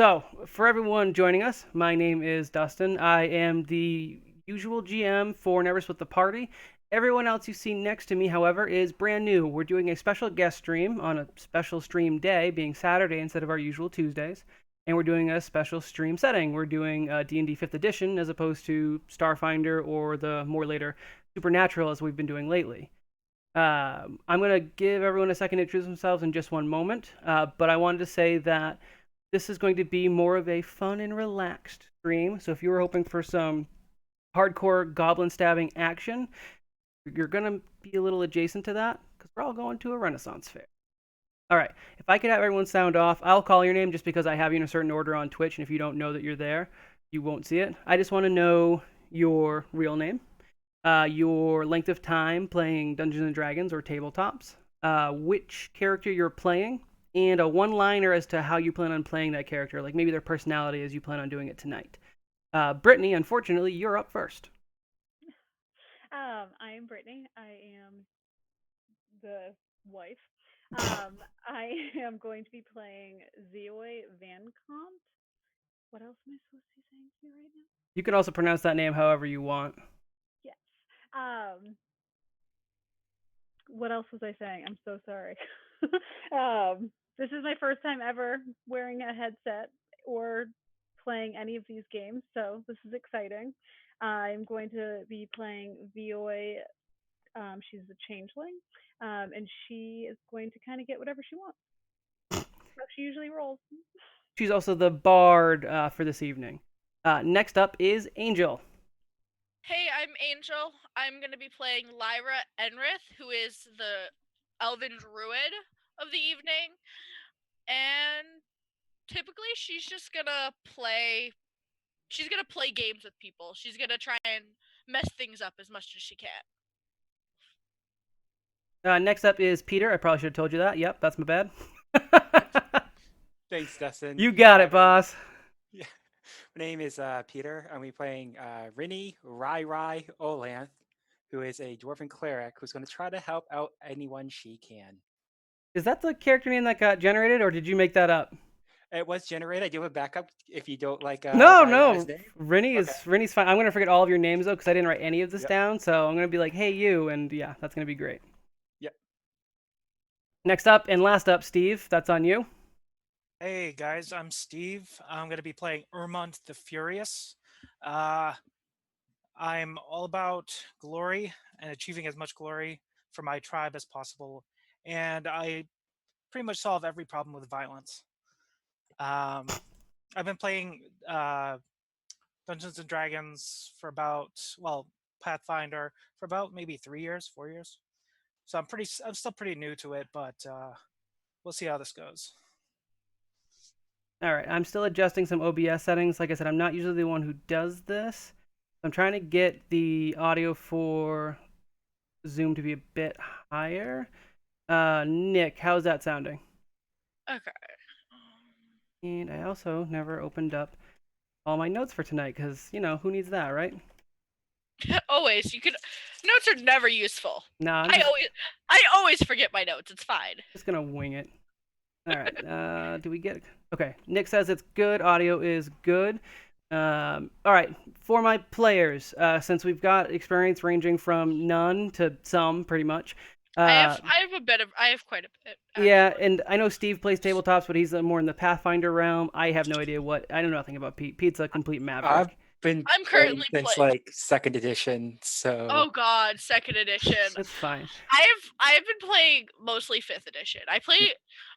So, for everyone joining us, my name is Dustin. I am the usual GM for Never Split the Party. Everyone else you see next to me, however, is brand new. We're doing a special guest stream on a special stream day, being Saturday instead of our usual Tuesdays. And we're doing a special stream setting. We're doing D&D 5th edition as opposed to Starfinder or the more later Supernatural as we've been doing lately. I'm going to give everyone a second to introduce themselves in just one moment, but I wanted to say that this is going to be more of a fun and relaxed stream. So if you were hoping for some hardcore goblin stabbing action, you're going to be a little adjacent to that because we're all going to a Renaissance fair. All right. If I could have everyone sound off, I'll call your name just because I have you in a certain order on Twitch. And if you don't know that you're there, you won't see it. I just want to know your real name, your length of time playing Dungeons and Dragons or tabletops, which character you're playing, and a one-liner as to how you plan on playing that character, like maybe their personality as you plan on doing it tonight. Brittany, unfortunately, you're up first. I am Brittany. I am the wife. I am going to be playing Zoe Van Compt. What else am I supposed to be saying to you right now? You can also pronounce that name however you want. Yes. Um, what else was I saying? I'm so sorry. This is my first time ever wearing a headset or playing any of these games, so this is exciting. I'm going to be playing Vioi. She's a changeling, and she is going to kind of get whatever she wants. How she usually rolls. She's also the bard for this evening. Next up is Angel. Hey, I'm Angel. I'm going to be playing Lyra Enrith, who is the elven druid of the evening. And typically she's just going to play games with people. She's going to try and mess things up as much as she can. Next up is Peter. I probably should have told you that. Yep, that's my bad. Thanks, Dustin. You got it, boss. Yeah. My name is Peter. I'm going to be playing Rinny Rai Olanth, who is a dwarven cleric who's going to try to help out anyone she can. Is that the character name that got generated, or did you make that up? It was generated. I do have a backup if you don't like. No. Rinny's fine. I'm gonna forget all of your names though, because I didn't write any of this Yep. down. So I'm gonna be like, "Hey, you," and yeah, that's gonna be great. Yep. Next up and last up, Steve. That's on you. Hey guys, I'm Steve. I'm going to be playing Urmont the Furious. I'm all about glory and achieving as much glory for my tribe as possible, and I pretty much solve every problem with violence. I've been playing Dungeons and Dragons for Pathfinder for about maybe 3 years, 4 years. So I'm still pretty new to it, but we'll see how this goes. All right, I'm still adjusting some OBS settings. Like I said, I'm not usually the one who does this. I'm trying to get the audio for Zoom to be a bit higher. Nick, how's that sounding? Okay. And I also never opened up all my notes for tonight because, who needs that, right? Always. Notes are never useful. Nah, I always forget my notes. It's fine. Just gonna wing it. All right. Do we get it? Okay. Nick says it's good. Audio is good. All right. For my players, since we've got experience ranging from none to some, pretty much. I have quite a bit. Actually. Yeah, and I know Steve plays tabletops, but he's more in the Pathfinder realm. I have no idea I know nothing about Pete. Pete's a complete maverick. I'm currently since like 2nd edition, so. Oh God, 2nd edition. That's fine. I have been playing mostly 5th edition.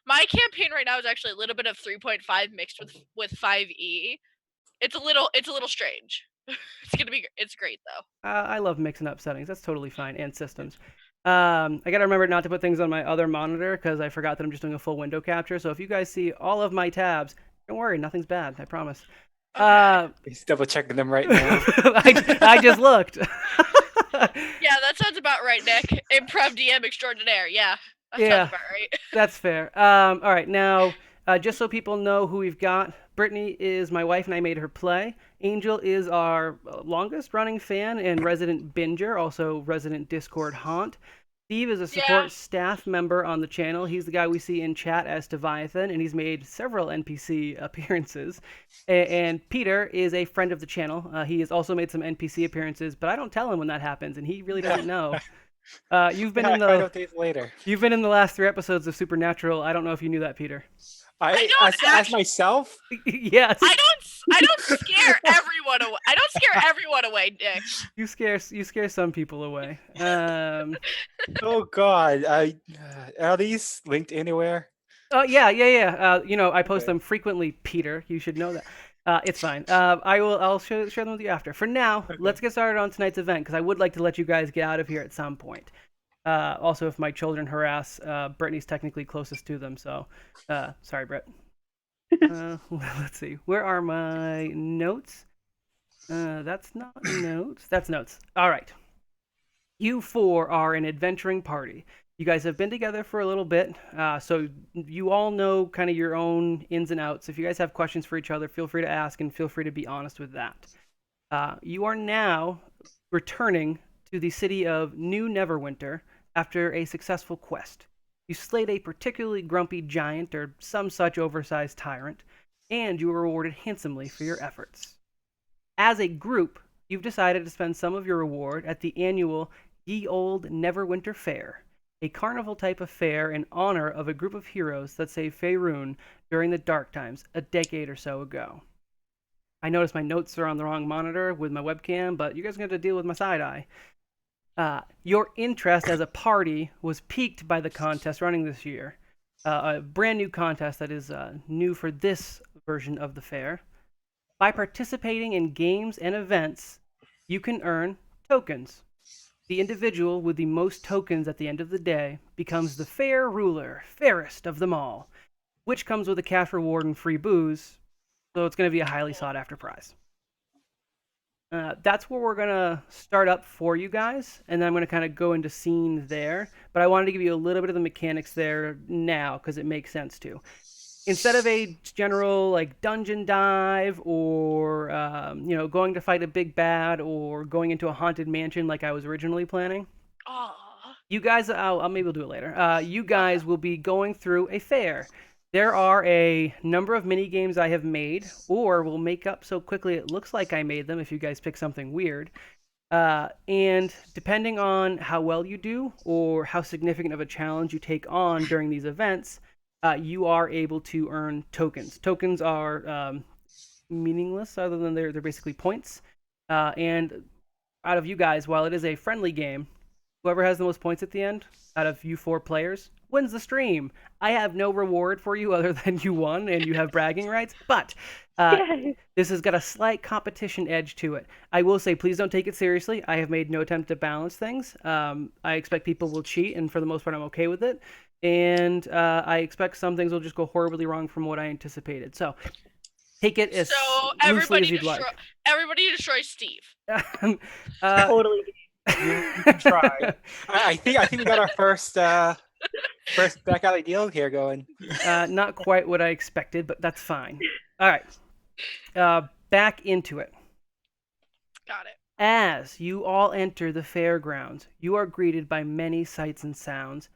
My campaign right now is actually a little bit of 3.5 mixed with 5e. It's a little strange. It's great though. I love mixing up settings. That's totally fine, and systems. I gotta remember not to put things on my other monitor because I forgot that I'm just doing a full window capture. So if you guys see all of my tabs, don't worry, nothing's bad. I promise. Okay. He's double checking them right now. I just looked. Yeah, that sounds about right, Nick. Improv DM extraordinaire. Yeah, that sounds about right. That's fair. All right, now, just so people know who we've got, Brittany is my wife and I made her play. Angel is our longest running fan and resident binger, also resident Discord haunt. Steve is a support staff member on the channel. He's the guy we see in chat as Leviathan, and he's made several NPC appearances. And Peter is a friend of the channel. He has also made some NPC appearances, but I don't tell him when that happens, and he really doesn't know. You've been in I find the out days later. you've been in the last 3 episodes of Supernatural. I don't know if you knew that, Peter. As myself? Yes. I don't scare everyone away. I don't scare everyone away, Nick. You scare some people away. Oh God! Are these linked anywhere? Oh yeah. I post Okay. them frequently, Peter. You should know that. It's fine. I'll share them with you after. For now, Okay. let's get started on tonight's event because I would like to let you guys get out of here at some point. Also, if my children harass, Brittany's technically closest to them, so sorry, Britt. Let's see. Where are my notes? That's not notes. That's notes. All right. You 4 are an adventuring party. You guys have been together for a little bit, so you all know kind of your own ins and outs. If you guys have questions for each other, feel free to ask and feel free to be honest with that. You are now returning to the city of New Neverwinter after a successful quest. You slayed a particularly grumpy giant or some such oversized tyrant, and you were rewarded handsomely for your efforts. As a group, you've decided to spend some of your reward at the annual Ye Old Neverwinter Faire, a carnival type of fair in honor of a group of heroes that saved Faerun during the Dark Times a decade or so ago. I noticed my notes are on the wrong monitor with my webcam, but you guys are going to have to deal with my side eye. Your interest as a party was piqued by the contest running this year, a brand new contest that is new for this version of the fair. By participating in games and events, you can earn tokens. The individual with the most tokens at the end of the day becomes the fair ruler, fairest of them all, which comes with a cash reward and free booze, so it's going to be a highly sought after prize. That's where we're going to start up for you guys, and then I'm going to kind of go into scene there, but I wanted to give you a little bit of the mechanics there now because it makes sense to. Instead of a general like dungeon dive or going to fight a big bad or going into a haunted mansion like I was originally planning, Aw. you guys, maybe we'll do it later. You guys will be going through a fair. There are a number of mini games I have made, or will make up so quickly it looks like I made them. If you guys pick something weird, and depending on how well you do or how significant of a challenge you take on during these events, you are able to earn tokens. Tokens are meaningless, other than they're basically points. And out of you guys, while it is a friendly game, whoever has the most points at the end, out of you 4 players, wins the stream. I have no reward for you other than you won and you have bragging rights, but this has got a slight competition edge to it. I will say, please don't take it seriously. I have made no attempt to balance things. I expect people will cheat, and for the most part, I'm okay with it. And I expect some things will just go horribly wrong from what I anticipated. So take it as loosely as you'd like. Everybody destroy Steve. Totally. You can try. I think we got our first back alley deal here going. Not quite what I expected, but that's fine. All right. Back into it. Got it. As you all enter the fairgrounds, you are greeted by many sights and sounds.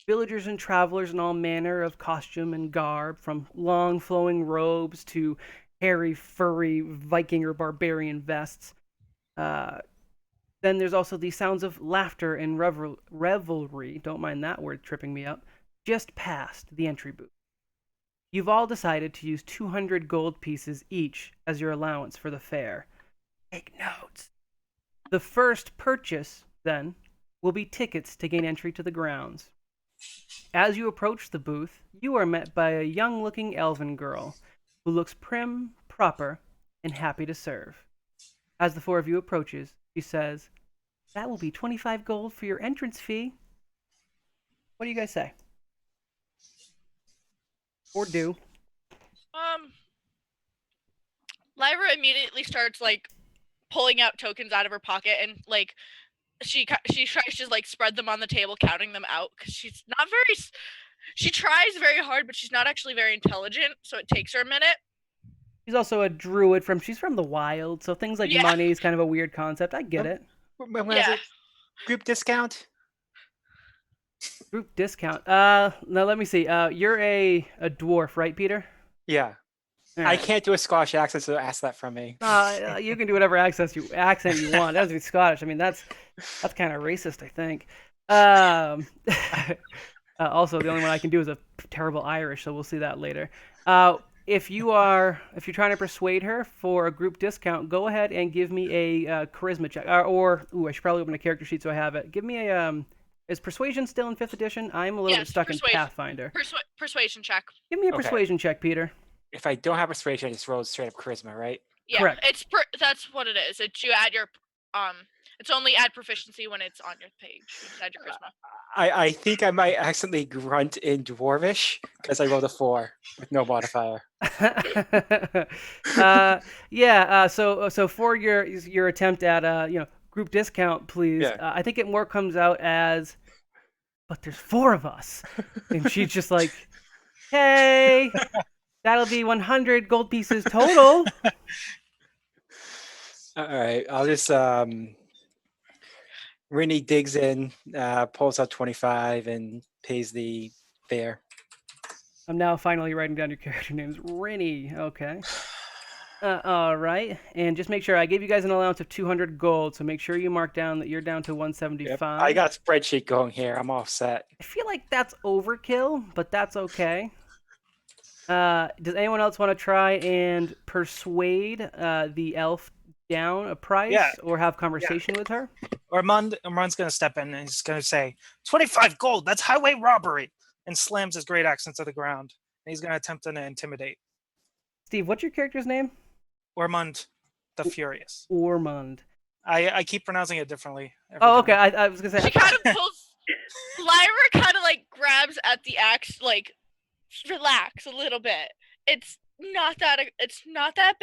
Villagers and travelers in all manner of costume and garb, from long flowing robes to hairy, furry Viking or barbarian vests. Then there's also the sounds of laughter and revelry, don't mind that word tripping me up, just past the entry booth. You've all decided to use 200 gold pieces each as your allowance for the fair. Take notes. The first purchase, then, will be tickets to gain entry to the grounds. As you approach the booth, you are met by a young-looking elven girl who looks prim, proper, and happy to serve. As the 4 of you approaches, she says, "That will be 25 gold for your entrance fee." What do you guys say? Or do? Lyra immediately starts like pulling out tokens out of her pocket and like she tries to like spread them on the table, counting them out because she's not very. She tries very hard, but she's not actually very intelligent, so it takes her a minute. She's also a druid she's from the wild, so things like money is kind of a weird concept. I get it. When was it? Group discount? Group discount. Now let me see. You're a dwarf, right, Peter? Yeah. All I right. can't do a Scottish accent, so ask that from me. You can do whatever accent you want. That doesn't be Scottish. I mean, that's kind of racist, I think. Um, also, the only one I can do is a terrible Irish, so we'll see that later. If you're trying to persuade her for a group discount, go ahead and give me a charisma check. I should probably open a character sheet so I have it. Give me a Is persuasion still in 5th edition? I'm a little bit Yes, stuck in persuasion. Pathfinder. Persuasion check. Give me a Okay. persuasion check, Peter. If I don't have persuasion, I just roll straight up charisma, right? Yeah, Correct. that's what it is. It's you add your It's only add proficiency when it's on your page. You just add your charisma. I think I might accidentally grunt in Dwarvish because I rolled a 4 with no modifier. So for your attempt at group discount, please. Yeah. I think it more comes out as, but there's 4 of us, and she's just like, hey, that'll be 100 gold pieces total. All right, I'll just Rennie digs in, pulls out 25 and pays the fare. I'm now finally writing down your character names. Rennie. Okay. All right, and just make sure I gave you guys an allowance of 200 gold, so make sure you mark down that you're down to 175. Yep, I got a spreadsheet going here. I'm all set. I feel like that's overkill, but that's okay. Does anyone else want to try and persuade the elf down a price or have conversation with her? Armand's going to step in and he's going to say, 25 gold, that's highway robbery, and slams his great axe into the ground. And he's going to attempt to intimidate. Steve, what's your character's name? Ormond the Furious. Ormond. I keep pronouncing it differently. Okay. I was going to say... She kind of pulls... Lyra kind of, like, grabs at the axe, like, relax a little bit. It's not that bad. It's not that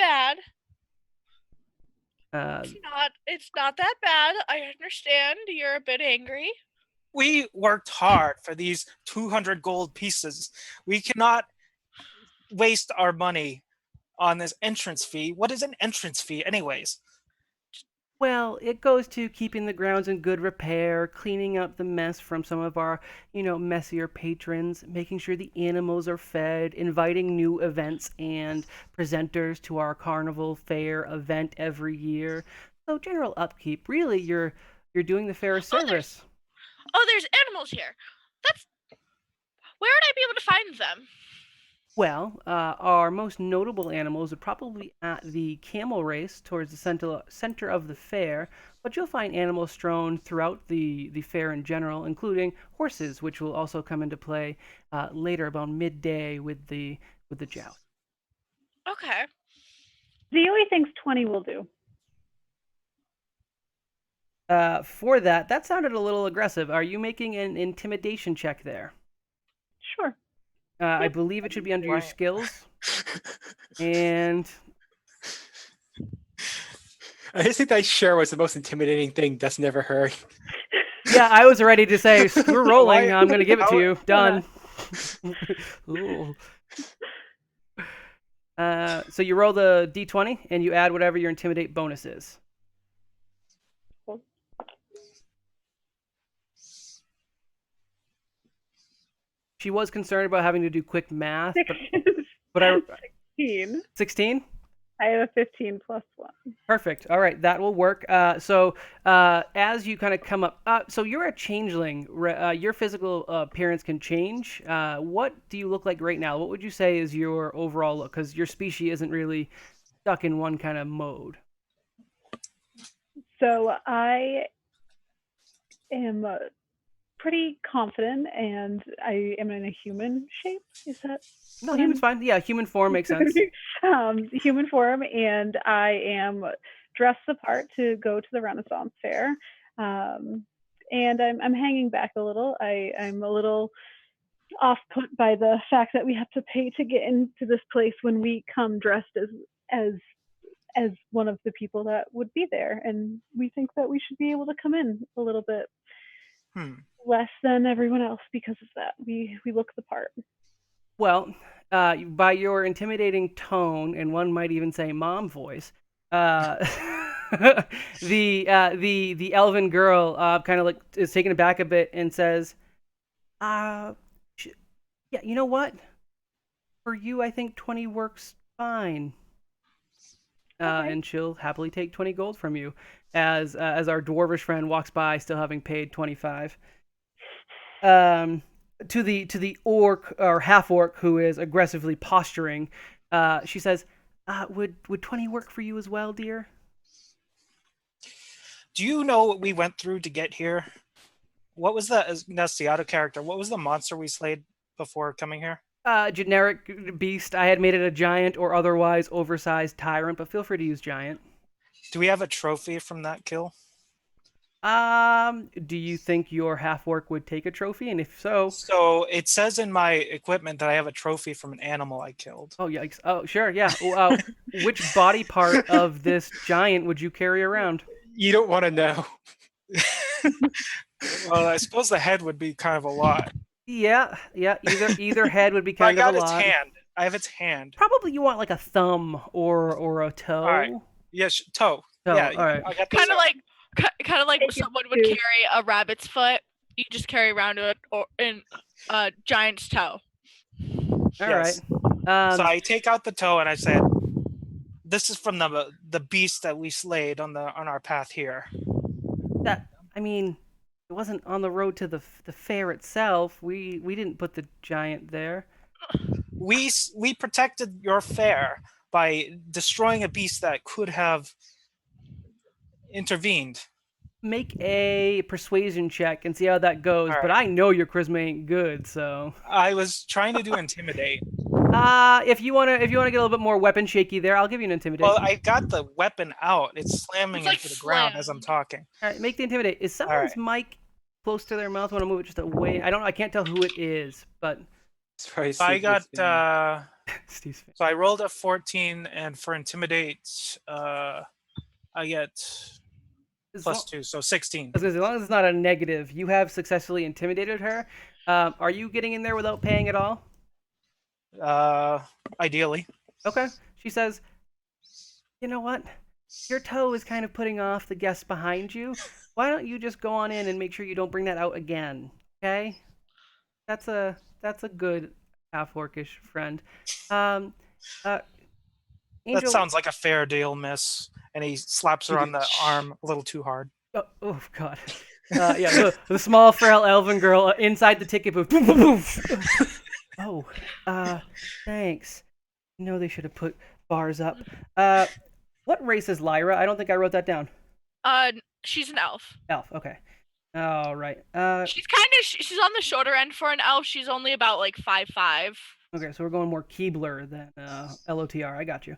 bad. I understand you're a bit angry. We worked hard for these 200 gold pieces. We cannot waste our money on this entrance fee. What is an entrance fee anyways? Well, it goes to keeping the grounds in good repair, cleaning up the mess from some of our, messier patrons, making sure the animals are fed, inviting new events and presenters to our carnival fair event every year. So general upkeep. Really, you're doing the fair a service. There's animals here. Where would I be able to find them? Well, our most notable animals are probably at the camel race towards the center of the fair, but you'll find animals strewn throughout the fair in general, including horses, which will also come into play later about midday with the joust. Okay. Zoe thinks 20 will do. For that sounded a little aggressive. Are you making an intimidation check there? Sure. I believe it should be under your skills. And I just think that share was the most intimidating thing Dustin ever heard. Yeah, I was ready to say, screw rolling, I'm going to give it to you. Done. So you roll the d20, and you add whatever your intimidate bonus is. Cool. She was concerned about having to do quick math, but 16. 16? I have a 15 plus 1. Perfect. All right, that will work. So as you kind of come up, so you're a changeling. Your physical appearance can change. What do you look like right now? What would you say is your overall look? Because your species isn't really stuck in one kind of mode. So I am pretty confident, and I am in a human shape. Is that? No, human's fine. Yeah, human form makes sense. Human form, and I am dressed the part to go to the Renaissance Fair. And I'm hanging back a little. I'm a little off put by the fact that we have to pay to get into this place when we come dressed as one of the people that would be there, and we think that we should be able to come in a little bit less than everyone else because of that. We look the part. Well, by your intimidating tone, and one might even say mom voice, the elven girl kind of like is taken aback a bit and says, Uh, sh- yeah, you know what? For you, I think 20 works fine. Okay. And she'll happily take 20 gold from you as our dwarvish friend walks by, still having paid 25. Um, to the orc or half orc who is aggressively posturing, she says, "Would 20 work for you as well, dear?" Do you know what we went through to get here? What was that's the auto character. What was the monster we slayed before coming here? Generic beast. I had made it a giant or otherwise oversized tyrant, but feel free to use giant. Do we have a trophy from that kill? Do you think your half orc would take a trophy? And if so, So it says in my equipment that I have a trophy from an animal I killed. oh yikes! Oh sure, yeah. Which body part of this giant would you carry around? You don't want to know. Well, I suppose the head would be kind of a lot. Yeah. Either head would be I kind of got a its lot. hand. I have its hand. Probably you want like a thumb or a toe. All right. Yes, toe. Toe, Yeah, all right. I got this. Kind of like Take it someone would to- carry a rabbit's foot. You just carry around in a giant's toe. All right. So I take out the toe and I said, "This is from the beast that we slayed on our path here." That I mean, it wasn't on the road to the fair itself. We didn't put the giant there. We protected your fair by destroying a beast that could have intervened. Make a persuasion check and see how that goes. All But right. I know your charisma ain't good, so. I was trying to do intimidate. If you wanna get a little bit more weapon shaky there, I'll give you an intimidate. Well, I got the weapon out. It's slamming It's like into the ground as I'm slammed. talking. All right, make the intimidate. Is someone's mic close to their mouth? I want to move it just away. I can't tell who it is, but It's probably So I got Steve Steve's fan. so I rolled a 14, and for intimidate, I get plus 2, so 16. As long as it's not a negative, you have successfully intimidated her. Are you getting in there without paying at all? Ideally. Okay. She says, "You know what? Your toe is kind of putting off the guests behind you. Why don't you just go on in and make sure you don't bring that out again? Okay? That's a good half orcish friend. Angel, That sounds like a fair deal, miss. And he slaps her on the arm a little too hard. Oh God. Yeah, the small frail elven girl inside the ticket booth. Poof, poof, poof. Oh, thanks. No, they should have put bars up. What race is Lyra? I don't think I wrote that down. She's an elf. Elf. Okay. All right. She's on the shorter end for an elf. She's only about like 5'5". Okay, so we're going more Keebler than LOTR. I got you.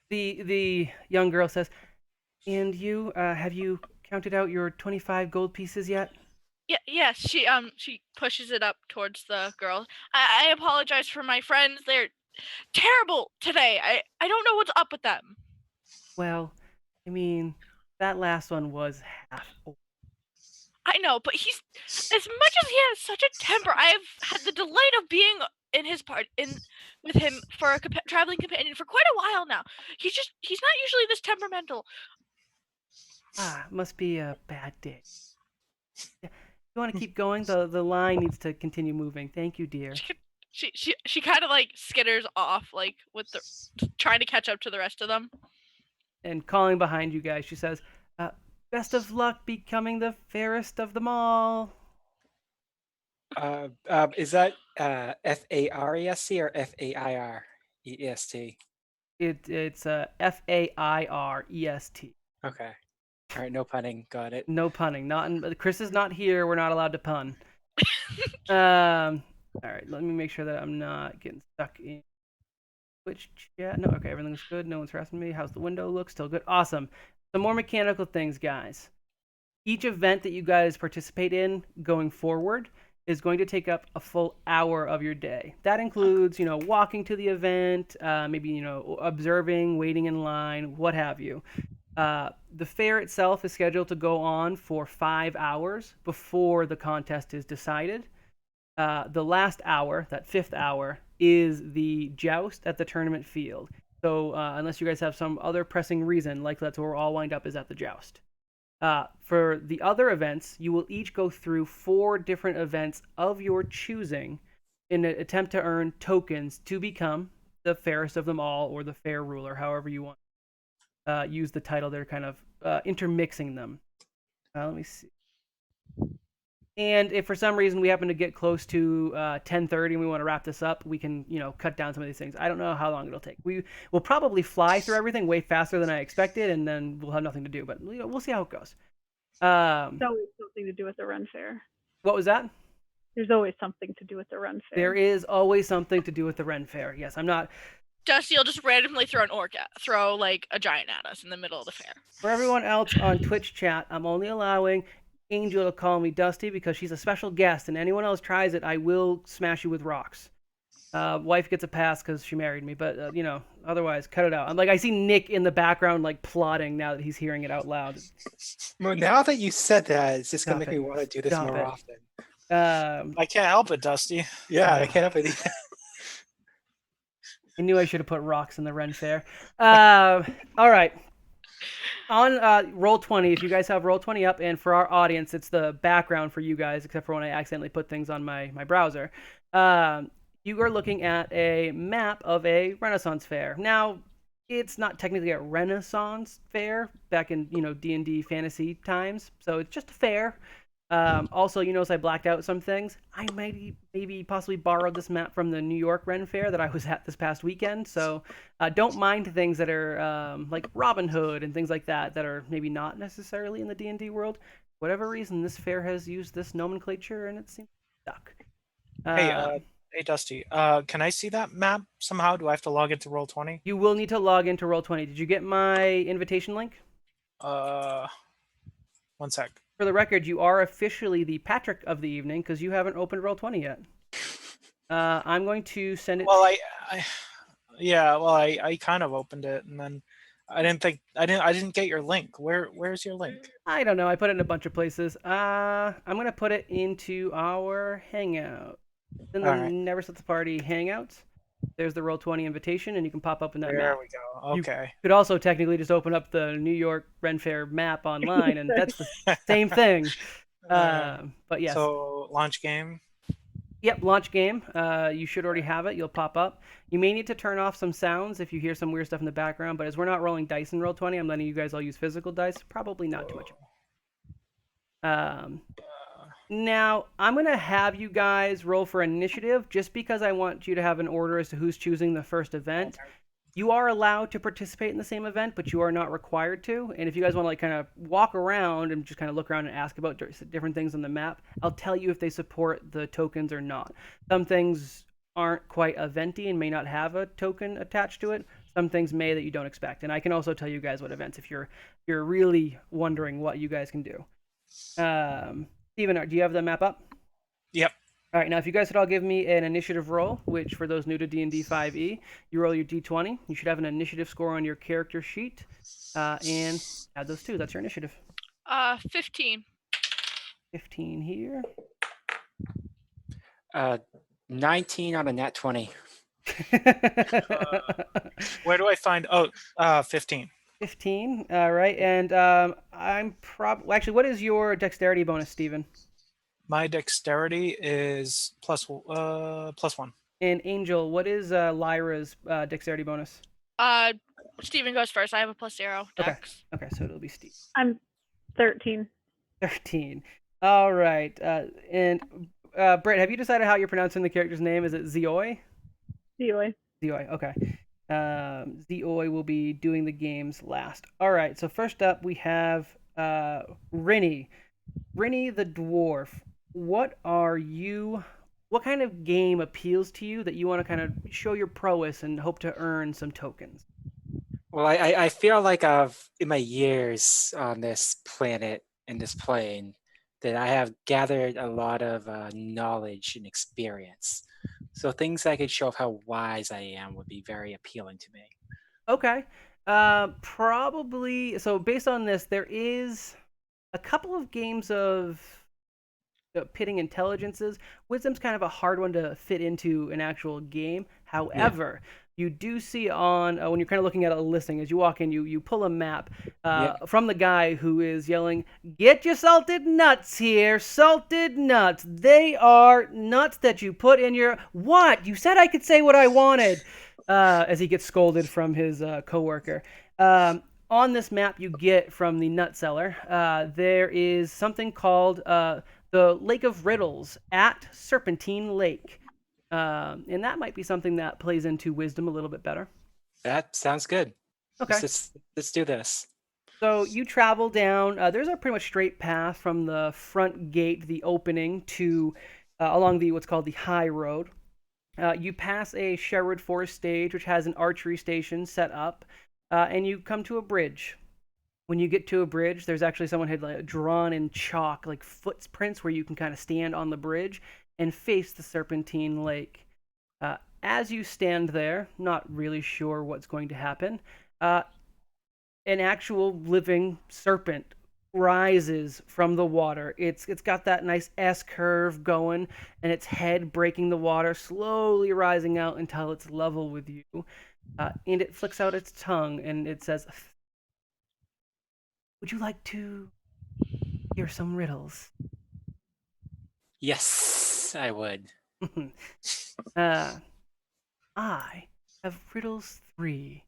The young girl says, "And you, have you counted out your 25 gold pieces yet?" Yes, she pushes it up towards the girl. I apologize for my friends. They're terrible today. I don't know what's up with them. Well, I mean, that last one was half. I know, but he's, as much as he has such a temper, I have had the delight of being in his with him for a traveling companion for quite a while now. He's not usually this temperamental. Must be a bad day. Yeah. You want to keep going? The line needs to continue moving. Thank you, dear. She kind of like skitters off, like with trying to catch up to the rest of them. And calling behind you guys, she says, "Best of luck becoming the fairest of them all." Is that FARESC or FAIREST? It's FAIREST. Okay. All right, no punning. Got it. No punning. Chris is not here. We're not allowed to pun. All right. Let me make sure that I'm not getting stuck in Twitch chat. No. Okay. Everything's good. No one's harassing me. How's the window look? Still good. Awesome. Some more mechanical things, guys. Each event that you guys participate in going forward is going to take up a full hour of your day. That includes, walking to the event, maybe, observing, waiting in line, what have you. The fair itself is scheduled to go on for 5 hours before the contest is decided. The last hour, that 5th hour, is the joust at the tournament field. So unless you guys have some other pressing reason, like that's where we'll all wind up is at the joust. For the other events, you will each go through 4 different events of your choosing in an attempt to earn tokens to become the fairest of them all, or the fair ruler, however you want to use the title. They're kind of intermixing them. Let me see. And if for some reason we happen to get close to 10:30 and we want to wrap this up, we can, cut down some of these things. I don't know how long it'll take. We will probably fly through everything way faster than I expected, and then we'll have nothing to do. But we'll see how it goes. It's always something to do with the Ren Fair. What was that? There's always something to do with the Ren Fair. There is always something to do with the Ren Fair. Yes, I'm not. Dusty will just randomly throw like a giant at us in the middle of the fair. For everyone else on Twitch chat, I'm only allowing Angel to call me Dusty because she's a special guest, and anyone else tries it, I will smash you with rocks. Wife gets a pass because she married me, but otherwise, cut it out. I see Nick in the background, plotting now that he's hearing it out loud. Well, now that you said that, it's just gonna make Stop me it. want to do this Stop more it. often. I can't help it, Dusty. Yeah, I can't help it. I knew I should have put rocks in the Ren Fair. All right. On Roll20, if you guys have Roll20 up, and for our audience, it's the background for you guys, except for when I accidentally put things on my browser. You are looking at a map of a Renaissance fair. Now, it's not technically a Renaissance fair back in D&D fantasy times, so it's just a fair. Also, you notice I blacked out some things. I maybe possibly borrowed this map from the New York Ren Fair that I was at this past weekend. So don't mind things that are like Robin Hood and things like that are maybe not necessarily in the D&D world. Whatever reason, this fair has used this nomenclature, and it seems stuck. Hey, Dusty. Can I see that map somehow? Do I have to log into Roll20? You will need to log into Roll20. Did you get my invitation link? 1 sec. For the record, you are officially the Patrick of the evening because you haven't opened Roll20 yet. I'm going to send it. Well, I kind of opened it, and then I didn't get your link. Where's your link? I don't know. I put it in a bunch of places. I'm gonna put it into our Hangout. In the Alright. Never Set the Party Hangouts. There's the Roll20 invitation, and you can pop up in that There map. we go. Okay. You could also technically just open up the New York Ren Fair map online, and that's the same thing. But yes. So launch game. Yep, launch game. You should already have it. You'll pop up. You may need to turn off some sounds if you hear some weird stuff in the background, but as we're not rolling dice in Roll20, I'm letting you guys all use physical dice. Probably not too much. Now, I'm going to have you guys roll for initiative just because I want you to have an order as to who's choosing the first event. You are allowed to participate in the same event, but you are not required to. And if you guys want to kind of walk around and just kind of look around and ask about different things on the map, I'll tell you if they support the tokens or not. Some things aren't quite eventy and may not have a token attached to it. Some things may that you don't expect. And I can also tell you guys what events if you're really wondering what you guys can do. Steven, do you have the map up? Yep. All right, now if you guys could all give me an initiative roll, which for those new to D&D 5e, you roll your d20. You should have an initiative score on your character sheet, and add those two. That's your initiative. 15. 15 here. 19 on a nat 20. Where do I find? 15. 15. All right, and I'm actually, what is your dexterity bonus, Steven? My dexterity is plus 1. And Angel, what is Lyra's dexterity bonus? Steven goes first. I have a +0 dex. Okay, so it'll be Steve. I'm 13. 13. All right. And Britt, have you decided how you're pronouncing the character's name? Is it Zeoi? Zeoi. Zeoi, okay. Zeoi will be doing the games last. All right, so first up we have Rinny. Rinny the dwarf. What kind of game appeals to you that you want to kind of show your prowess and hope to earn some tokens? Well, I feel like in my years on this planet, in this plane, that I have gathered a lot of knowledge and experience. So things I could show of how wise I am would be very appealing to me. Okay. Probably, so based on this, there is a couple of games of pitting intelligences. Wisdom's kind of a hard one to fit into an actual game. However, you do see on when you're kind of looking at a listing as you walk in, you pull a map Yeah. from the guy who is yelling, "Get your salted nuts here, salted nuts. They are nuts that you put in your what? You said I could say what I wanted." As he gets scolded from his coworker. On this map you get from the nut seller, there is something called the Lake of Riddles at Serpentine Lake. And that might be something that plays into wisdom a little bit better. That sounds good. Okay. Let's do this. So you travel down. There's a pretty much straight path from the front gate, the opening, to along the what's called the high road. You pass a Sherwood Forest stage, which has an archery station set up, and you come to a bridge. When you get to a bridge, there's actually someone had like, drawn in chalk like footprints where you can kind of stand on the bridge and face the Serpentine Lake. As you stand there, not really sure what's going to happen, an actual living serpent rises from the water. It's got that nice S curve going, and its head breaking the water, slowly rising out until it's level with you. And it flicks out its tongue, and it says, "Would you like to hear some riddles?" Yes, I would. I have riddles 3,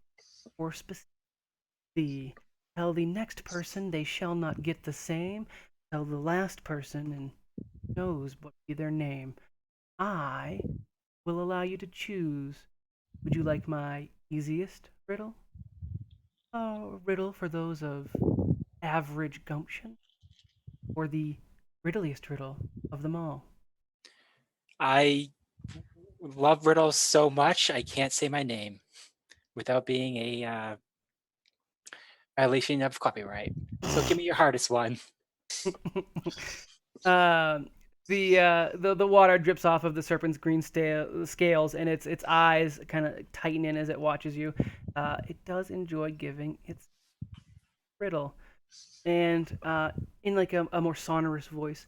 or specifically, tell the next person they shall not get the same, tell the last person and knows what be their name. I will allow you to choose. Would you like my easiest riddle? A riddle for those of average gumption? Or the riddliest riddle of them all? I love riddles so much I can't say my name without being a violation of copyright. So give me your hardest one. The water drips off of the serpent's green scales, and its eyes kind of tighten in as it watches you. It does enjoy giving its riddle, and in like a more sonorous voice,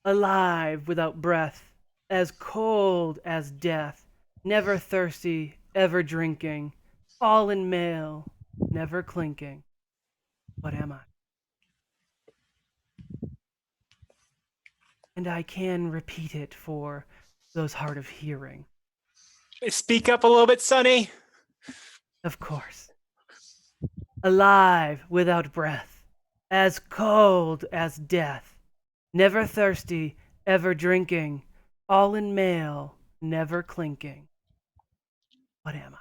alive without breath, as cold as death, never thirsty, ever drinking, all in male, never clinking. What am I? And I can repeat it for those hard of hearing. Speak up a little bit, Sonny. Of course. Alive without breath, as cold as death, never thirsty, ever drinking, all in male, never clinking. What am I?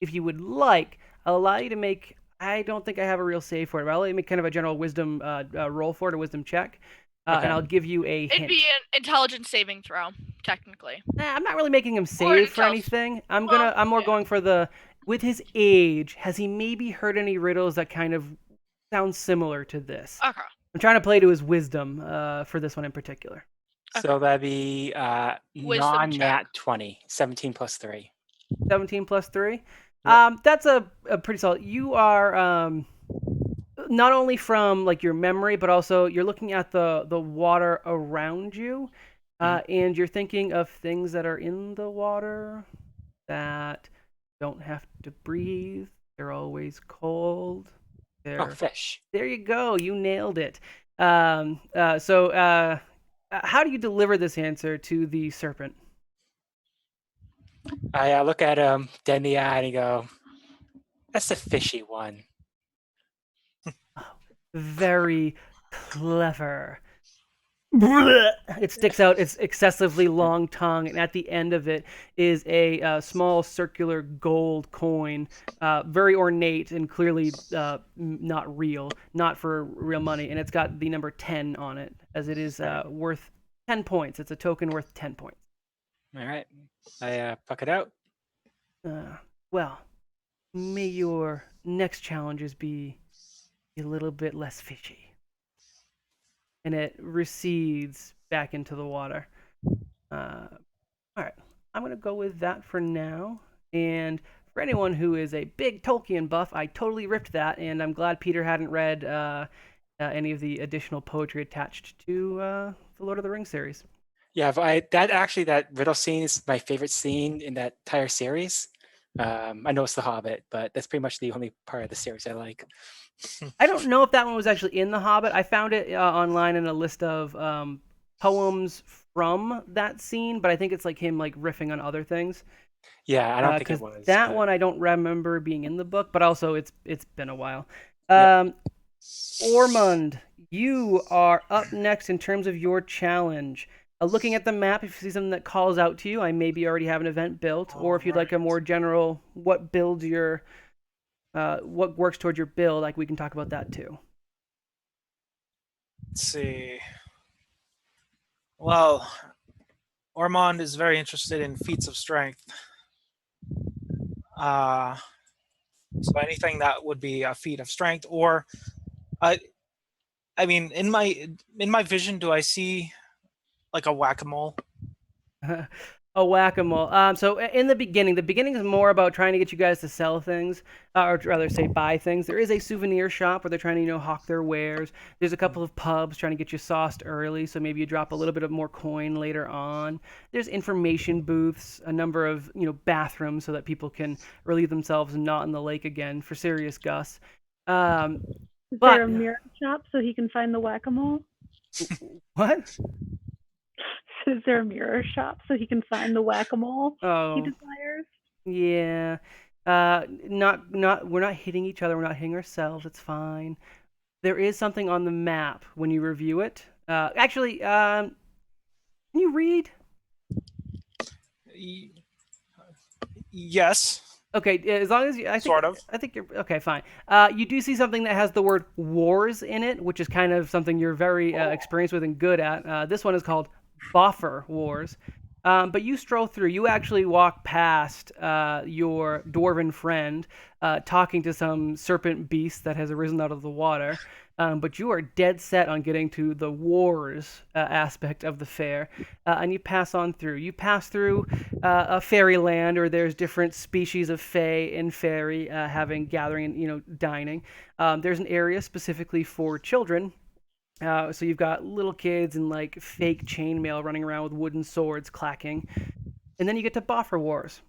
If you would like, I'll allow you to make. I don't think I have a real save for it, but I'll let you make kind of a general wisdom roll for it, a wisdom check. Okay. And I'll give you a hint. It'd be an intelligence saving throw, technically. I'm not really making him save for anything. I'm more going for the. With his age, has he maybe heard any riddles that kind of sound similar to this? Okay. I'm trying to play to his wisdom for this one in particular. So that'd be Wisdom non-nat check. 20, 17 plus 3. 17 plus 3? Yep. That's a pretty solid. You are not only from like your memory, but also you're looking at the water around you, and you're thinking of things that are in the water that don't have to breathe. They're always cold. Oh, fish. There you go. You nailed it. So how do you deliver this answer to the serpent? I look at him dead in the eye and go, "That's a fishy one." Very clever. It sticks out its excessively long tongue, and at the end of it is a small circular gold coin, very ornate and clearly not real, not for real money, and it's got the number 10 on it, as it is worth 10 points. It's a token worth 10 points. All right. I pluck it out. Well, may your next challenges be a little bit less fishy. And it recedes back into the water. All right, I'm going to go with that for now. And for anyone who is a big Tolkien buff, I totally ripped that, and I'm glad Peter hadn't read any of the additional poetry attached to the Lord of the Rings series. Yeah, but that riddle scene is my favorite scene in that entire series. I know it's The Hobbit, but that's pretty much the only part of the series I like. I don't know if that one was actually in The Hobbit. I found it online in a list of poems from that scene, but I think it's like him like riffing on other things. Yeah, I don't think it Because was. that But one I don't remember being in the book, but also it's been a while. yeah. Ormond, you are up next in terms of your challenge. Looking at the map, if you see something that calls out to you, I maybe already have an event built, or if you'd like a more general what builds your what works towards your build, like we can talk about that too. Let's see. Well, Ormond is very interested in feats of strength. So anything that would be a feat of strength, or I mean, in my vision, do I see like a whack-a-mole? A whack-a-mole. So in the beginning is more about trying to get you guys to sell things, or rather say buy things. There is a souvenir shop where they're trying to hawk their wares. There's a couple of pubs trying to get you sauced early, so maybe you drop a little bit of more coin later on. There's information booths, a number of bathrooms so that people can relieve themselves and not in the lake again for serious Gus. Is But there a mirror shop so he can find the whack-a-mole? what? Is there a mirror shop so he can find the whack-a-mole he Oh, desires? yeah. Not. We're not hitting each other. We're not hitting ourselves. It's fine. There is something on the map when you review it. Actually, can you read? Yes, Okay, as long as I think, sort of. I think you're okay. Fine. You do see something that has the word "wars" in it, which is kind of something you're very experienced with and good at. This one is called Boffer Wars. But you stroll through. You actually walk past your dwarven friend, talking to some serpent beast that has arisen out of the water. But you are dead set on getting to the wars aspect of the fair, and you pass on through. You pass through a fairyland, or there's different species of fae and fairy having gathering and dining. There's an area specifically for children. So you've got little kids and like fake chainmail running around with wooden swords clacking, and then you get to Boffer Wars.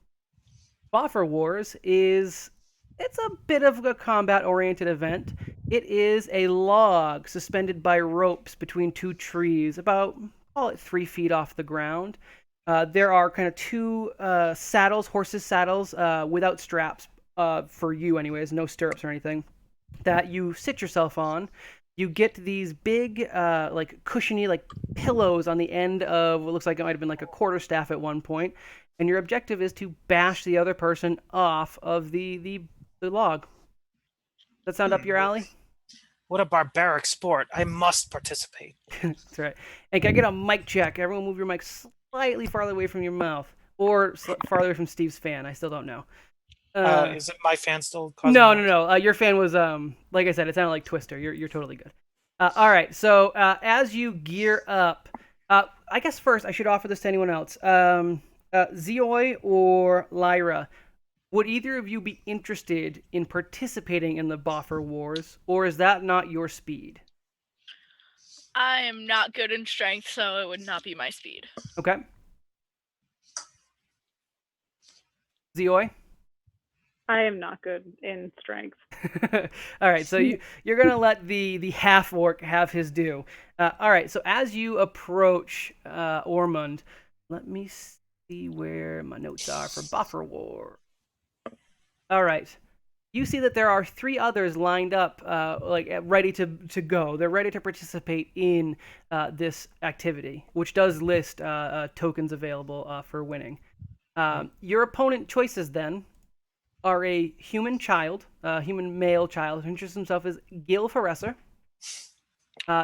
Boffer Wars is it's a bit of a combat-oriented event. It is a log suspended by ropes between two trees, about call it 3 feet off the ground. There are kind of two saddles, horses' saddles, without straps for you, anyways, no stirrups or anything, that you sit yourself on. You get these big, like cushiony, like pillows on the end of what looks like it might have been like a quarterstaff at one point, and your objective is to bash the other person off of the log. Does that sound up your alley? What a barbaric sport! I must participate. That's right. And can I get a mic check? Everyone, move your mic slightly farther away from your mouth, or farther away from Steve's fan. I still don't know. Is it my fan still causing No, noise? no, no. Your fan was like I said, it sounded like Twister. You're totally good. All right. So as you gear up, I guess first I should offer this to anyone else. Zeoi or Lyra, would either of you be interested in participating in the Boffer Wars, or is that not your speed? I am not good in strength, so it would not be my speed. Okay. Zeoi? I am not good in strength. All right, so you're gonna let the half orc have his due. All right, so as you approach Ormond, let me see where my notes are for Buffer War. All right, you see that there are 3 others lined up, like ready to go. They're ready to participate in this activity, which does list tokens available for winning. Your opponent choices then are a human child, human male child, who introduces himself as Gil Foresser.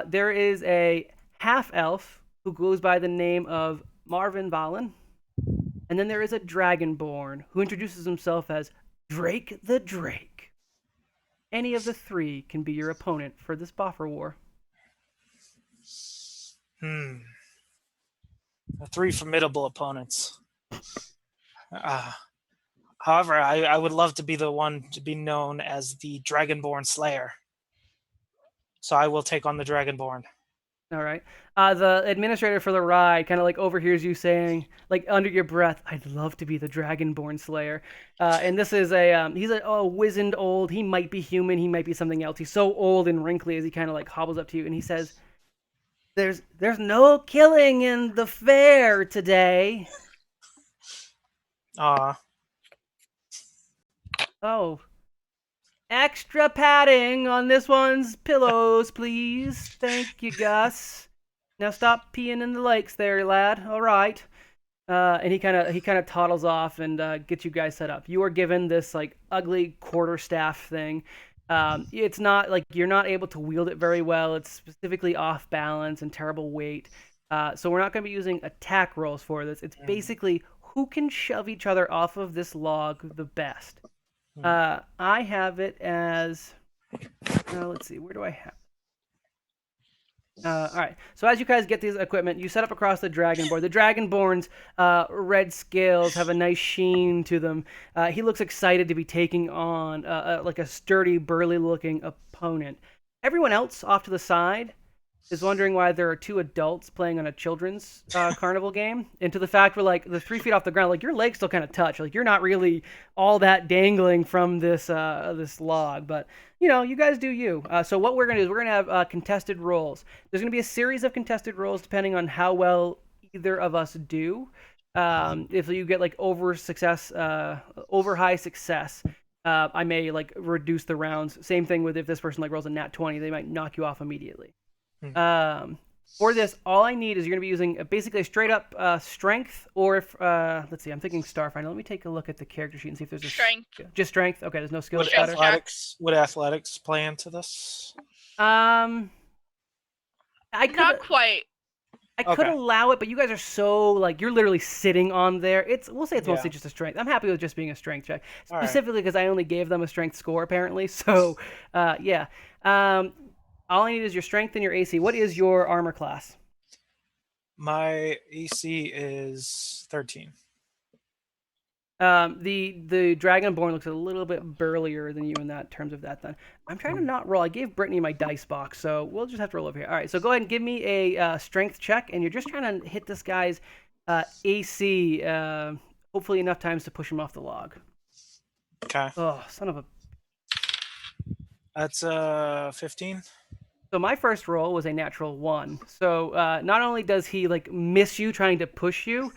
There is a half-elf who goes by the name of Marvin Valen. And then there is a dragonborn who introduces himself as Drake the Drake. Any of the 3 can be your opponent for this Boffer War. 3 formidable opponents. However, I would love to be the one to be known as the Dragonborn Slayer. So I will take on the Dragonborn. All right. The administrator for the ride kind of like overhears you saying, like under your breath, "I'd love to be the Dragonborn Slayer." And this is he's a wizened old. He might be human. He might be something else. He's so old and wrinkly as he kind of like hobbles up to you and he says, "There's no killing in the fair today." Oh, extra padding on this one's pillows, please. Thank you, Gus. Now stop peeing in the lakes there, lad. All right. And he kind of toddles off and gets you guys set up. You are given this like ugly quarterstaff thing. It's not like you're not able to wield it very well. It's specifically off balance and terrible weight. So we're not going to be using attack rolls for this. It's basically who can shove each other off of this log the best. I have it as. Let's see. Where do I have? All right. So as you guys get these equipment, you set up across the Dragonborn. The Dragonborn's red scales have a nice sheen to them. He looks excited to be taking on like a sturdy, burly-looking opponent. Everyone else off to the side is wondering why there are two adults playing on a children's carnival game, and to the fact we're like the 3 feet off the ground, like your legs still kind of touch, like you're not really all that dangling from this this log, but you guys do you. So what we're gonna do is we're gonna have contested rolls. There's gonna be a series of contested rolls depending on how well either of us do. If you get like over high success. I may like reduce the rounds. Same thing with if this person like rolls a nat 20, they might knock you off immediately. For this, all I need is you're going to be using basically a straight up strength, or if let's see, I'm thinking Starfinder. Let me take a look at the character sheet and see if there's a Strength. Just strength. Okay, there's no skill. Would athletics play into this? I could Not quite. I could allow it, but you guys are so like you're literally sitting on there. We'll say it's mostly just a strength. I'm happy with just being a strength check, specifically because I only gave them a strength score apparently. So yeah. All I need is your strength and your AC. What is your armor class? My AC is 13. The Dragonborn looks a little bit burlier than you in that terms of that. Then I'm trying to not roll. I gave Brittany my dice box, so we'll just have to roll over here. All right, so go ahead and give me a strength check, and you're just trying to hit this guy's AC. Hopefully enough times to push him off the log. Okay. Oh, son of a. That's 15. So my first roll was a natural 1. So not only does he like miss you trying to push you,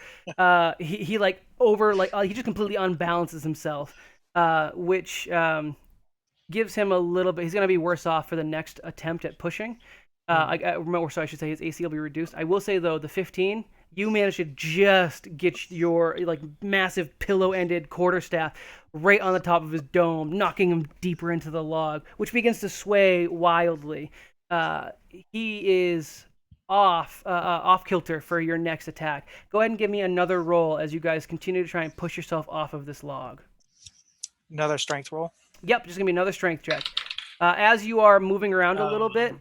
he like he just completely unbalances himself, which gives him a little bit. He's gonna be worse off for the next attempt at pushing. I should say his AC will be reduced. I will say though, the 15, you managed to just get your like massive pillow-ended quarterstaff right on the top of his dome, knocking him deeper into the log, which begins to sway wildly. He is off kilter for your next attack. Go ahead and give me another roll as you guys continue to try and push yourself off of this log. Another strength roll? Yep, just gonna be another strength check. As you are moving around a little bit,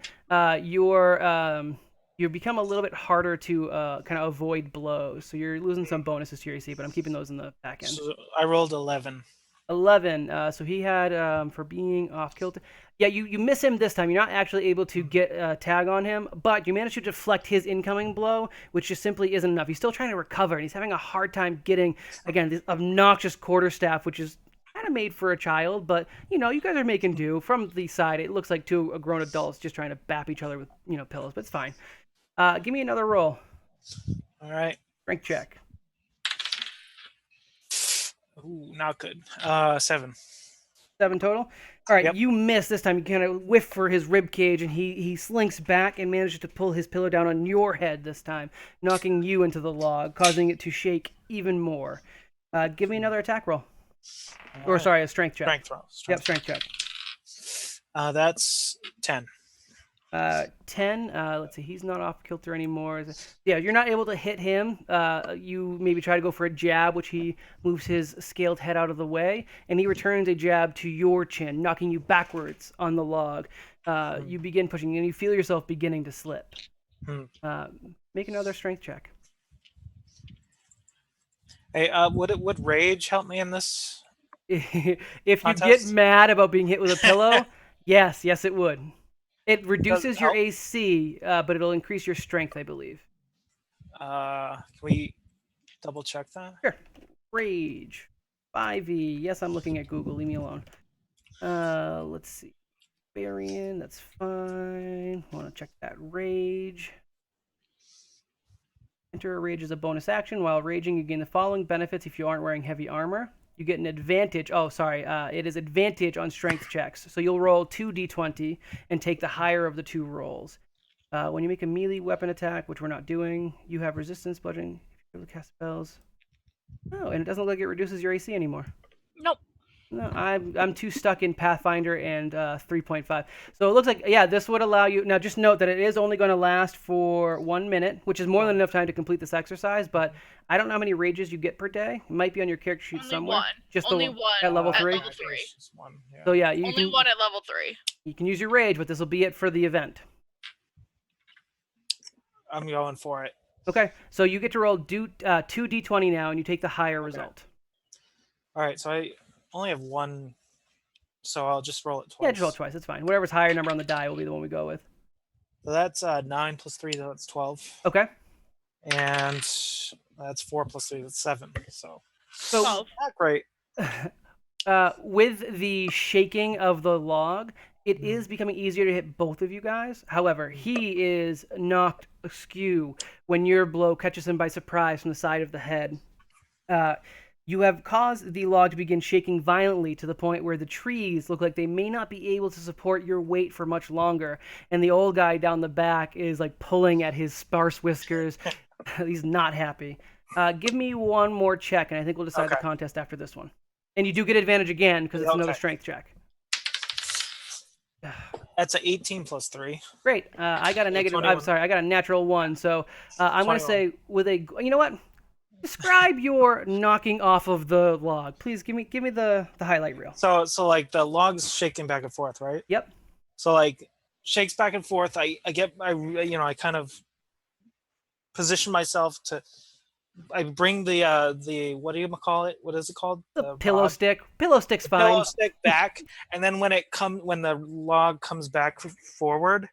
you become a little bit harder to kind of avoid blows. So you're losing some bonuses to your AC, but I'm keeping those in the back end. So I rolled 11. 11. So he had for being off kilter. Yeah, you miss him this time. You're not actually able to get a tag on him, but you manage to deflect his incoming blow, which just simply isn't enough. He's still trying to recover, and he's having a hard time getting, again, this obnoxious quarterstaff, which is kind of made for a child, but, you guys are making do. From the side, it looks like two grown adults just trying to bap each other with, pillows, but it's fine. Give me another roll. All right. Strength check. Ooh, not good. 7. 7 total? All right, Yep. You miss this time. You kind of whiff for his rib cage, and he slinks back and manages to pull his pillow down on your head this time, knocking you into the log, causing it to shake even more. Give me another attack roll. Or, sorry, a strength check. Strength roll. Yep, strength check. That's 10. 10. Let's see. He's not off kilter anymore. Yeah, you're not able to hit him. You maybe try to go for a jab, which he moves his scaled head out of the way, and he returns a jab to your chin, knocking you backwards on the log. You begin pushing, and you feel yourself beginning to slip. Make another strength check. Hey, would rage help me in this? If you contest? get mad about being hit with a pillow, yes, it would. It reduces your help? AC, but it'll increase your strength, I believe. Can we double check that? Sure. Rage. 5e. Yes, I'm looking at Google. Leave me alone. Let's see. Barian, that's fine. Want to check that rage. Enter a rage as a bonus action. While raging, you gain the following benefits if you aren't wearing heavy armor. You get an advantage. Oh, sorry. It is advantage on strength checks. So you'll roll 2d20 and take the higher of the two rolls. When you make a melee weapon attack, which we're not doing, you have resistance bludgeoning. If you're able to cast spells. Oh, and it doesn't look like it reduces your AC anymore. Nope. No, I'm too stuck in Pathfinder and 3.5. So it looks like, yeah, this would allow you. Now, just note that it is only going to last for 1 minute, which is more than enough time to complete this exercise. But I don't know how many rages you get per day. It might be on your character sheet Only somewhere. one. Just Only the, one at level at 3. level 3. It's just one, yeah. So yeah, you Only can one at level 3. you can use your rage, but this will be it for the event. I'm going for it. Okay, so you get to roll 2d20 now, and you take the higher result. All right, so I only have one, so I'll just roll it twice. Yeah, just roll it twice. It's fine. Whatever's higher number on the die will be the one we go with. So that's 9 plus 3, that's 12. Okay. And that's 4 plus 3, that's 7. So So 12. not great. with the shaking of the log, it is becoming easier to hit both of you guys. However, he is knocked askew when your blow catches him by surprise from the side of the head. You have caused the log to begin shaking violently to the point where the trees look like they may not be able to support your weight for much longer. And the old guy down the back is like pulling at his sparse whiskers. He's not happy. Give me one more check, and I think we'll decide the contest after this one. And you do get advantage again because it's another strength check. That's an 18 plus 3. Great. I got a negative. 21. I'm sorry. I got a natural 1. So I'm going to say with a. You know what? Describe your knocking off of the log, please. Give me the highlight reel. So like the log's shaking back and forth, right? Yep. So like shakes back and forth. I kind of position myself to. I bring the what do you call it? What is it called? The pillow stick. Pillow stick's fine. Pillow stick back, and then when the log comes back forward,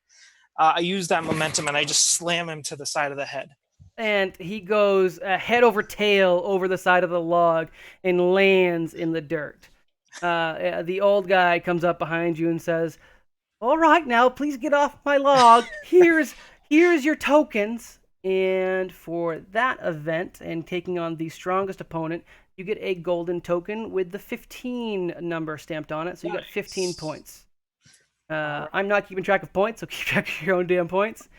I use that momentum and I just slam him to the side of the head. And he goes head over tail over the side of the log and lands in the dirt. The old guy comes up behind you and says, "All right, now please get off my log. Here's your tokens." And for that event and taking on the strongest opponent, you get a golden token with the 15 number stamped on it. So you got 15 points. I'm not keeping track of points, so keep track of your own damn points.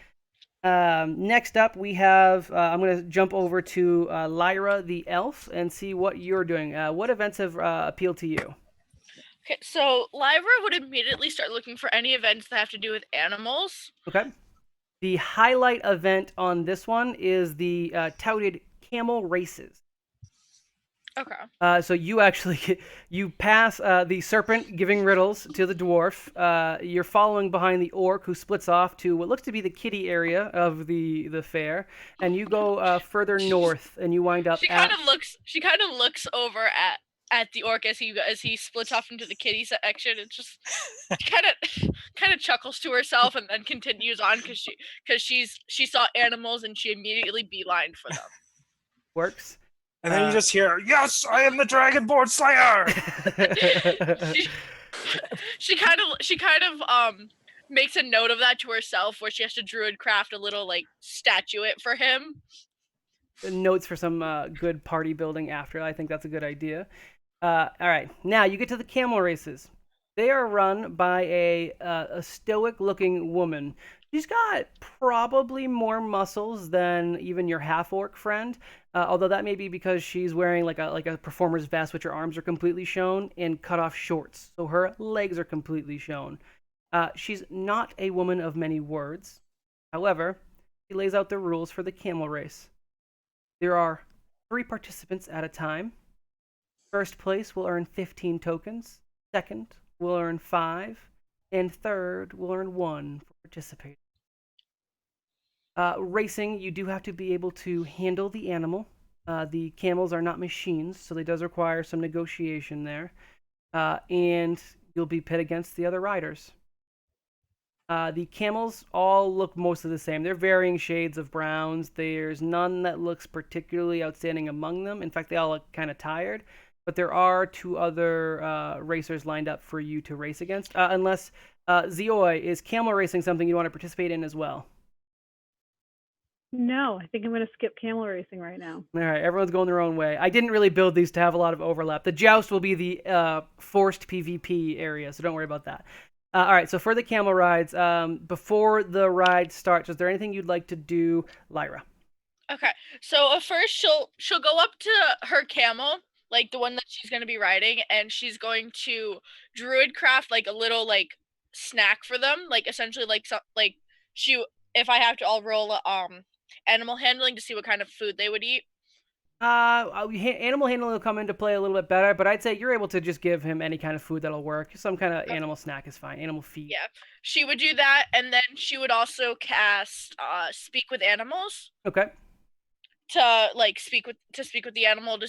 Next up, we have, I'm going to jump over to Lyra the elf and see what you're doing. What events have appealed to you? Okay, so Lyra would immediately start looking for any events that have to do with animals. Okay. The highlight event on this one is the touted camel races. Okay. So you pass the serpent giving riddles to the dwarf. You're following behind the orc who splits off to what looks to be the kiddie area of the fair, and you go further north, and you wind up. She kind of looks over at the orc as he splits off into the kiddie section. It's just kind of chuckles to herself and then continues on because she saw animals and she immediately beelined for them. Works. And then you just hear, "Yes, I am the Dragonborn Slayer." she kind of makes a note of that to herself, where she has to druid craft a little like statuette for him. Notes for some good party building after. I think that's a good idea. All right, now you get to the camel races. They are run by a stoic-looking woman. She's got probably more muscles than even your half-orc friend, although that may be because she's wearing like a performer's vest, which her arms are completely shown, and cut-off shorts, so her legs are completely shown. She's not a woman of many words. However, she lays out the rules for the camel race. There are 3 participants at a time. First place will earn 15 tokens. Second will earn 5. And third will earn 1 for participating. Racing, you do have to be able to handle the animal. The camels are not machines, so it does require some negotiation there. And you'll be pit against the other riders. The camels all look mostly the same. They're varying shades of browns. There's none that looks particularly outstanding among them. In fact, they all look kind of tired. But there are 2 other racers lined up for you to race against. Unless, Zioi, is camel racing something you want to participate in as well? No, I think I'm going to skip camel racing right now. All right, everyone's going their own way. I didn't really build these to have a lot of overlap. The joust will be the forced PvP area, so don't worry about that. All right, so for the camel rides, before the ride starts, is there anything you'd like to do, Lyra? Okay, so first she'll go up to her camel, like the one that she's gonna be riding, and she's going to druid craft like a little like snack for them, like essentially like she if I have to, I'll roll animal handling to see what kind of food they would eat. Animal handling will come into play a little bit better, but I'd say you're able to just give him any kind of food that'll work. Some kind of animal snack is fine. Animal feed. Yeah, she would do that, and then she would also cast speak with animals Okay. to like speak with the animal to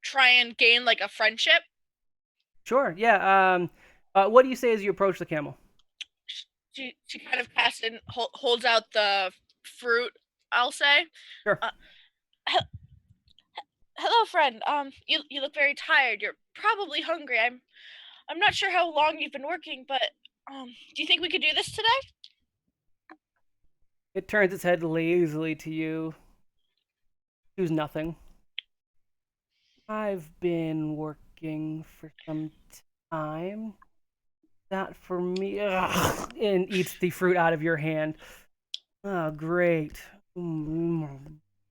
try and gain like a friendship. Sure. Yeah. What do you say as you approach the camel? She kind of casts and holds out the fruit. I'll say. Sure. Hello, friend. You look very tired. You're probably hungry. I'm not sure how long you've been working, but do you think we could do this today? It turns its head lazily to you. Choose nothing. I've been working for some time. That for me. Ugh, and eats the fruit out of your hand. Oh, great.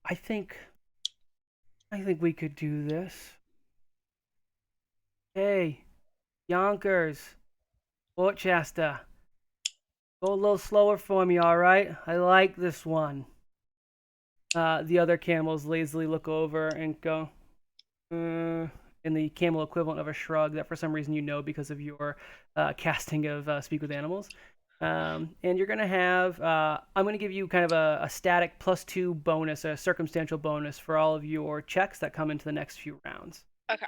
I think we could do this. Hey, Yonkers, Portchester, go a little slower for me, all right? I like this one. The other camels lazily look over and go, in the camel equivalent of a shrug that for some reason you know because of your casting of Speak with Animals. And you're going to have, I'm going to give you kind of a static +2 bonus, a circumstantial bonus for all of your checks that come into the next few rounds. Okay.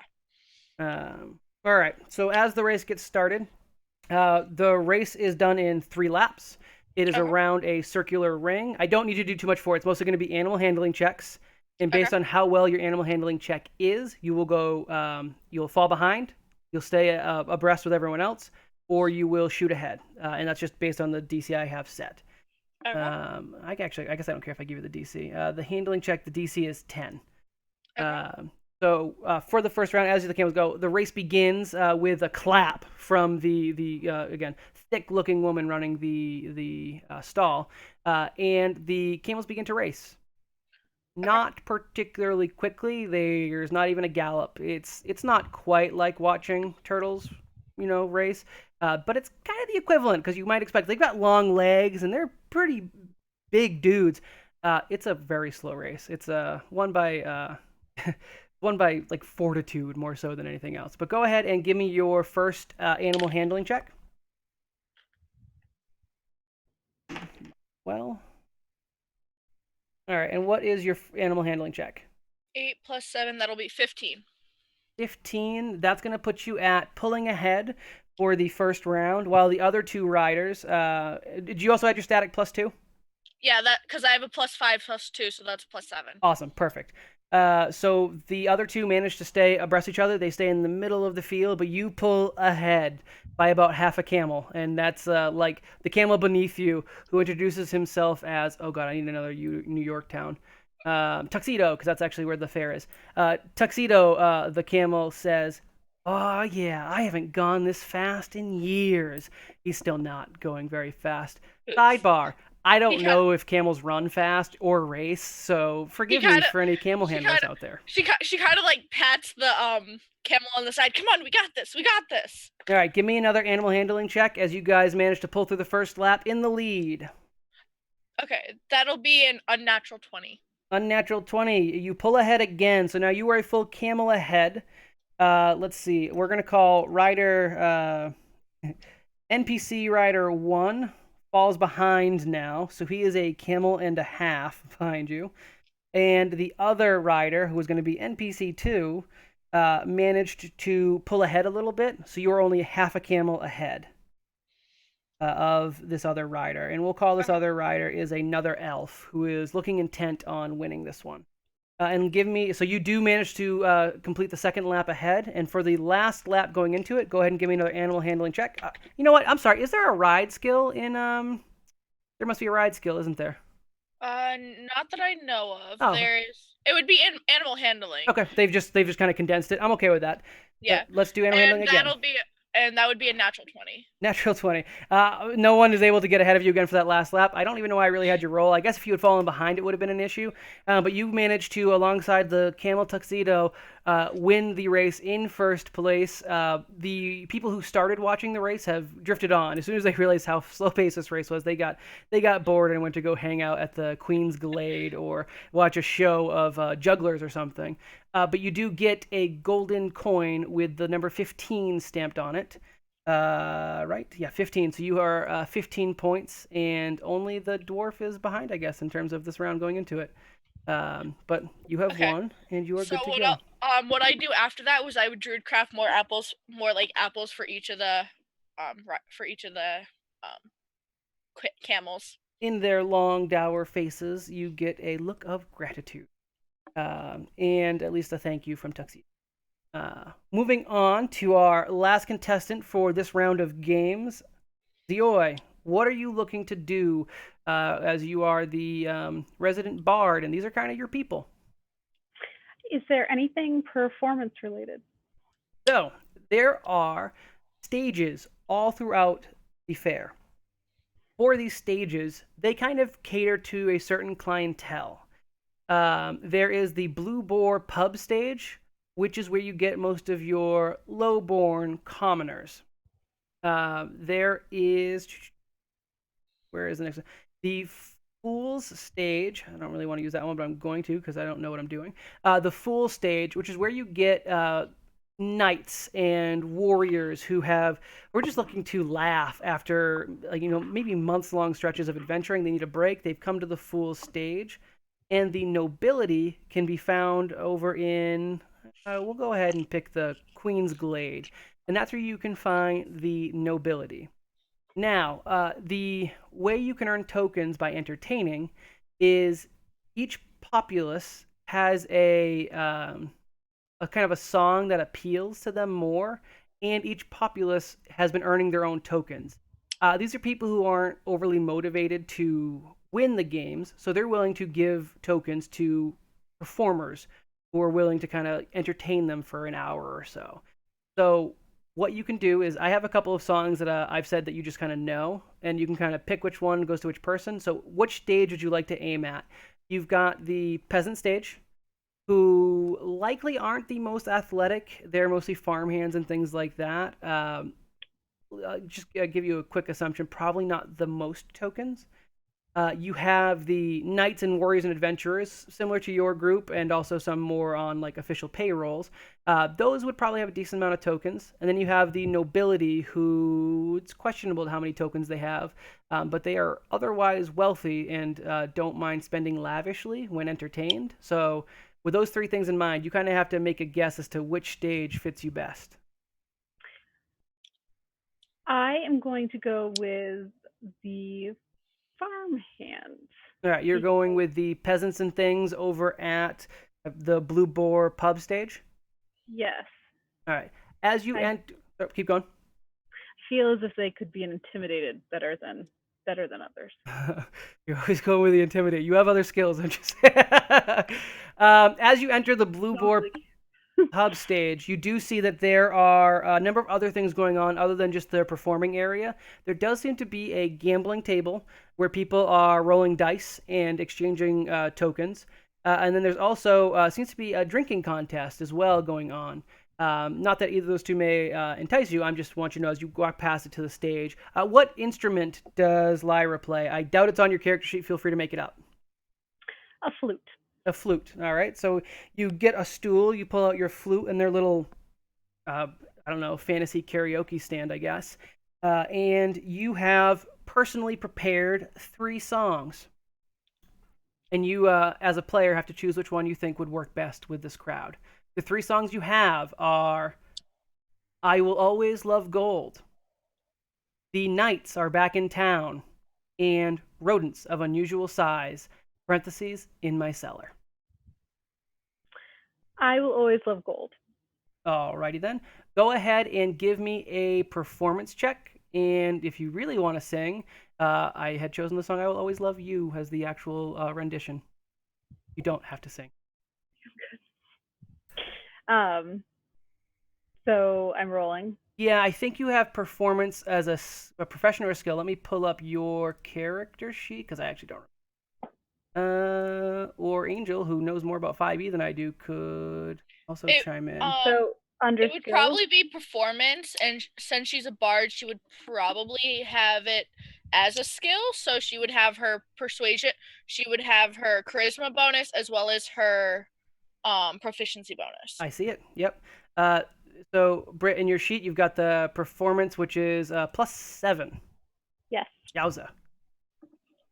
All right. So as the race gets started, the race is done in 3 laps. It is around a circular ring. I don't need to do too much for it. It's mostly going to be animal handling checks. And based on how well your animal handling check is, you will go, you'll fall behind, you'll stay abreast with everyone else, or you will shoot ahead. And that's just based on the DC I have set. I guess I don't care if I give you the DC. The handling check, the DC is 10. So for the first round, as the camels go, the race begins with a clap from the again thick-looking woman running the stall, and the camels begin to race. Not particularly quickly. There's not even a gallop. It's not quite like watching turtles, race, but it's kind of the equivalent because you might expect they've got long legs and they're pretty big dudes. It's a very slow race. It's won by like fortitude more so than anything else. But go ahead and give me your first animal handling check. Well, all right. And what is your animal handling check? 8 + 7, that'll be 15. 15. That's going to put you at pulling ahead for the first round, while the other 2 riders. Did you also add your static +2? Yeah, that because I have a +5 +2, so that's +7. Awesome, perfect. So the other 2 managed to stay abreast each other. They stay in the middle of the field, but you pull ahead by about half a camel, and that's like the camel beneath you, who introduces himself as, oh god, I need another New York town. Tuxedo, because that's actually where the fair is. Tuxedo, the camel says, "Oh yeah, I haven't gone this fast in years." He's still not going very fast. Sidebar. I don't know if camels run fast or race, so forgive me for any camel handlers out there. She kind of like pats the camel on the side. Come on, we got this. We got this. All right, give me another animal handling check as you guys manage to pull through the first lap in the lead. Okay, that'll be an unnatural 20. Unnatural 20. You pull ahead again, so now you are a full camel ahead. Let's see. We're going to call rider NPC rider 1 falls behind now, so he is a camel and a half behind you. And the other rider, who is going to be NPC 2, managed to pull ahead a little bit, so you are only half a camel ahead. of this other rider, and we'll call this other rider is another elf who is looking intent on winning this one. And give me, so you do manage to complete the second lap ahead, and for the last lap going into it, go ahead and give me another animal handling check. You know what? I'm sorry. Is there a ride skill in There must be a ride skill, isn't there? Not that I know of. Oh. It would be in animal handling. Okay, they've just kind of condensed it. I'm okay with that. Yeah. Let's do animal handling again. That would be a natural 20. Natural 20. No one is able to get ahead of you again for that last lap. I don't even know why I really had you roll. I guess if you had fallen behind, it would have been an issue. But you managed to, alongside the camel tuxedo, win the race in first place. The people who started watching the race have drifted on. As soon as they realized how slow-paced this race was, they got bored and went to go hang out at the Queen's Glade or watch a show of jugglers or something. But you do get a golden coin with the number 15 stamped on it. Right? Yeah, 15. So you are 15 points, and only the dwarf is behind, I guess, in terms of this round going into it. But you have won, and you are good to go. What I do after that was I would druidcraft more apples for each of the camels. In their long dour faces, you get a look of gratitude, and at least a thank you from Tuxedo. Moving on to our last contestant for this round of games, Zioi. What are you looking to do as you are the resident bard, and these are kind of your people? Is there anything performance related? So there are stages all throughout the fair. For these stages, they kind of cater to a certain clientele. There is the Blue Boar pub stage, which is where you get most of your low-born commoners. There is... Where is the next one? The Fool's stage. I don't really want to use that one, but I'm going to because I don't know what I'm doing. The Fool stage, which is where you get knights and warriors who are just looking to laugh after, maybe months-long stretches of adventuring. They need a break. They've come to the Fool stage. And the nobility can be found over in... we'll go ahead and pick the Queen's Glade. And that's where you can find the nobility. Now, the way you can earn tokens by entertaining is each populace has a kind of a song that appeals to them more, and each populace has been earning their own tokens. These are people who aren't overly motivated to win the games, so they're willing to give tokens to performers who are willing to kind of entertain them for an hour or so. So what you can do is, I have a couple of songs that I've said that you just kind of know, and you can kind of pick which one goes to which person. So which stage would you like to aim at? You've got the peasant stage, who likely aren't the most athletic. They're mostly farmhands and things like that. Just give you a quick assumption, probably not the most tokens. You have the knights and warriors and adventurers, similar to your group, and also some more on like official payrolls. Those would probably have a decent amount of tokens. And then you have the nobility, who it's questionable how many tokens they have, but they are otherwise wealthy and don't mind spending lavishly when entertained. So with those three things in mind, you kind of have to make a guess as to which stage fits you best. I am going to go with the farmhands. All right, you're going with the peasants and things over at the Blue Boar pub stage? Yes. All right. As you keep going. Feel as if they could be intimidated better than others. You're always going with the intimidate. You have other skills, don't you? As you enter the Blue Boar pub stage, you do see that there are a number of other things going on other than just their performing area. There does seem to be a gambling table where people are rolling dice and exchanging tokens. And then there's also seems to be a drinking contest as well going on. Not that either of those two may entice you. I just want you to know as you walk past it to the stage. What instrument does Lyra play? I doubt it's on your character sheet. Feel free to make it up. A flute. A flute. All right. So you get a stool, you pull out your flute and their little, fantasy karaoke stand, I guess. And you have personally prepared 3 songs. And you, as a player, have to choose which one you think would work best with this crowd. The 3 songs you have are I Will Always Love Gold, The knights are back in town, and rodents of unusual size, parentheses, in my cellar. I will always love gold. Alrighty then. Go ahead and give me a performance check. And if you really want to sing, I had chosen the song I Will Always Love You as the actual rendition. You don't have to sing. So I'm rolling. Yeah, I think you have performance as a profession or a skill. Let me pull up your character sheet because I actually don't remember. Or Angel, who knows more about 5e than I do, could also chime in. So under it would skills, probably be performance, and since she's a bard, she would probably have it as a skill. So she would have her persuasion, she would have her charisma bonus, as well as her proficiency bonus. I see it. Yep. So Britt, in your sheet, you've got the performance, which is +7. yes. Yowza.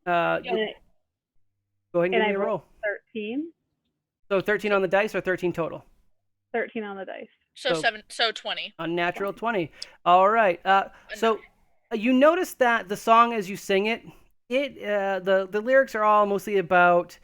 And Go ahead and give me a roll. 13. So 13 on the dice or 13 total? 13 on the dice. So 20. Unnatural 20. All right. So you notice that the song as you sing it, the lyrics are all mostly about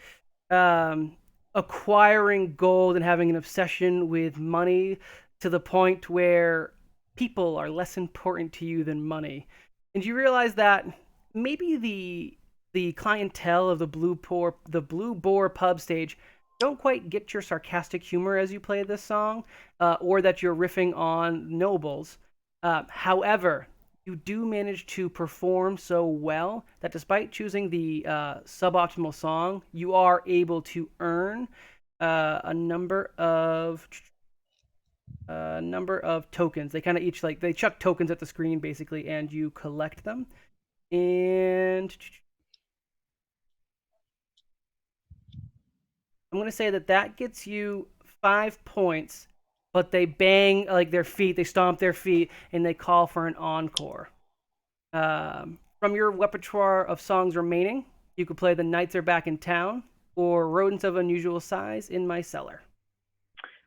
acquiring gold and having an obsession with money to the point where people are less important to you than money. And you realize that maybe the clientele of the Blue Boar pub stage don't quite get your sarcastic humor as you play this song, or that you're riffing on nobles. However, you do manage to perform so well that despite choosing the suboptimal song, you are able to earn a number of tokens. They kind of each they chuck tokens at the screen basically, and you collect them. And I'm going to say that gets you 5 points, but they bang their feet, they stomp their feet, and they call for an encore. From your repertoire of songs remaining, you could play The Knights Are Back in Town or Rodents of Unusual Size in My Cellar.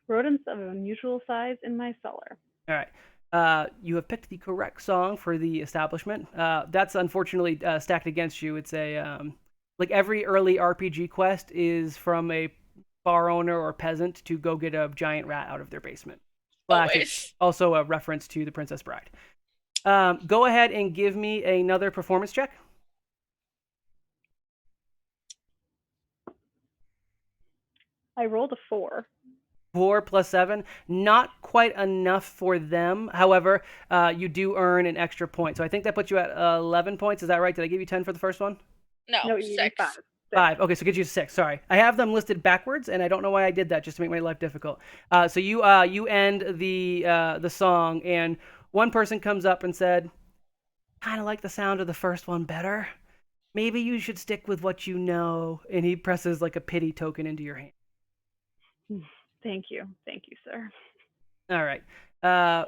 Rodents of unusual size in my cellar. All right. You have picked the correct song for the establishment. That's unfortunately stacked against you. It's a every early RPG quest is from a bar owner or peasant to go get a giant rat out of their basement. It's also a reference to The Princess Bride. Go ahead and give me another performance check. I rolled a 4. 4 plus 7, not quite enough for them. However, you do earn an extra point. So I think that puts you at 11 points. Is that right? Did I give you 10 for the first one? No, you 6. 5. Okay, so it gets you 6. Sorry, I have them listed backwards, and I don't know why I did that, just to make my life difficult. So you end the song, and one person comes up and said, "Kind of like the sound of the first one better. Maybe you should stick with what you know." And he presses a pity token into your hand. Thank you, sir. All right.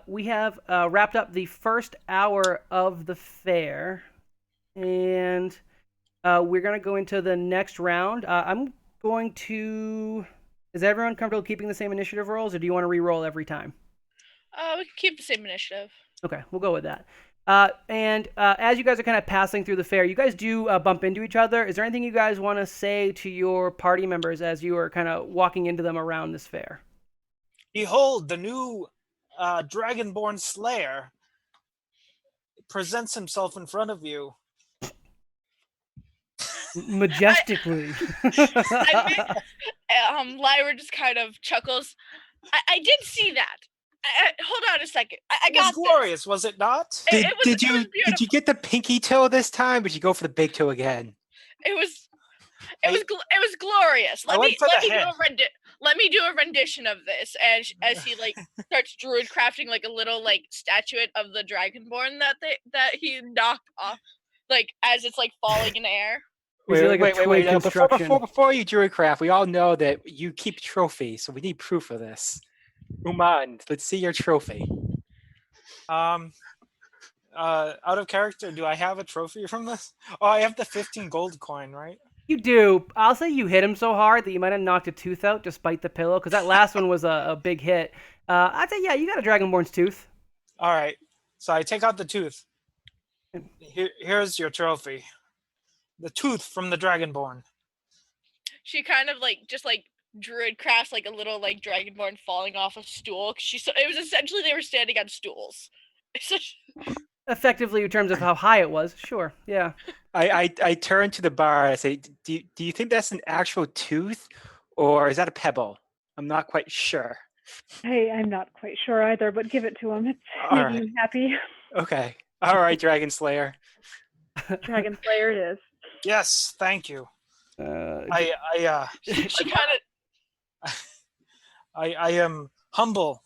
We have wrapped up the first hour of the fair, and we're going to go into the next round. I'm going to... Is everyone comfortable keeping the same initiative rolls, or do you want to re-roll every time? We can keep the same initiative. Okay, we'll go with that. And as you guys are kind of passing through the fair, you guys do bump into each other. Is there anything you guys want to say to your party members as you are kind of walking into them around this fair? Behold, the new Dragonborn Slayer presents himself in front of you. Majestically. Lyra just kind of chuckles. I did see that. Hold on a second. I got it was glorious, was it not? Did you get the pinky toe this time, or did you go for the big toe again? It was glorious. Let me do a rendition of this, as he starts druid crafting a little statuette of the dragonborn that he knocked off, as it's falling in air. Wait. Before you druid craft, we all know that you keep trophies, so we need proof of this. Uman, let's see your trophy. Out of character, do I have a trophy from this? Oh, I have the 15 gold coin, right? You do. I'll say you hit him so hard that you might have knocked a tooth out despite the pillow, because that last one was a big hit. I'd say, yeah, you got a Dragonborn's tooth. All right. So I take out the tooth. Here's your trophy. The tooth from the Dragonborn. She kind of like just like druid crafts like a little like dragonborn falling off a stool. It was essentially they were standing on stools. Effectively, in terms of how high it was, sure, yeah. I turn to the bar. I say, do you think that's an actual tooth, or is that a pebble? I'm not quite sure. I'm not quite sure either, but give it to him. It's All making right. him happy. Okay. All right, Dragon Slayer. Dragon Slayer it is. Yes, thank you. Uh, she kind of I am humble.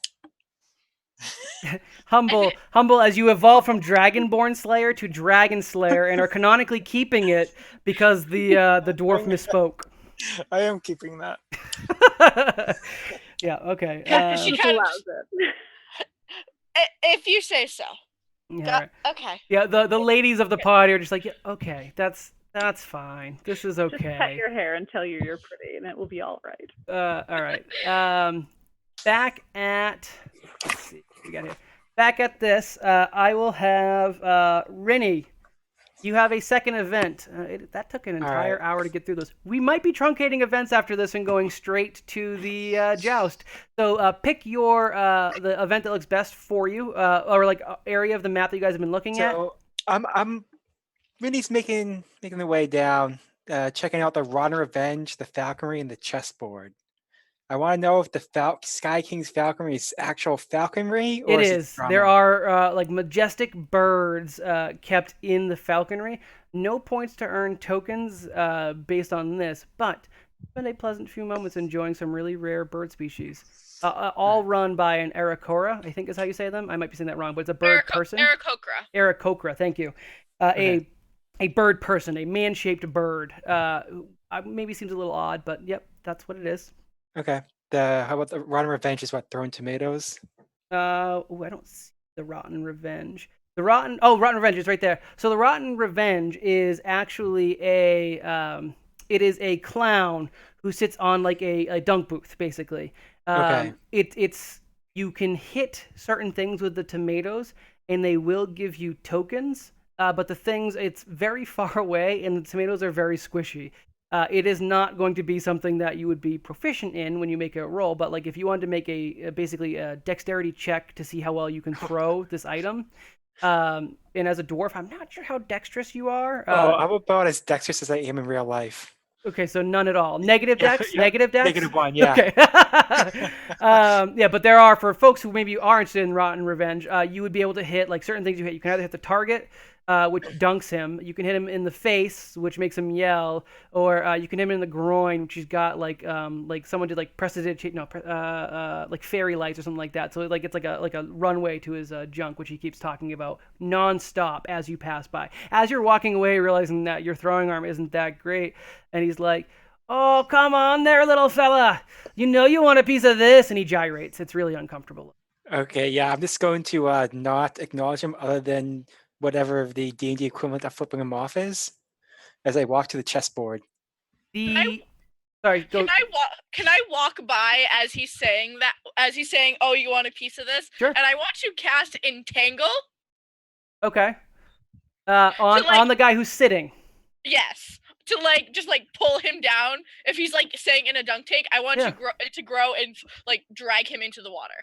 humble as you evolve from Dragonborn Slayer to Dragon Slayer and are canonically keeping it because the dwarf misspoke. I am keeping that. Yeah, okay. She Just kind of allows it. if you say so. Yeah, right. Okay. Yeah, the ladies of the party are just like, yeah, okay, that's fine. This is Just pet okay. your hair and tell you you're pretty, and it will be all right. All right. Back at let's see what we got here. Back at this, I will have Rennie. You have a second event. That took an entire hour to get through this. We might be truncating events after this and going straight to the joust. So pick your the event that looks best for you, or like area of the map that you guys have been looking at. So I'm Minnie's making the way down, checking out the Rotten Revenge, the falconry, and the chessboard. I want to know if the Sky King's falconry is actual falconry, or It is is. drama? There are like majestic birds kept in the falconry. No points to earn tokens based on this, but spend a pleasant few moments enjoying some really rare bird species. All run by an Aracora, I think is how you say them. I might be saying that wrong, but it's a bird person. Aarakocra, thank you. Okay. A bird person, a man-shaped bird. Maybe seems a little odd, but yep, that's what it is. Okay. How about the Rotten Revenge is what, throwing tomatoes? I don't see the Rotten Revenge. Rotten Revenge is right there. So the Rotten Revenge is actually it is a clown who sits on like a dunk booth, basically. Okay. It's you can hit certain things with the tomatoes, and they will give you tokens. But the things, it's very far away, and the tomatoes are very squishy. It is not going to be something that you would be proficient in when you make a roll, but like if you wanted to make basically a dexterity check to see how well you can throw this item, and as a dwarf, I'm not sure how dexterous you are. How about as dexterous as I am in real life? Okay, so none at all. Negative dex? Yeah, Negative dex? -1, yeah. Okay. Yeah, but there are, for folks who maybe are interested in Rotten Revenge, you would be able to hit, like certain things you hit. You can either hit the target, which dunks him. You can hit him in the face, which makes him yell, or you can hit him in the groin, which he's got like someone did like like fairy lights or something like that. So like it's like a runway to his junk, which he keeps talking about nonstop as you pass by. As you're walking away, realizing that your throwing arm isn't that great, and he's like, "Oh, come on there, little fella. You know you want a piece of this," and he gyrates. It's really uncomfortable. Okay, yeah, I'm just going to not acknowledge him other than whatever the D&D equivalent of flipping him off is as I walk to the chessboard. Sorry, go. Can I walk by as he's saying that? As he's saying, "Oh, you want a piece of this?" Sure. And I want to cast Entangle. Okay. On the guy who's sitting. Yes. To just pull him down if he's like saying in a dunk tank. I want to grow and like drag him into the water.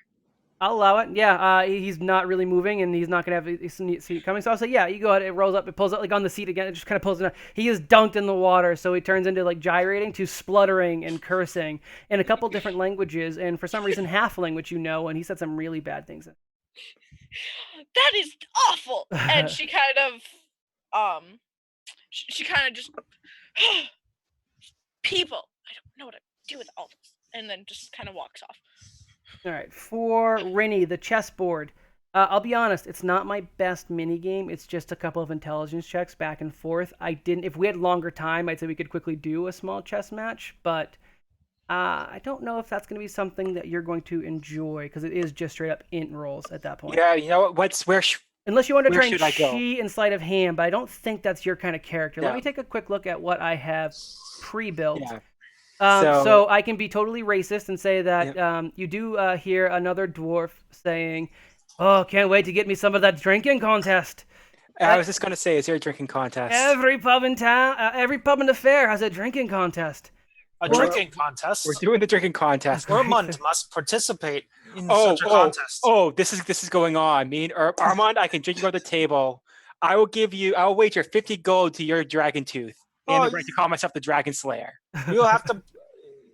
I'll allow it. Yeah, he's not really moving, and he's not gonna have his seat coming. So I'll say, yeah, you go ahead. It rolls up. It pulls up like on the seat again. It just kind of pulls it down. He is dunked in the water, so he turns into like gyrating to spluttering and cursing in a couple different languages, and for some reason halfling, which you know, and he said some really bad things. That is awful. And she kind of she kind of just people. I don't know what to do with all this, and then just kind of walks off. All right, for Rennie, the chessboard. I'll be honest, it's not my best mini game. It's just a couple of intelligence checks back and forth. If we had longer time, I'd say we could quickly do a small chess match, but I don't know if that's going to be something that you're going to enjoy because it is just straight up int rolls at that point. Yeah, you know what? Unless you want to try and should I go? chi in sleight of hand, but I don't think that's your kind of character. Yeah. Let me take a quick look at what I have pre-built. Yeah. So I can be totally racist and say that you do hear another dwarf saying, "Oh, can't wait to get me some of that drinking contest." I was just going to say, is there a drinking contest? Every pub in town, every pub in the fair has a drinking contest. A Well, drinking contest. We're doing the drinking contest. Ormond must participate in Oh, such a contest. this is going on. Me and Armand, I can drink you on the table. I will wager 50 gold to your dragon tooth and the right to call myself the Dragon Slayer. You'll have to.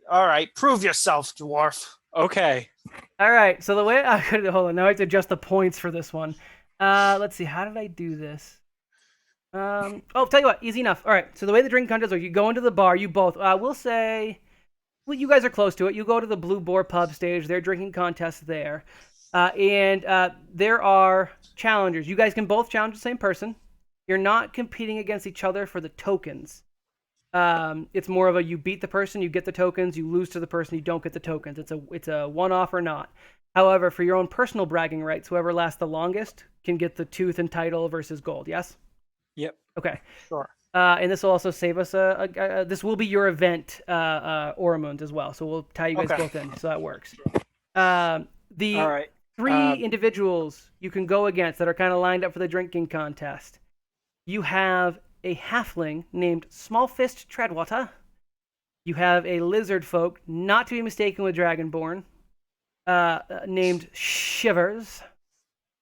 All right, prove yourself, dwarf. Okay. All right. So the way I could hold on, now I have to adjust the points for this one. Let's see. How did I do this? Tell you what, easy enough. All right. So the way the drinking contest works, you go into the bar. You both. We'll say. Well, you guys are close to it. You go to the Blue Boar pub stage. They're drinking contests there, and there are challengers. You guys can both challenge the same person. You're not competing against each other for the tokens. It's more of a you beat the person, you get the tokens. You lose to the person, you don't get the tokens. It's a one-off or not. However, for your own personal bragging rights, whoever lasts the longest can get the tooth and title versus gold. Yes. Yep. Okay. Sure. And this will also save us this will be your event, Ormond, as well. So we'll tie you guys both in, so that works. All right. Three individuals you can go against that are kind of lined up for the drinking contest. You have a halfling named Smallfist Treadwater. You have a lizard folk, not to be mistaken with Dragonborn, named Shivers.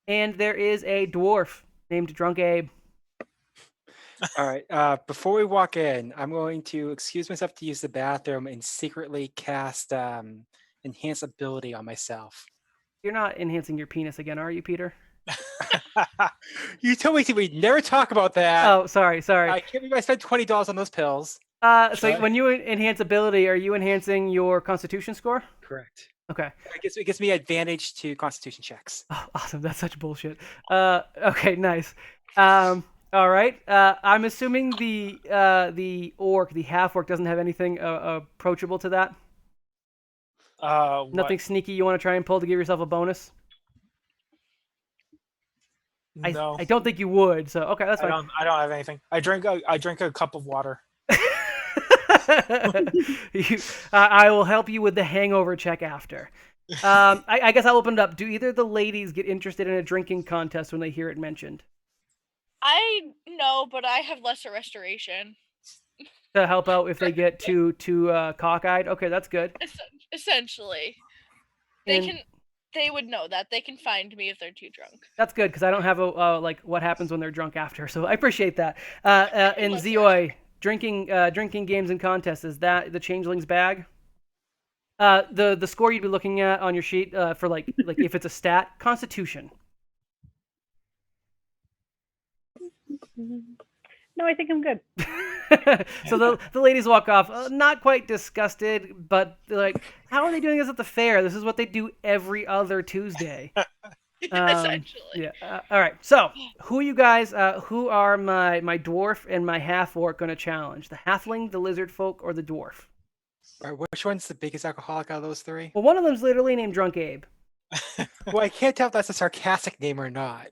And there is a dwarf named Drunk Abe. All right. Before we walk in, I'm going to excuse myself to use the bathroom and secretly cast enhance ability on myself. You're not enhancing your penis again, are you, Peter? You told me we'd never talk about that. Oh, sorry. I can't believe I spent $20 on those pills. So when you enhance ability, are you enhancing your Constitution score? Correct. Okay. It gives me advantage to Constitution checks. Oh, awesome. That's such bullshit. Okay, nice. All right. I'm assuming the orc, the half orc, doesn't have anything approachable to that. Nothing sneaky you want to try and pull to give yourself a bonus. No, I don't think you would. So okay, that's fine. I don't have anything. I drink a cup of water. I will help you with the hangover check after. I guess I'll open it up. Do either of the ladies get interested in a drinking contest when they hear it mentioned? I know, but I have lesser restoration. To help out if they get too cockeyed. Okay, that's good. Essentially, they would know that. They can find me if they're too drunk. That's good because I don't have a like what happens when they're drunk after. So I appreciate that. And Zeoi, drinking games and contests, is that the changeling's bag? The score you'd be looking at on your sheet for like if it's a stat, Constitution. No, I think I'm good. So the ladies walk off, not quite disgusted, but they're like, how are they doing this at the fair? This is what they do every other Tuesday. Essentially. Yeah. All right. So who you guys? Who are my dwarf and my half orc going to challenge? The halfling, the lizard folk, or the dwarf? All right, which one's the biggest alcoholic out of those three? Well, one of them's literally named Drunk Abe. Well, I can't tell if that's a sarcastic name or not.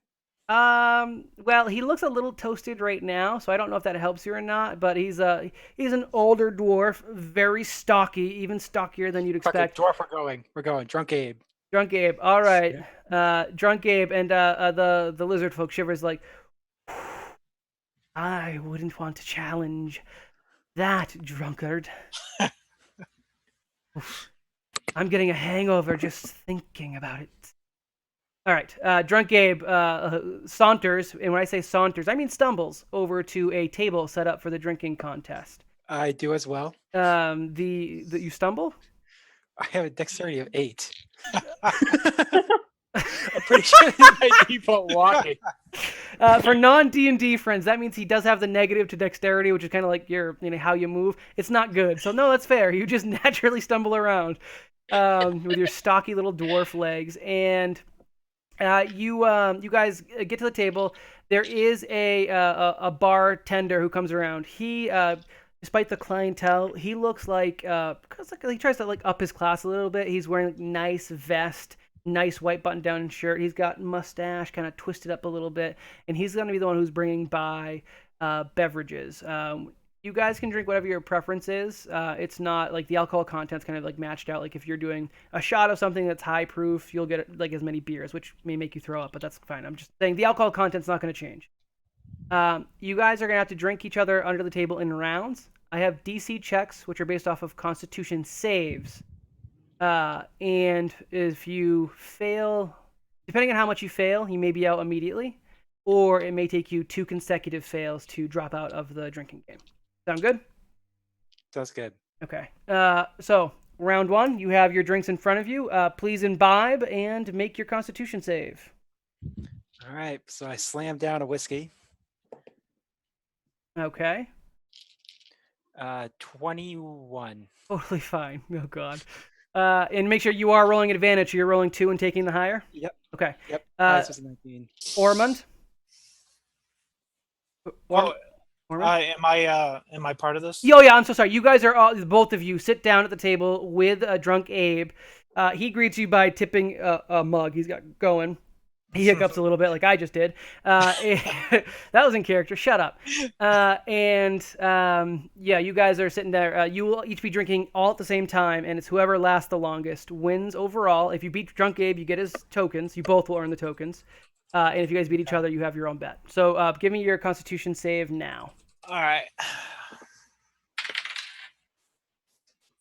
Well, he looks a little toasted right now, so I don't know if that helps you or not. But he's an older dwarf, very stocky, even stockier than you'd expect. Okay, dwarf, we're going. Drunk Abe. Drunk Abe. All right. Yeah. Drunk Abe and the lizard folk Shivers like, I wouldn't want to challenge that drunkard. I'm getting a hangover just thinking about it. All right, Drunk Abe saunters, and when I say saunters, I mean stumbles over to a table set up for the drinking contest. I do as well. You stumble? I have a dexterity of 8. I'm pretty sure this is my default walking. For non-D&D friends, that means he does have the negative to dexterity, which is kind of like your, how you move. It's not good. So no, that's fair. You just naturally stumble around with your stocky little dwarf legs, and you guys get to the table. There is a bartender who comes around. He, despite the clientele, he looks like he tries to like up his class a little bit. He's wearing a nice vest, nice white button-down shirt. He's got mustache kind of twisted up a little bit, and he's going to be the one who's bringing by beverages. You guys can drink whatever your preference is. It's not like the alcohol content's kind of like matched out. Like if you're doing a shot of something that's high proof, you'll get like as many beers, which may make you throw up, but that's fine. I'm just saying the alcohol content's not going to change. You guys are going to have to drink each other under the table in rounds. I have DC checks, which are based off of Constitution saves. And if you fail, depending on how much you fail, you may be out immediately, or it may take you 2 consecutive fails to drop out of the drinking game. Sound good? Sounds good. Okay. So round 1, you have your drinks in front of you. Please imbibe and make your Constitution save. All right. So I slam down a whiskey. Okay. 21. Totally fine. Oh god. And make sure you are rolling advantage. So you're rolling 2 and taking the higher. Yep. Okay. Yep. Highest was 19. Ormond. Oh, Ormond? am I part of this? Oh yeah, I'm so sorry. You guys are all, both of you sit down at the table with drunk Abe. He greets you by tipping a mug. He's got going. He hiccups a little bit, like I just did. That was in character. Shut up. Yeah, you guys are sitting there. You will each be drinking all at the same time, and it's whoever lasts the longest wins overall. If you beat Drunk Abe, you get his tokens. You both will earn the tokens. And if you guys beat each other, you have your own bet. So give me your Constitution save now. All right.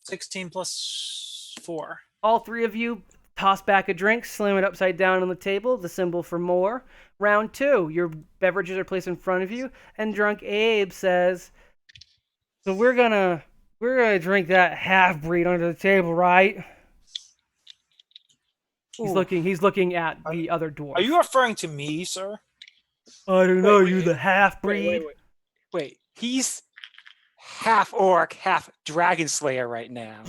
16 plus 4. All 3 of you toss back a drink, slam it upside down on the table, the symbol for more. Round 2, your beverages are placed in front of you, and Drunk Abe says, "So we're gonna drink that half breed under the table, right?" He's looking at the other dwarf. Are you referring to me, sir? I don't know, you the half breed. Wait. He's half orc, half dragon slayer right now.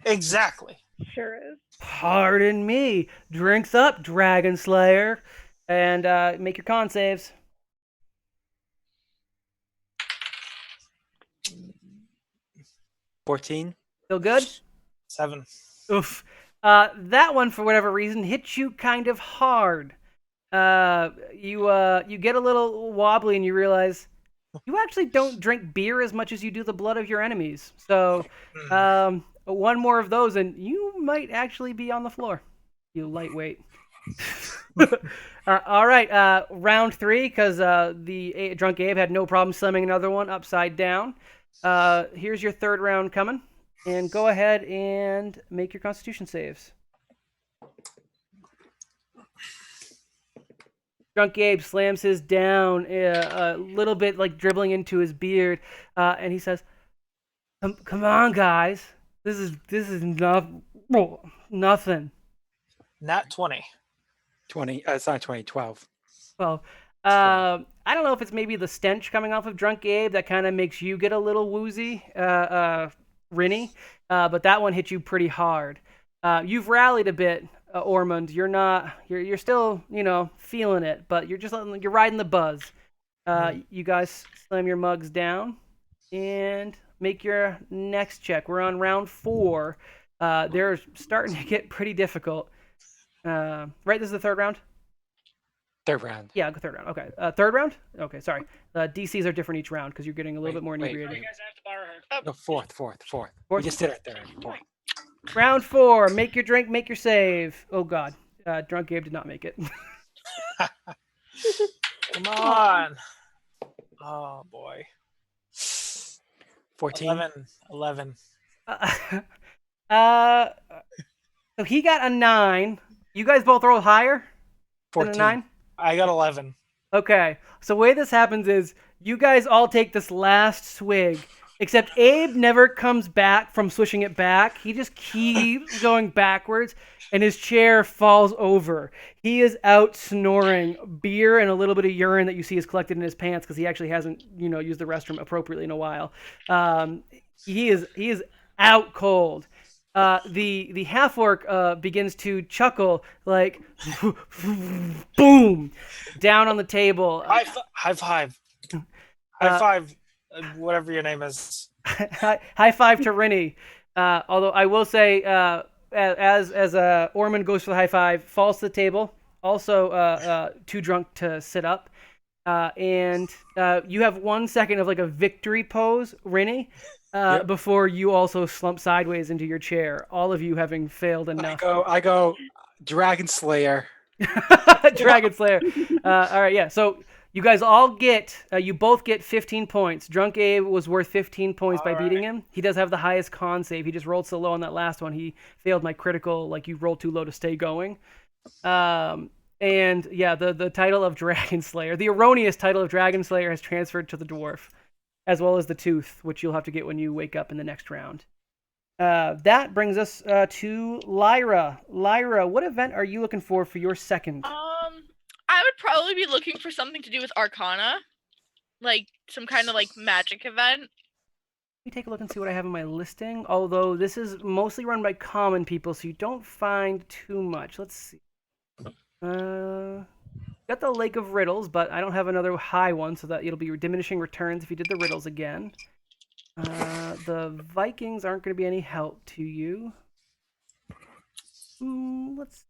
Exactly. Sure is. Pardon me. Drinks up, Dragon Slayer. And make your con saves. 14. Feel good? 7. Oof. That one, for whatever reason, hits you kind of hard. You get a little wobbly and you realize you actually don't drink beer as much as you do the blood of your enemies. So, one more of those and you might actually be on the floor. You lightweight. All right, round 3, because the Drunk Abe had no problem slamming another one upside down. Here's your 3rd round coming. And go ahead and make your Constitution saves. Drunk Abe slams his down a little bit, like dribbling into his beard, and he says, "Come on, guys, this is nothing." Nat 20. 20. It's not 20. 12. Well, I don't know if it's maybe the stench coming off of Drunk Abe that kind of makes you get a little woozy, Rinny, but that one hit you pretty hard. You've rallied a bit, Ormond. You're still, feeling it, but you're riding the buzz. You guys slam your mugs down and make your next check. We're on round 4. They're starting to get pretty difficult. Right, this is the 3rd round? 3rd round. Yeah, 3rd round. Okay. 3rd round? Okay, sorry. DCs are different each round because you're getting a little bit more inebriated. No, 4th. We just did our 3rd. 4th. Round 4. Make your drink, make your save. Oh, God. Drunk Gabe did not make it. Come on. Oh, boy. 14. 11. So he got a 9. You guys both roll higher 14. than a 9? I got 11. Okay. So the way this happens is you guys all take this last swig, except Abe never comes back from swishing it back. He just keeps going backwards, and his chair falls over. He is out snoring beer and a little bit of urine that you see is collected in his pants because he actually hasn't, used the restroom appropriately in a while. He is out cold. The half orc begins to chuckle like boom down on the table. High five. High five. Whatever your name is. High five to Rinny. Although I will say, as Ormond goes for the high five, falls to the table. Also, too drunk to sit up. And you have 1 second of like a victory pose, Rinny. Yep. Before you also slump sideways into your chair, all of you having failed enough. I go Dragon Slayer. Dragon Slayer. All right, yeah. So You guys all get, you both get 15 points. Drunk Abe was worth 15 points by beating him. He does have the highest con save. He just rolled so low on that last one. He failed my critical, like you rolled too low to stay going. And yeah, the title of Dragon Slayer, the erroneous title of Dragon Slayer, has transferred to the dwarf, as well as the tooth, which you'll have to get when you wake up in the next round. That brings us to Lyra. Lyra, what event are you looking for your second? I would probably be looking for something to do with Arcana, like some kind of like magic event. Let me take a look and see what I have in my listing. Although this is mostly run by common people, so you don't find too much. Let's see. Got the Lake of Riddles, but I don't have another high one, so that it'll be diminishing returns if you did the riddles again. The Vikings aren't going to be any help to you. Let's.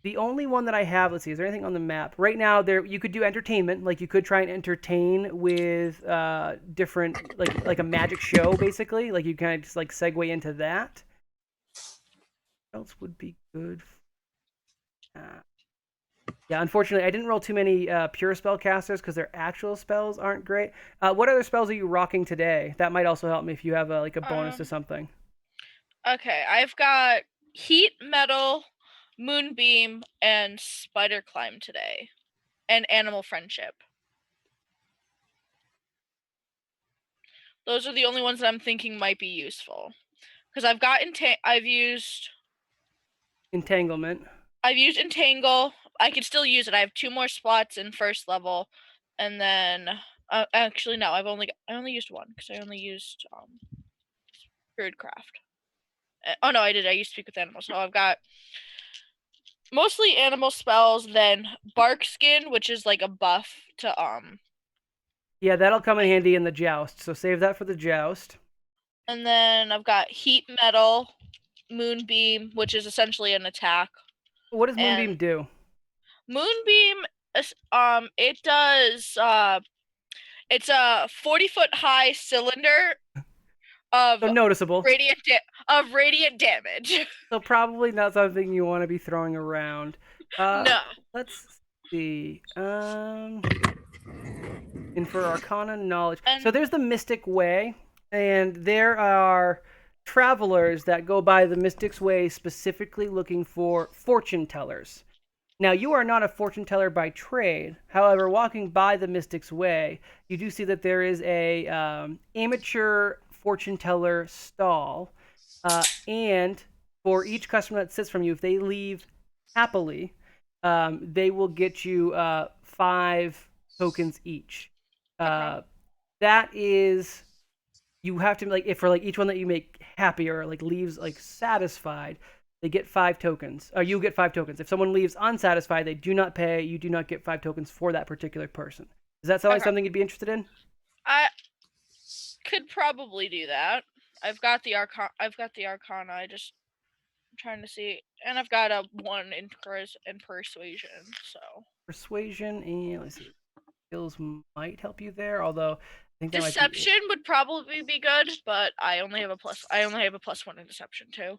The only one that I have, let's see, is there anything on the map? Right now, you could do entertainment, like you could try and entertain with different, like a magic show, basically. Like you kind of just like segue into that. What else would be good? Yeah, unfortunately, I didn't roll too many pure spellcasters because their actual spells aren't great. What other spells are you rocking today? That might also help me if you have like a bonus to something. Okay, I've got Heat Metal, Moonbeam, and Spider Climb today, and Animal Friendship. Those are the only ones that I'm thinking might be useful, because I've used Entanglement. I've used Entangle. I could still use it. I have 2 more spots in first level, and then actually no, I only used 1 because I only used Spiritcraft. Oh no, I did. I used Speak with Animals. So I've got mostly animal spells, then Bark Skin, which is like a buff to Yeah, that'll come in handy in the joust. So save that for the joust. And then I've got Heat Metal, Moonbeam, which is essentially an attack. What does Moonbeam do? Moonbeam, it does. It's a 40-foot high cylinder of so noticeable radiant damage. So probably not something you want to be throwing around. No. Let's see. And for Arcana knowledge, so there's the Mystic Way, and there are travelers that go by the Mystic's Way specifically looking for fortune tellers. Now, you are not a fortune teller by trade. However, walking by the Mystic's Way, you do see that there is a amateur fortune teller stall, and for each customer that sits from you, if they leave happily, they will get you 5 tokens each. That is, you have to if for each one that you make happy or leaves satisfied, they get 5 tokens. You get 5 tokens. If someone leaves unsatisfied, they do not pay. You do not get 5 tokens for that particular person. Does that sound like something you'd be interested in? I could probably do that. I've got the Arcana. I'm trying to see, and I've got a 1 in Persuasion. So Persuasion and let's see, skills might help you there. Although I think that Deception would probably be good, but I only have a +1 in Deception too.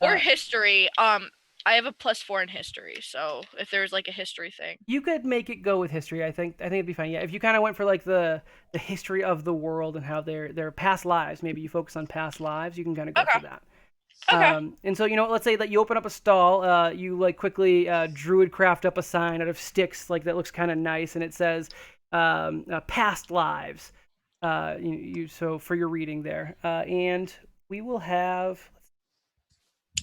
Or History. I have a +4 in History, so if there's a history thing, you could make it go with history. I think it'd be fine. Yeah, if you kind of went for the history of the world and how their past lives, maybe you focus on past lives. You can kind of go for that. Okay. And so let's say that you open up a stall. You quickly druid craft up a sign out of sticks that looks kind of nice, and it says past lives. So for your reading there, and we will have.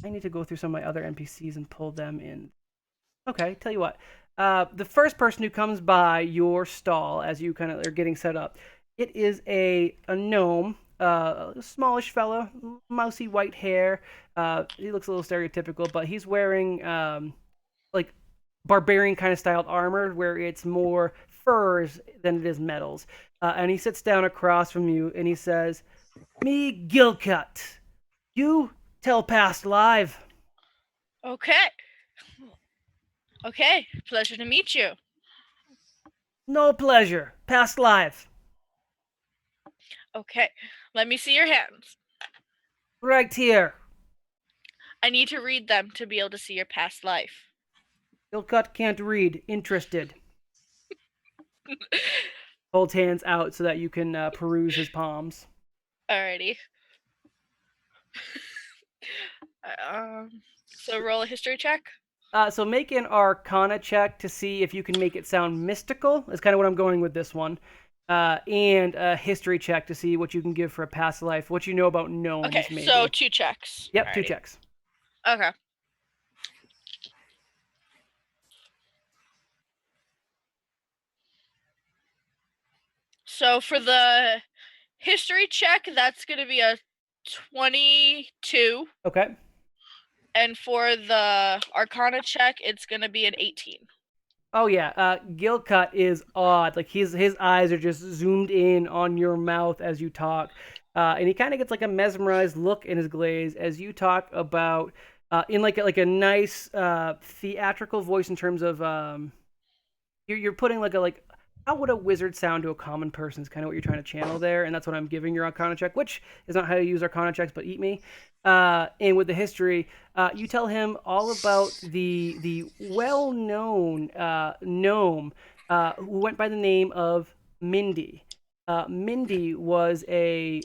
I need to go through some of my other NPCs and pull them in. Okay, tell you what. The first person who comes by your stall as you kind of are getting set up, it is a gnome, a smallish fella, mousy white hair. He looks a little stereotypical, but he's wearing barbarian kind of styled armor where it's more furs than it is metals. And he sits down across from you and he says, "Me Gilcut, you tell past live." Okay, pleasure to meet you. No pleasure. Past live. Okay, let me see your hands. Right here. I need to read them to be able to see your past life. Gilcut can't read. Interested. Holds hands out so that you can peruse his palms. Alrighty. So roll a history check. So make an Arcana check to see if you can make it sound mystical. That's kind of what I'm going with this one. And a history check to see what you can give for a past life, what you know about gnomes. Okay, maybe. so 2 checks. Yep, Alrighty. 2 checks. Okay. So for the history check, that's going to be a 22. Okay. And for the Arcana check, it's going to be an 18. Oh yeah, Gilcut is odd. Like his eyes are just zoomed in on your mouth as you talk, and he kind of gets like a mesmerized look in his glaze as you talk about in like a nice theatrical voice in terms of you're putting like how would a wizard sound to a common person is kind of what you're trying to channel there, and that's what I'm giving your Arcana check, which is not how you use Arcana checks, but eat me. And with the history, you tell him all about the well-known gnome who went by the name of Mindy. Mindy was a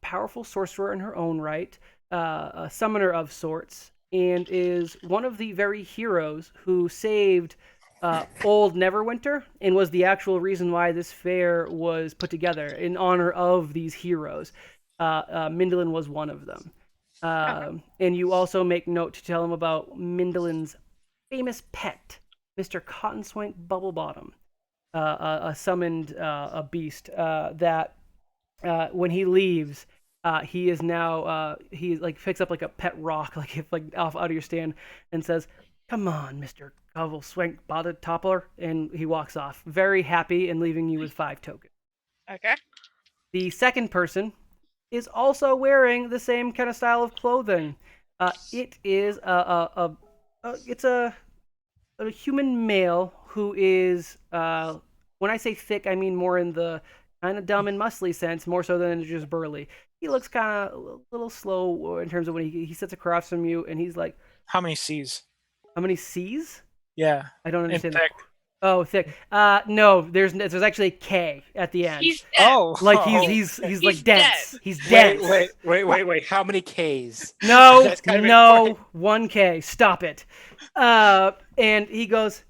powerful sorcerer in her own right, a summoner of sorts, and is one of the very heroes who saved old Neverwinter and was the actual reason why this fair was put together in honor of these heroes. Mindolin was one of them. And you also make note to tell him about Mindolin's famous pet, Mr. Cottonswank Bubblebottom, a summoned a beast that when he leaves, he is now he like picks up like a pet rock, like if like off out of your stand, and says, "Come on, Mr. Cottonswank Bubbletoppler," and he walks off, very happy and leaving you with 5 tokens. Okay. The second person is also wearing the same kind of style of clothing. It is it's a human male who is when I say thick, I mean more in the kind of dumb and muscly sense, more so than just burly. He looks kind of a little slow in terms of when he sits across from you, and he's like, How many C's? "How many C's?" Yeah. I don't understand. thick. Oh, thick. No, there's actually a K at the end. He's dead. Oh, like oh. he's like He's dense. dead. He's dense. Wait. How many Ks? No, That's kind of no, important. 1K. Stop it. And he goes,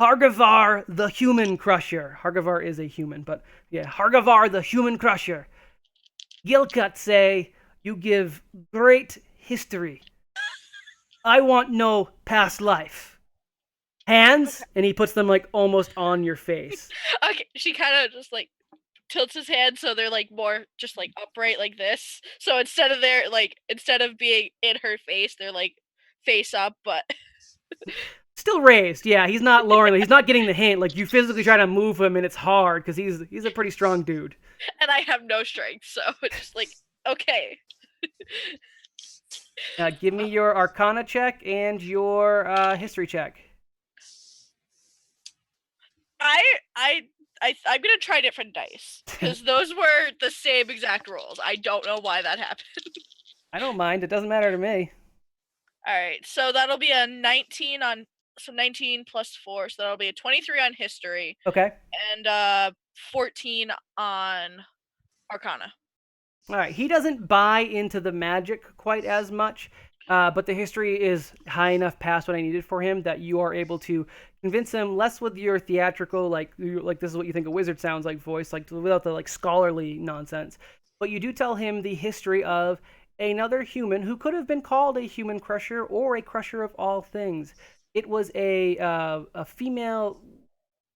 Hargavar the Human Crusher. Hargavar is a human, but yeah, Hargavar the Human Crusher. Gilcut say you give great history. I want no past life. Hands, and he puts them like almost on your face. Okay, she kind of just like tilts his hands so they're like more just like upright like this. So instead of being in her face, they're like face up, but Still raised, yeah. He's not lowering. He's not getting the hint. Like you physically try to move him, and it's hard because he's a pretty strong dude. and I have no strength, so it's just like okay. Give me your Arcana check and your history check. I'm gonna try different dice because those were the same exact rolls. I don't know why that happened. I don't mind. It doesn't matter to me. All right, so that'll be a 19 on 19 plus 4, so that'll be a 23 on history. Okay. And 14 on Arcana. All right. He doesn't buy into the magic quite as much, but the history is high enough past what I needed for him that you are able to convince him less with your theatrical, like this is what you think a wizard sounds like voice, like without the like scholarly nonsense. But you do tell him the history of another human who could have been called a human crusher or a crusher of all things. It was a female,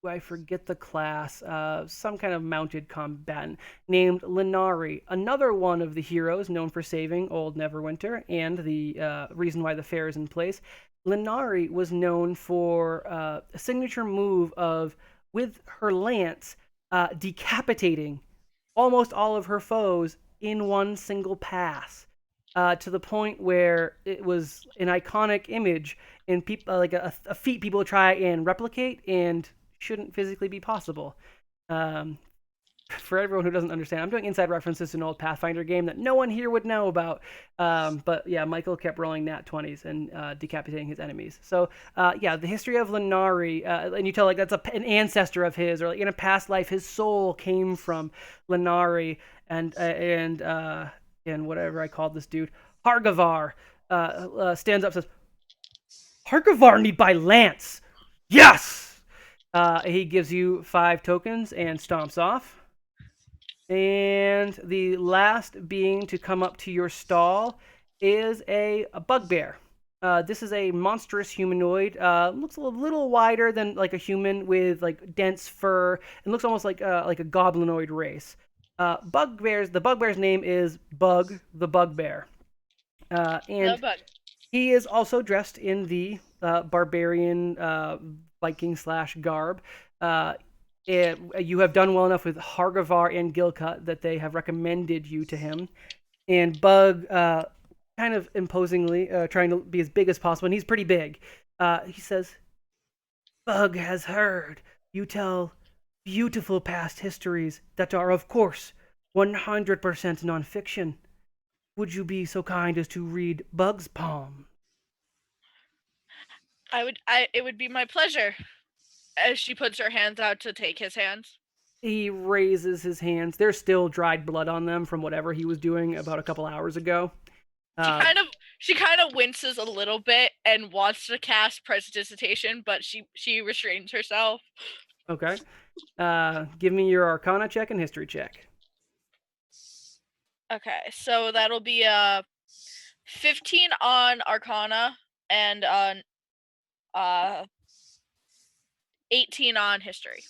I forget the class, some kind of mounted combatant named Linari, another one of the heroes known for saving old Neverwinter and the reason why the fair is in place. Linari was known for a signature move of, with her lance, decapitating almost all of her foes in one single pass. To the point where it was an iconic image and people like a feat people try and replicate and shouldn't physically be possible. for everyone who doesn't understand, I'm doing inside references to an old Pathfinder game that no one here would know about. But yeah, Michael kept rolling nat 20s and decapitating his enemies. So yeah, the history of Lenari, and you tell like that's an ancestor of his, or like in a past life, his soul came from Lenari, and whatever I called this dude, Hargavar, stands up and says, Hargavar need buy lance. Yes! He gives you 5 tokens and stomps off. And the last being to come up to your stall is a bugbear. This is a monstrous humanoid. Looks a little wider than like a human with like dense fur, and looks almost like a goblinoid race. The bugbear's name is Bug the Bugbear, and he is also dressed in the barbarian Viking / garb. You have done well enough with Hargavar and Gilcut that they have recommended you to him. And Bug, kind of imposingly, trying to be as big as possible, and he's pretty big. He says, Bug has heard you tell beautiful past histories that are, of course, 100% nonfiction. Would you be so kind as to read Bug's palm? It would be my pleasure. As she puts her hands out to take his hands. He raises his hands. There's still dried blood on them from whatever he was doing about a couple hours ago. She kind of winces a little bit and wants to cast Prestidigitation, but she restrains herself. Okay. Give me your Arcana check and History check. Okay, so that'll be a 15 on Arcana and 18 on History.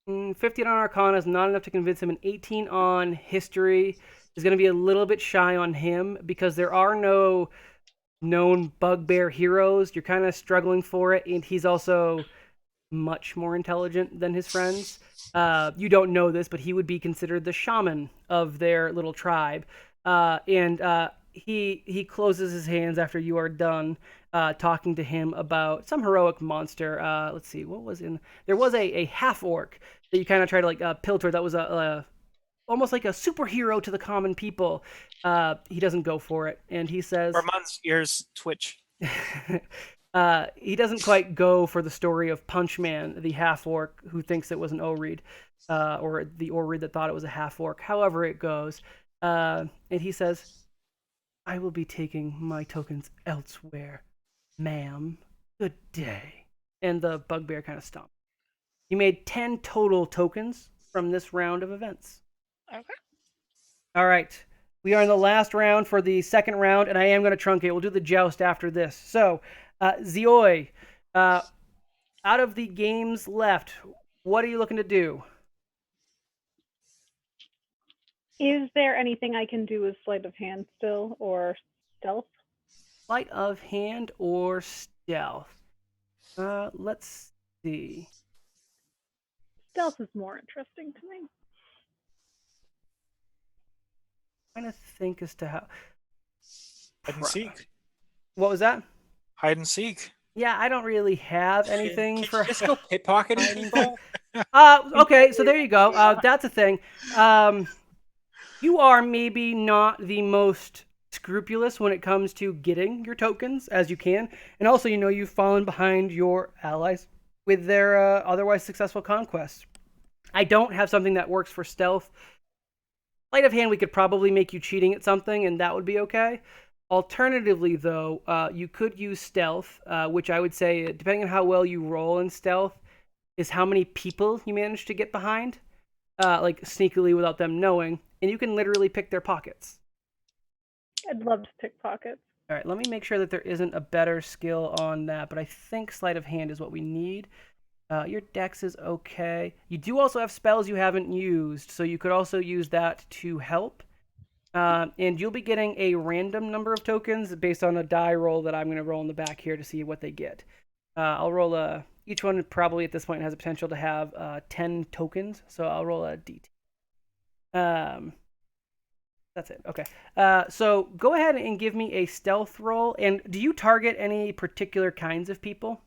15 on Arcana is not enough to convince him. An 18 on History is going to be a little bit shy on him because there are no known bugbear heroes. You're kind of struggling for it, and he's also much more intelligent than his friends. You don't know this, but he would be considered the shaman of their little tribe. He closes his hands after you are done talking to him about some heroic monster. Let's see, what was in... There was a half-orc that you kind of try to like pilter that was almost like a superhero to the common people. He doesn't go for it, and he says... Armand's ears twitch. He doesn't quite go for the story of Punchman, the half-orc who thinks it was an Oread, or the Oread that thought it was a half-orc. However it goes. And he says, I will be taking my tokens elsewhere, ma'am. Good day. And the bugbear kind of stomped. You made 10 total tokens from this round of events. Okay. All right. We are in the last round for the second round, and I am going to truncate. We'll do the joust after this. So, Zioi, out of the games left, what are you looking to do? Is there anything I can do with sleight of hand still, or stealth? Sleight of hand or stealth? Let's see. Stealth is more interesting to me. I'm trying to think as to how... Hide and seek. What was that? Hide and seek. Yeah, I don't really have anything Can for... you just go pickpocketing people? Okay, so there you go. That's a thing. You are maybe not the most scrupulous when it comes to getting your tokens as you can. And also, you've fallen behind your allies with their otherwise successful conquests. I don't have something that works for stealth. Sleight of hand, we could probably make you cheating at something, and that would be okay. Alternatively, though, you could use stealth, which I would say, depending on how well you roll in stealth, is how many people you manage to get behind, like sneakily without them knowing, and you can literally pick their pockets. I'd love to pick pockets. All right, let me make sure that there isn't a better skill on that, but I think sleight of hand is what we need. Your dex is okay. You do also have spells you haven't used, so you could also use that to help. And you'll be getting a random number of tokens based on a die roll that I'm going to roll in the back here to see what they get. I'll roll each one probably at this point has a potential to have 10 tokens, so I'll roll a d10. That's it. Okay. So go ahead and give me a stealth roll. And do you target any particular kinds of people?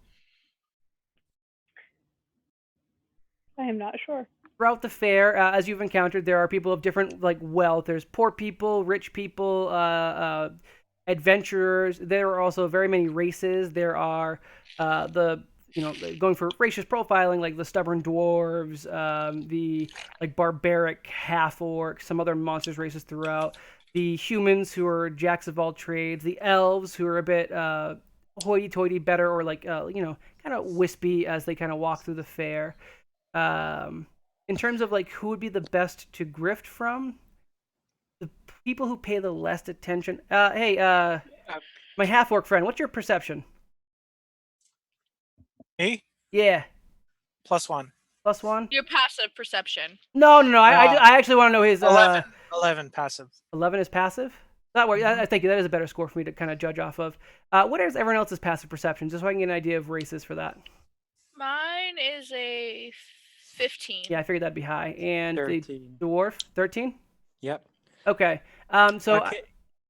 I am not sure. throughout the fair, as you've encountered, there are people of different like wealth. There's poor people, rich people, adventurers. There are also very many races. There are going for racious profiling, like the stubborn dwarves, the like barbaric half orcs, some other monsters races throughout. The humans who are jacks of all trades. The elves who are a bit hoity-toity, better or like kind of wispy as they kind of walk through the fair. Um, in terms of like who would be the best to grift from, the people who pay the least attention. Hey, my half orc friend, what's your perception? Me? Yeah, +1. +1. Your passive perception. No. I Uh, actually want to know his 11. 11 passive. 11 is passive. That works. I think that is a better score for me to kind of judge off of. What is everyone else's passive perception, just so I can get an idea of races for that? Mine is a 15. Yeah, I figured that'd be high. And 13. the dwarf, 13. Yep. Okay. So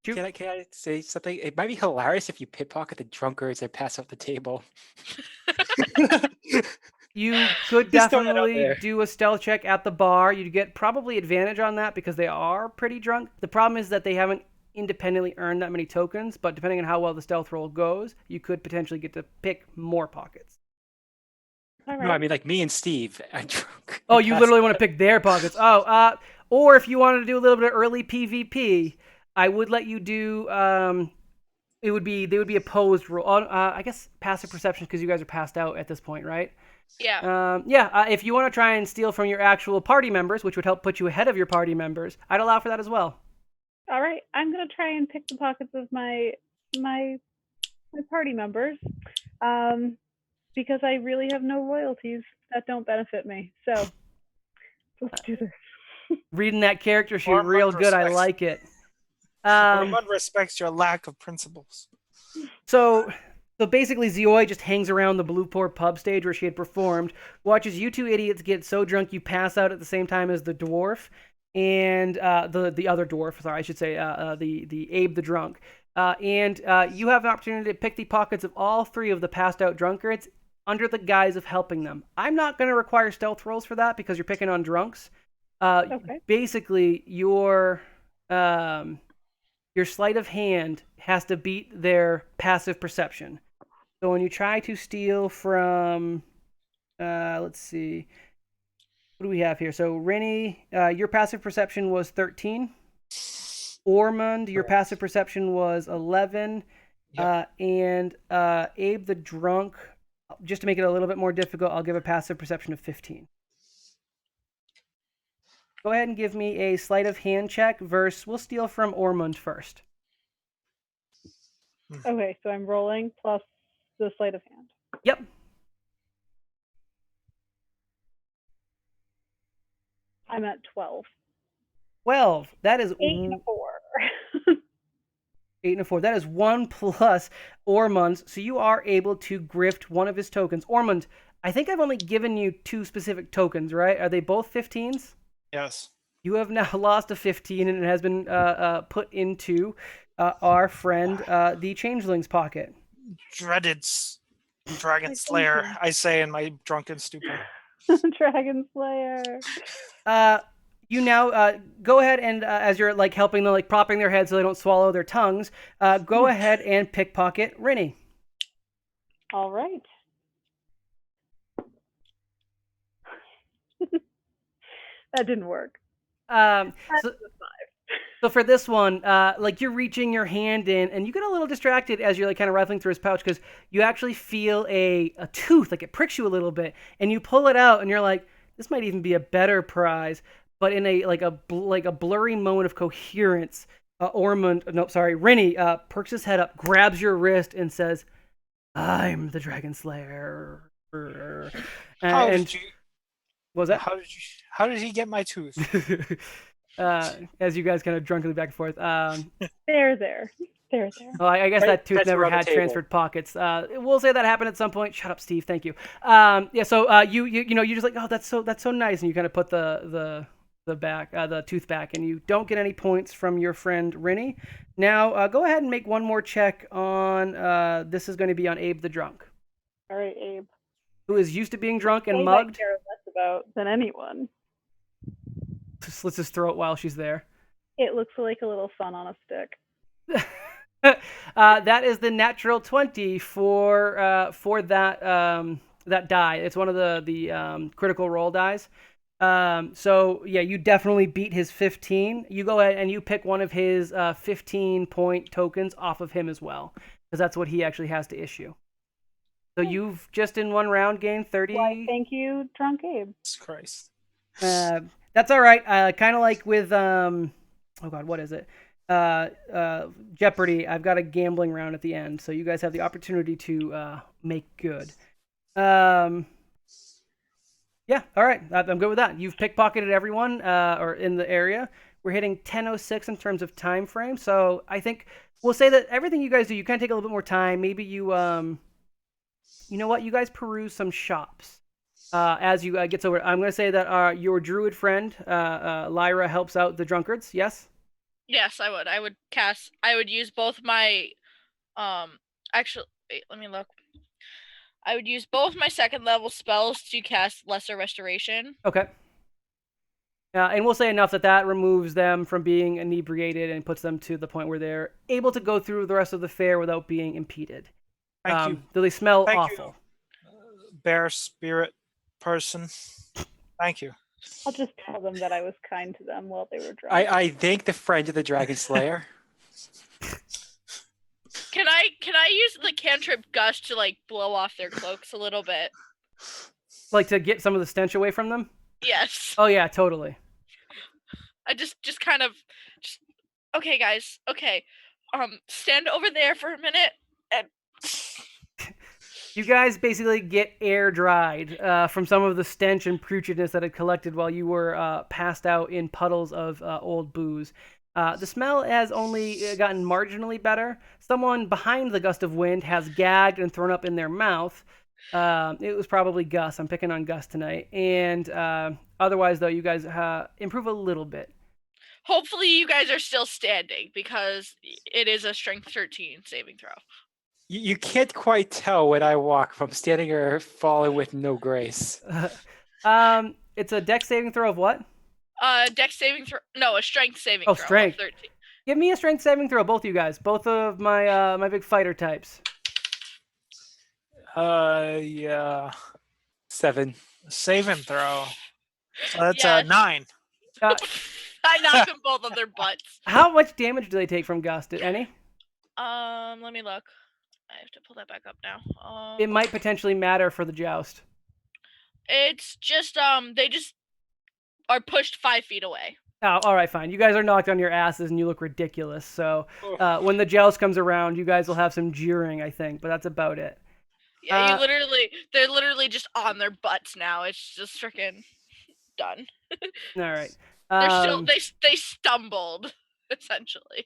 Can I say something? It might be hilarious if you pickpocket the drunkards and pass out the table. you could Just throwing that out definitely there. do a stealth check at the bar. You'd get probably advantage on that because they are pretty drunk. The problem is that they haven't independently earned that many tokens, but depending on how well the stealth roll goes, you could potentially get to pick more pockets. All No, I right. mean like me and Steve are drunk. Oh, you literally want to pick their pockets. Oh, or if you wanted to do a little bit of early PvP, I would let you do. They would be opposed roll. I guess passive perception because you guys are passed out at this point, right? Yeah. If you want to try and steal from your actual party members, which would help put you ahead of your party members, I'd allow for that as well. All right. I'm gonna try and pick the pockets of my party members, because I really have no royalties that don't benefit me. So let's do this. Reading that character sheet Ormond real good. I respects- like it. Ormond respects your lack of principles. So basically, Zioi just hangs around the Blueport pub stage where she had performed, watches you two idiots get so drunk you pass out at the same time as the dwarf and the other dwarf. Sorry, I should say the Abe the drunk. And you have an opportunity to pick the pockets of all three of the passed out drunkards under the guise of helping them. I'm not going to require stealth rolls for that because you're picking on drunks. Okay. Basically, your sleight of hand has to beat their passive perception. So when you try to steal from, let's see, what do we have here? So Rennie, your passive perception was 13. Ormond, your passive perception was 11. Yep. And Abe the drunk, just to make it a little bit more difficult, I'll give a passive perception of 15. Go ahead and give me a sleight of hand check versus, we'll steal from Ormond first. Okay, so I'm rolling plus the sleight of hand. Yep. I'm at 12. 12. That is 8 and a 4. 8 and a 4. That is 1 plus Ormond's. So you are able to grift one of his tokens. Ormond, I think I've only given you 2 specific tokens, right? Are they both 15s? Yes. You have now lost a 15, and it has been put into our friend, the Changeling's pocket. Dreaded Dragon Thank Slayer, you. I say in my drunken stupor. Dragon Slayer. You now go ahead and as you're like helping them, like propping their heads so they don't swallow their tongues, go ahead and pickpocket Rennie. All right. That didn't work. So for this one, like you're reaching your hand in, and you get a little distracted as you're like kind of rifling through his pouch because you actually feel a tooth, like it pricks you a little bit, and you pull it out, and you're like, this might even be a better prize. But in a blurry moment of coherence, Rennie perks his head up, grabs your wrist, and says, "I'm the Dragon Slayer." How And did you? what was that? How did he get my tooth? As you guys kind of drunkenly back and forth. There. Well, I guess Right, that tooth that's never around the had table. transferred pockets. We'll say that happened at some point. Shut up, Steve. Thank you. So you just like, oh, that's so nice, and you kind of put the tooth back, and you don't get any points from your friend Rennie. Now go ahead and make one more check on. This is going to be on Abe the drunk, All right, Abe. who is used to being drunk and Thing I mugged. care less about than anyone. slits his throat while she's there. It looks like a little sun on a stick. That is the natural 20 for that that die. It's one of the critical roll dies. So yeah, you definitely beat his 15. You go ahead and you pick one of his 15-point tokens off of him as well, because that's what he actually has to issue. So you've just in one round gained 30. Why, thank you, Drunk Abe. Jesus Christ. That's all right. Kind of like with oh god, what is it? Jeopardy. I've got a gambling round at the end, so you guys have the opportunity to make good. Yeah, all right. I'm good with that. You've pickpocketed everyone or in the area. We're hitting 10:06 in terms of time frame, so I think we'll say that everything you guys do, you kind of take a little bit more time. Maybe you, you know what? You guys peruse some shops as you get over. I'm going to say that your druid friend, Lyra, helps out the drunkards. Yes? Yes, I would. I would use both my actually wait, let me look. I would use both my second level spells to cast Lesser Restoration. Okay. And we'll say enough that removes them from being inebriated and puts them to the point where they're able to go through the rest of the fair without being impeded. Thank you. Do they smell Thank awful? Bear spirit person. Thank you. I'll just tell them that I was kind to them while they were drunk. I thank the friend of the Dragon Slayer. Can I use the cantrip gust to like blow off their cloaks a little bit? Like to get some of the stench away from them? Yes. Oh yeah, totally. I just kind of okay, guys. Okay. Stand over there for a minute and You guys basically get air dried from some of the stench and putridness that had collected while you were passed out in puddles of old booze. The smell has only gotten marginally better. Someone behind the gust of wind has gagged and thrown up in their mouth. It was probably Gus. I'm picking on Gus tonight. And otherwise, though, you guys improve a little bit. hopefully you guys are still standing because it is a strength 13 saving throw. You can't quite tell when I walk if I'm standing or falling with no grace. It's a dex saving throw of what? Dex saving throw. No, a strength saving Oh, throw. strength. Of 13. Give me a strength saving throw, both of you guys. Both of my my big fighter types. Yeah. 7. Save and throw. So that's Yes. 9. I knocked them both on their butts. How much damage do they take from Gust? Any? Let me look. I have to pull that back up now. It might potentially matter for the joust. It's just they just are pushed 5 feet away. Oh, all right, fine. You guys are knocked on your asses and you look ridiculous. So when the joust comes around, you guys will have some jeering, I think. But that's about it. Yeah, they're literally just on their butts now. It's just freaking done. All right. They're still they stumbled essentially.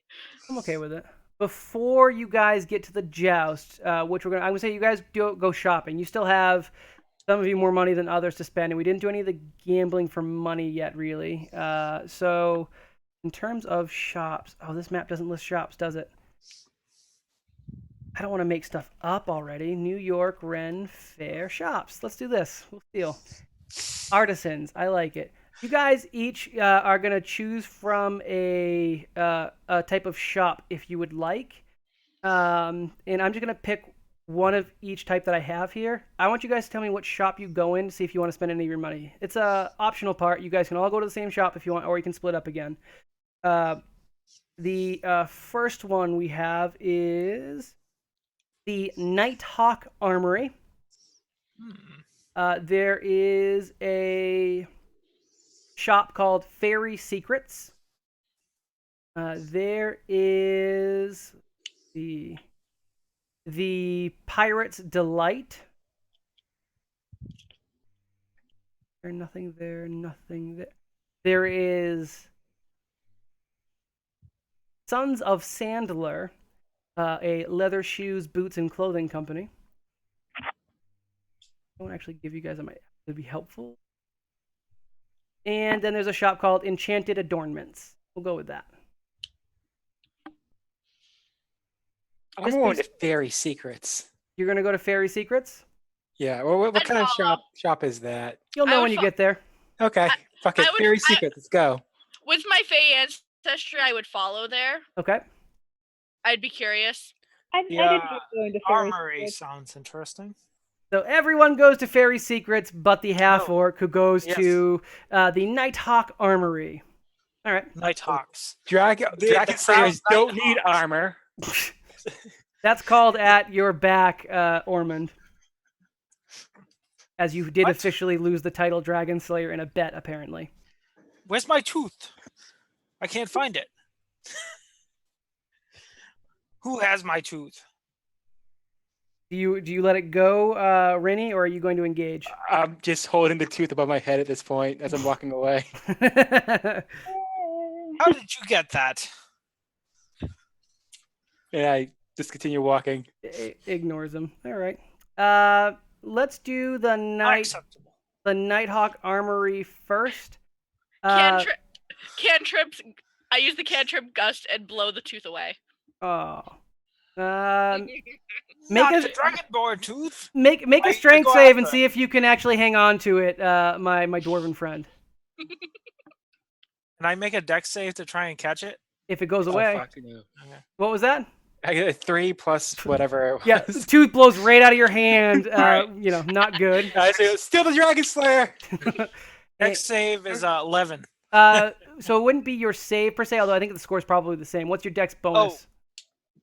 I'm okay with it. Before you guys get to the joust, which I'm gonna say you guys go shopping. You still have some of you more money than others to spend, and we didn't do any of the gambling for money yet, really. So in terms of shops, this map doesn't list shops, does it? I don't want to make stuff up already. New York, Ren, Faire, shops. Let's do this. We'll steal. Artisans. I like it. You guys each are going to choose from a type of shop if you would like. And I'm just going to pick one of each type that I have here. I want you guys to tell me what shop you go in to see if you want to spend any of your money. It's a optional part. You guys can all go to the same shop if you want, or you can split up again. The first one we have is the Nighthawk Armory. There is a shop called Fairy Secrets. There is the Pirate's Delight. There's nothing there, nothing there. There is Sons of Sandler, a leather shoes, boots, and clothing company. I won't actually give you guys, it would be helpful. And then there's a shop called Enchanted Adornments. We'll go with that. I'm going to Fairy Secrets. You're going to go to Fairy Secrets? Yeah. Well, what kind of shop is that? You'll know when you get there. Okay. Fuck it. Fairy Secrets. Let's go. With my Fey ancestry, I would follow there. Okay. I'd be curious. I The did like going to fairy armory secrets. sounds interesting. So everyone goes to Fairy Secrets, but the half-orc who goes Yes. to the Nighthawk Armory. All right. Nighthawks. Dragon Slayers proud don't need Nighthawks. armor. That's called at your back, Ormond. As you did What? officially lose the title Dragon Slayer in a bet, apparently. Where's my tooth? I can't find it. Who has my tooth? Do you let it go, Rennie, or are you going to engage? I'm just holding the tooth above my head at this point as I'm walking away. How did you get that? And I just continue walking. Ignores him. All right. Let's do the Unacceptable. Nighthawk Armory first. Cantrips. I use the cantrip gust and blow the tooth away. Oh. Not the dragonborn tooth. Make a I strength go save and after see if you can actually hang on to it, my dwarven friend. Can I make a dex save to try and catch it? If it goes Oh, away. fuck, no. What was that? I get a 3 plus whatever it was. Yeah, the tooth blows right out of your hand. Right. Not good. I say, still the Dragon Slayer! Dex save is 11. So it wouldn't be your save per se, although I think the score's probably the same. What's your dex bonus?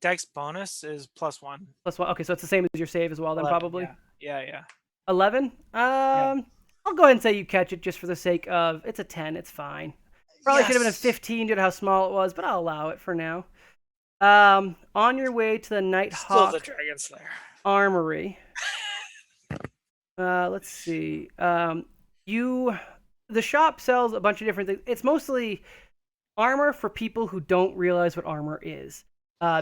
Dex bonus is +1. Plus one. Okay, so it's the same as your save as well, then 11, probably. Yeah. 11? I'll go ahead and say you catch it just for the sake of it's a 10. It's fine. Probably should have been a 15 due to how small it was, but I'll allow it for now. On your way to the Still Nighthawk the Dragon Slayer. Armory. Let's see. The shop sells a bunch of different things. It's mostly armor for people who don't realize what armor is.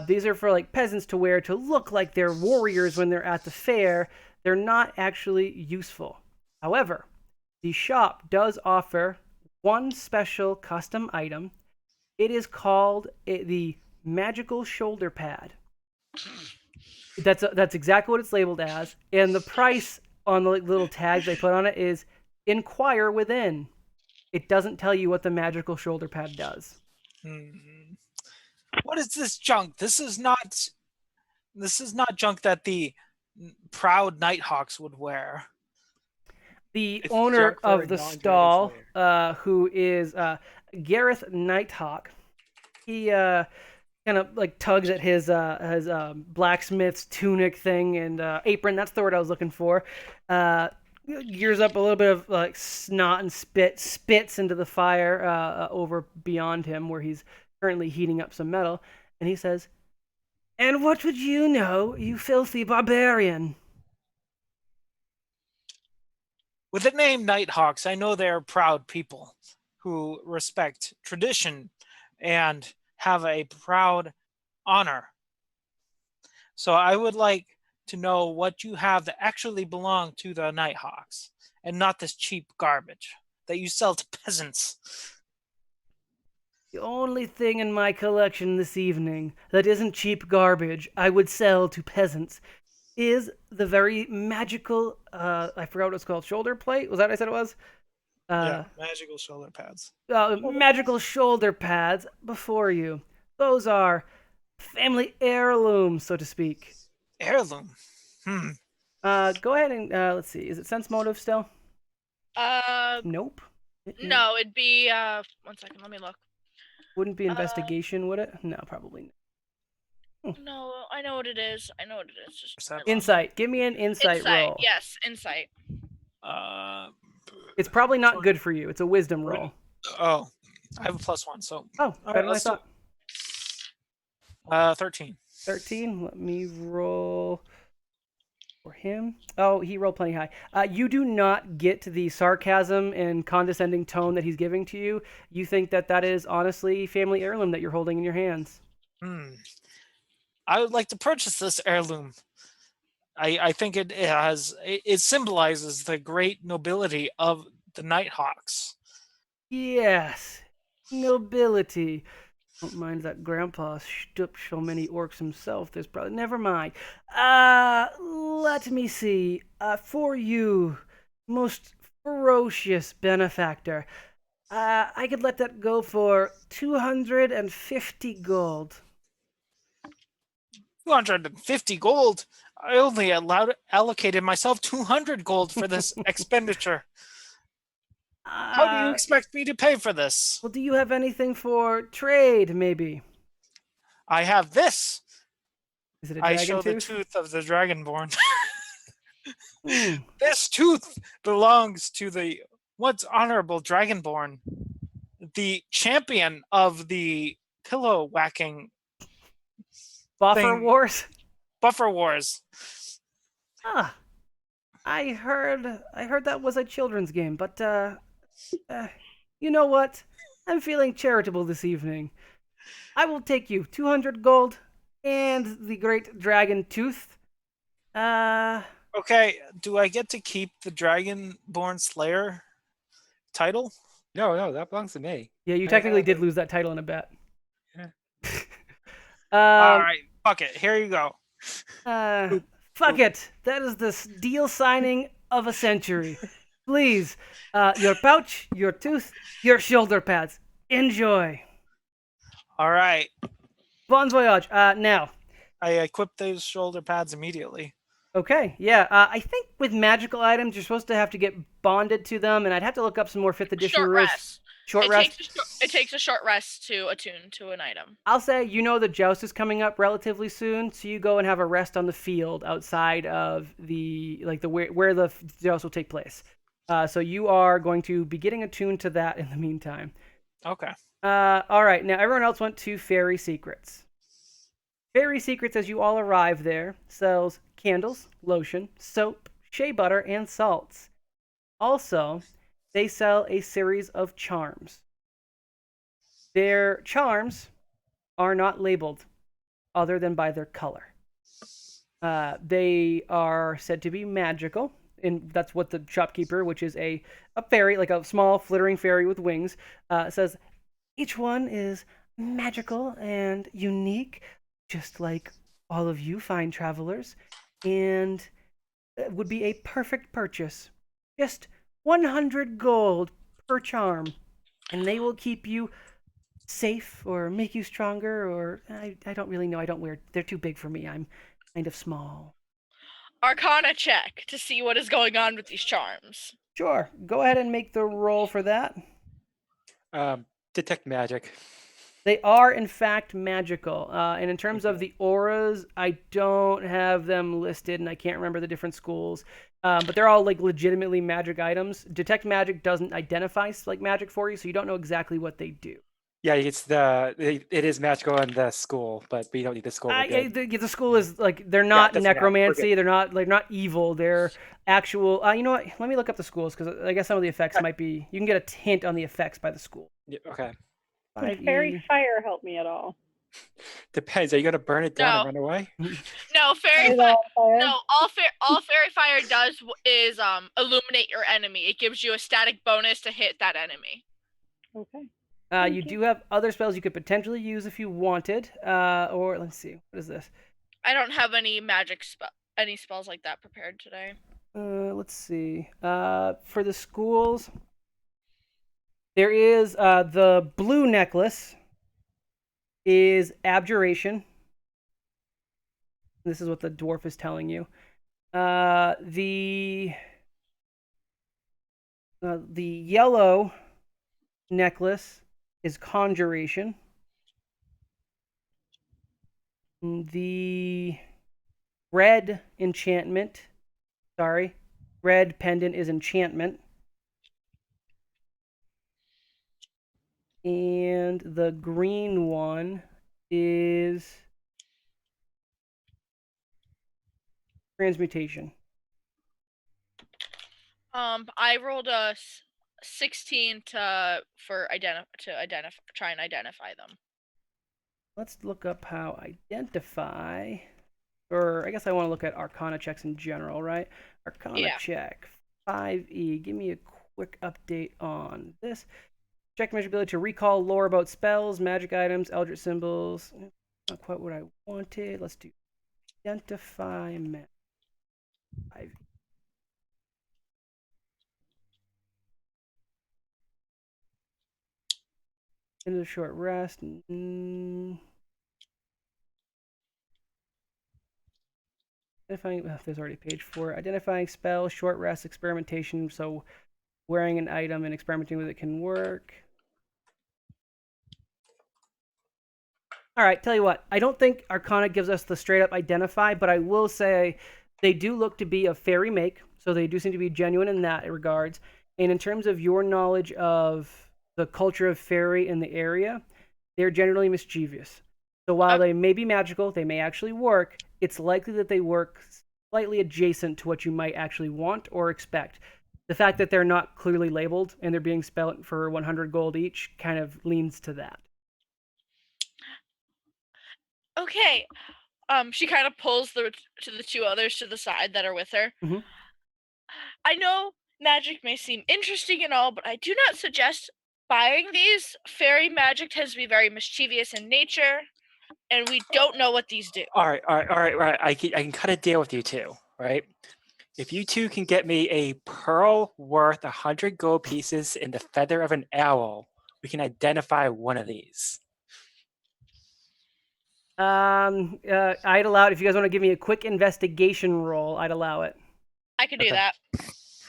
These are for like peasants to wear to look like they're warriors when they're at the fair. They're not actually useful. However, the shop does offer one special custom item. It is called the magical shoulder pad. That's exactly what it's labeled as, and the price on the little tags they put on it is inquire within. It doesn't tell you what the magical shoulder pad does. What is this junk? This is not junk that the proud Nighthawks would wear. The It's owner junk for of a the non-Dragon stall, Slayer. who is Gareth Nighthawk, he kind of like tugs at his blacksmith's tunic thing and apron. That's the word I was looking for. Gears up a little bit of like snot and spits into the fire over beyond him where he's currently heating up some metal, and he says, "And what would you know, you filthy barbarian?" With the name Nighthawks, I know they're proud people who respect tradition and have a proud honor. So I would like to know what you have that actually belong to the Nighthawks and not this cheap garbage that you sell to peasants. The only thing in my collection this evening that isn't cheap garbage I would sell to peasants is the very magical, I forgot what it's called, shoulder plate? Was that what I said it was? Magical shoulder pads. Magical shoulder pads before you. Those are family heirlooms, so to speak. Heirloom. Go ahead and, let's see, is it sense motive still? Nope. No, it'd be 1 second, let me look. Wouldn't be investigation, would it? No, probably not. No, I know what it is. Just Perception. Insight. Give me an insight roll. Yes, insight. It's probably not good for you. It's a wisdom roll. Oh, I have a +1, so. Oh, better than I thought. 13. 13. Let me roll for him. Oh, he rolled plenty high. You do not get the sarcasm and condescending tone that he's giving to you. You think that is honestly family heirloom that you're holding in your hands. I would like to purchase this heirloom. I think it symbolizes the great nobility of the Nighthawks. Yes, nobility. Don't mind that grandpa stooped so many orcs himself. There's probably... Never mind. Let me see. For you, most ferocious benefactor, I could let that go for 250 gold. 250 gold. I only allocated myself 200 gold for this expenditure. How do you expect me to pay for this? Well, do you have anything for trade, maybe? I have this. Is it a I dragon show the tooth? tooth of the dragonborn. Hmm. This tooth belongs to the once honorable dragonborn, the champion of the pillow whacking Buffer thing. wars? Buffer wars. Ah, I heard that was a children's game, but you know what? I'm feeling charitable this evening. I will take you 200 gold and the great dragon tooth. Okay, do I get to keep the dragonborn slayer title? No, that belongs to me. Yeah, you I technically have did it. lose that title in a bet. Yeah. All right, fuck it. Here you go. Fuck it. That is the deal signing of a century. Please, your pouch, your tooth, your shoulder pads. Enjoy. All right, Bon voyage. Now, I equipped those shoulder pads immediately. okay, yeah. I think with magical items, you're supposed to have to get bonded to them, and I'd have to look up some more 5th edition Short rules. rest. Short rest. It takes a short rest to attune to an item. I'll say you know the joust is coming up relatively soon, so you go and have a rest on the field outside of the where the joust will take place. So you are going to be getting attuned to that in the meantime. Okay. All right, now everyone else went to Fairy Secrets. Fairy Secrets, as you all arrive there, sells candles, lotion, soap, shea butter, and salts. Also, they sell a series of charms. Their charms are not labeled other than by their color. They are said to be magical, and that's what the shopkeeper, which is a fairy, like a small flittering fairy with wings, says. Each one is magical and unique, just like all of you fine travelers, and it would be a perfect purchase. Just 100 gold per charm, and they will keep you safe or make you stronger, or I don't really know. I don't wear. They're too big for me. I'm kind of small. Arcana check to see what is going on with these charms. Sure, go ahead and make the roll for that. Detect magic. They are, in fact, magical. And in terms of the auras, I don't have them listed, and I can't remember the different schools. But they're all like legitimately magic items. Detect magic doesn't identify like magic for you, so you don't know exactly what they do. Yeah, it is magical in the school, but we don't need the school. The school is like they're not necromancy. They're not evil. They're actual. You know what? Let me look up the schools because I guess some of the effects might be. You can get a hint on the effects by the school. Yeah, okay. Does fairy fire help me at all? Depends. Are you gonna burn it down and run away? No, fairy fire. No, all fairy fire does is illuminate your enemy. It gives you a static bonus to hit that enemy. Okay. You do have other spells you could potentially use if you wanted. Or let's see, what is this? I don't have any any spells like that prepared today. Let's see. For the schools, there is the blue necklace is abjuration. This is what the dwarf is telling you. The yellow necklace is conjuration. The red red pendant is enchantment. And the green one is transmutation. I rolled a 16 try and identify them. Let's look up how identify. Or I guess I want to look at Arcana checks in general, right? Arcana check 5e. Give me a quick update on this. Check measure ability to recall lore about spells, magic items, eldritch symbols. Not quite what I wanted. Let's do identify magic. 5e. Into a short rest. Identifying. There's already page 4. Identifying spell, short rest, experimentation. So wearing an item and experimenting with it can work. All right, tell you what. I don't think Arcana gives us the straight up identify, but I will say they do look to be a fairy make, so they do seem to be genuine in that regards. And in terms of your knowledge of the culture of fairy in the area, they're generally mischievous. So while they may be magical, they may actually work. It's likely that they work slightly adjacent to what you might actually want or expect. The fact that they're not clearly labeled and they're being spelled for 100 gold each kind of leans to that. Okay. She kind of pulls the 2 others to the side that are with her. Mhm. I know magic may seem interesting and all, but I do not suggest buying these. Fairy magic tends to be very mischievous in nature, and we don't know what these do. All right. I can cut a deal with you two, right? If you two can get me a pearl worth 100 gold pieces and the feather of an owl, we can identify one of these. I'd allow it. If you guys want to give me a quick investigation roll, I'd allow it. I could do Okay. that.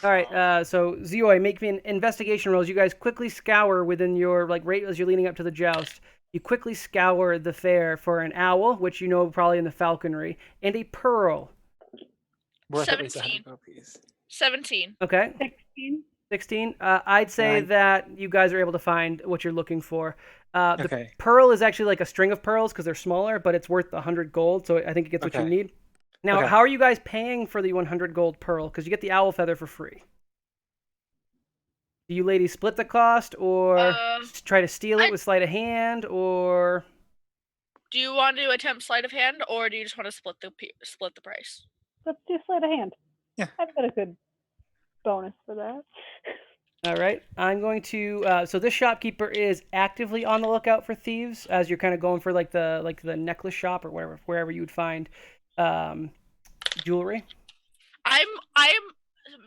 All right. So Zioi, make me an investigation roll. As you guys quickly scour within your right as you're leading up to the joust. You quickly scour the fair for an owl, which you know probably in the falconry, and a pearl. Worth at least 17. 100 gold pieces. 17. Okay. 16. 16. I'd say 9. that you guys are able to find what you're looking for. The Okay. pearl is actually like a string of pearls because they're smaller, but it's worth 100 gold, so I think it gets what you Okay. need. Now, Okay. how are you guys paying for the 100 gold pearl? Because you get the owl feather for free. Do you ladies split the cost, or try to steal it with sleight of hand, or? Do you want to attempt sleight of hand, or do you just want to split the price? Let's do sleight of hand. Yeah. I've got a good bonus for that. All right, I'm going to. So this shopkeeper is actively on the lookout for thieves as you're kind of going for the necklace shop or wherever you would find jewelry. I'm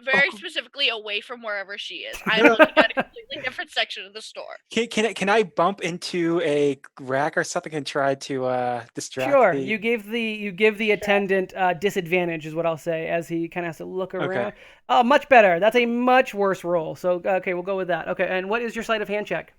very Oh. specifically away from wherever she is. I'm looking at a completely different section of the store. Can I bump into a rack or something and try to distract? Sure. the... You give the attendant disadvantage is what I'll say as he kind of has to look around. Okay. Oh, much better. That's a much worse roll. So okay, we'll go with that. Okay, and what is your sleight of hand check?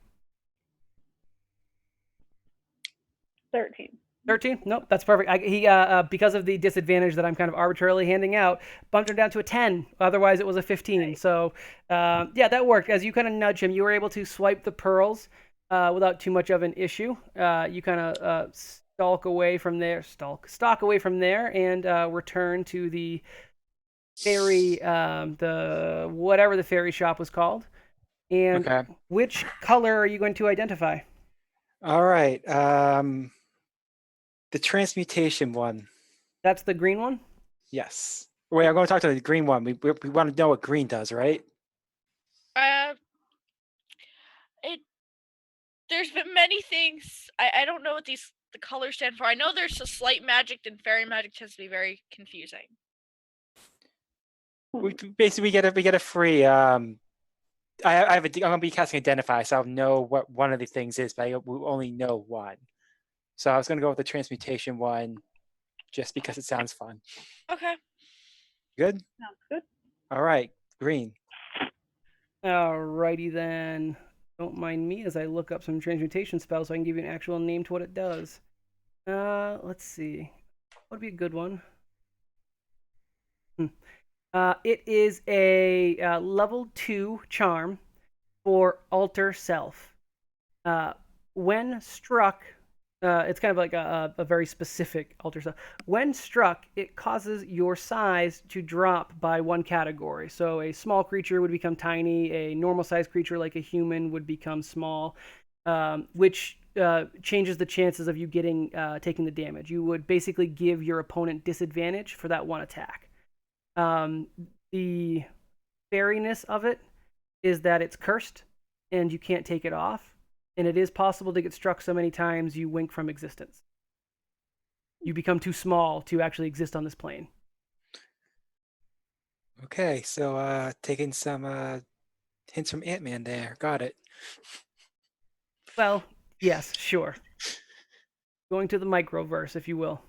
13. 13? Nope, that's perfect. He because of the disadvantage that I'm kind of arbitrarily handing out, bumped him down to a 10. Otherwise, it was a 15. Right. So, yeah, that worked. As you kind of nudge him, you were able to swipe the pearls without too much of an issue. You kind of stalk away from there, and return to the fairy, the whatever the fairy shop was called. And Okay. which color are you going to identify? All right. The transmutation one. That's the green one? Yes. Wait, I'm going to talk to the green one. We want to know what green does, right? There's been many things. I don't know what the colors stand for. I know there's a slight magic, and fairy magic tends to be very confusing. We basically we get a free. I'm gonna be casting Identify, so I'll know what one of the things is, but I will only know one. So I was gonna go with the transmutation one, just because it sounds fun. Okay. Good. Sounds good. All right, green. Alrighty then. Don't mind me as I look up some transmutation spells so I can give you an actual name to what it does. Let's see. What would be a good one? It is a level 2 charm for Alter Self. When struck, it's kind of like a very specific Alter Self. When struck, it causes your size to drop by 1 category. So a small creature would become tiny, a normal sized creature like a human would become small, which changes the chances of you taking the damage. You would basically give your opponent disadvantage for that 1 attack. The fairiness of it is that it's cursed and you can't take it off, and it is possible to get struck so many times you wink from existence. You become too small to actually exist on this plane. Okay, so taking some hints from Ant-Man there. Got it. Well, Yes, sure. Going to the microverse, if you will.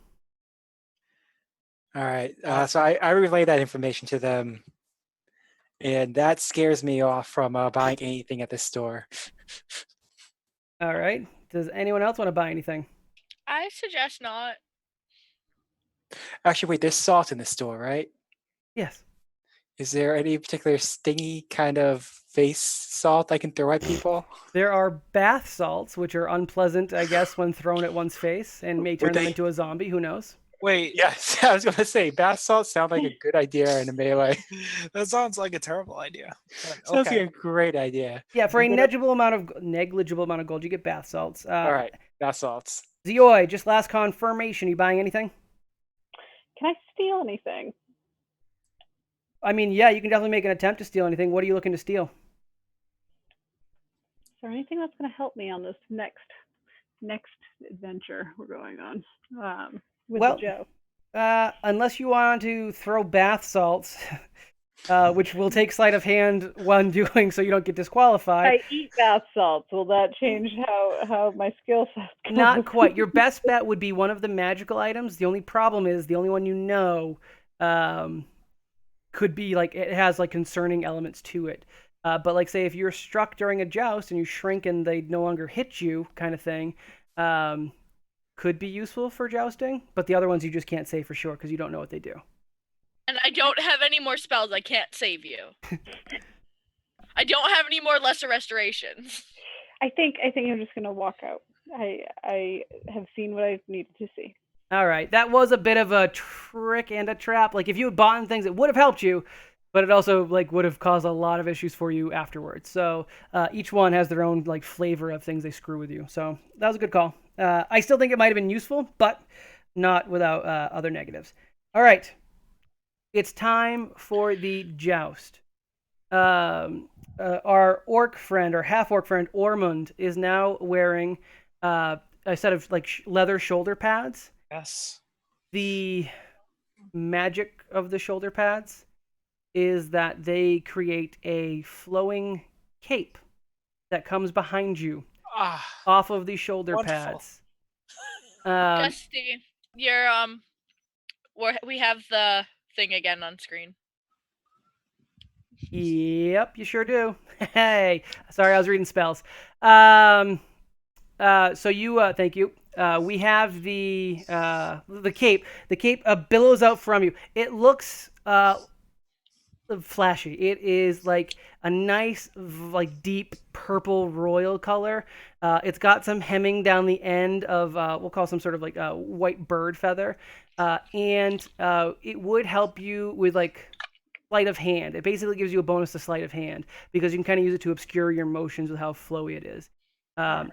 All right. So I relay that information to them, and that scares me off from buying anything at the store. All right. Does anyone else want to buy anything? I suggest not. Actually, wait. There's salt in the store, right? Yes. Is there any particular stingy kind of face salt I can throw at people? There are bath salts, which are unpleasant, I guess, when thrown at one's face and may turn them they- into a zombie. Who knows? Wait, Yes, I was gonna say bath salts sound like a good idea in a melee. that sounds like a terrible idea. But Sounds okay. like a great idea. Yeah, for a I'm gonna- negligible amount of gold, you get bath salts. All right, bath salts. Zioi, just last confirmation. You buying anything? Can I steal anything? I mean, yeah, you can definitely make an attempt to steal anything. What are you looking to steal? Is there anything that's going to help me on this next adventure we're going on with Well, Joe? Unless you want to throw bath salts, which will take sleight of hand when doing, so you don't get disqualified. I eat bath salts. Will that change how my skill set goes? Not quite. Your best bet would be one of the magical items. The only problem is the only one you know could be like it has like concerning elements to it. But like say if you're struck during a joust and you shrink and they no longer hit you, kind of thing, could be useful for jousting. But the other ones you just can't say for sure because you don't know what they do. And I don't have any more spells. I can't save you. I don't have any more lesser restorations. I think I'm just gonna walk out. I have seen what I needed to see. All right, that was a bit of a trick and a trap. Like if you had bought things, it would have helped you, but it also like would have caused a lot of issues for you afterwards. So each one has their own like flavor of things they screw with you. So that was a good call. I still think it might have been useful, but not without other negatives. All right, it's time for the joust. Our orc friend, or half orc friend, Ormond, is now wearing a set of like leather shoulder pads. Yes. The magic of the shoulder pads is that they create a flowing cape that comes behind you Ah, off of the shoulder Wonderful. pads. Dusty, you're we have the thing again on screen. Yep, you sure do. Hey, sorry, I was reading spells. So you, thank you. We have the cape. The cape billows out from you. It looks flashy. It is like a nice, like deep purple royal color. It's got some hemming down the end of we'll call some sort of like white bird feather, and it would help you with like sleight of hand. It basically gives you a bonus to sleight of hand because you can kind of use it to obscure your motions with how flowy it is.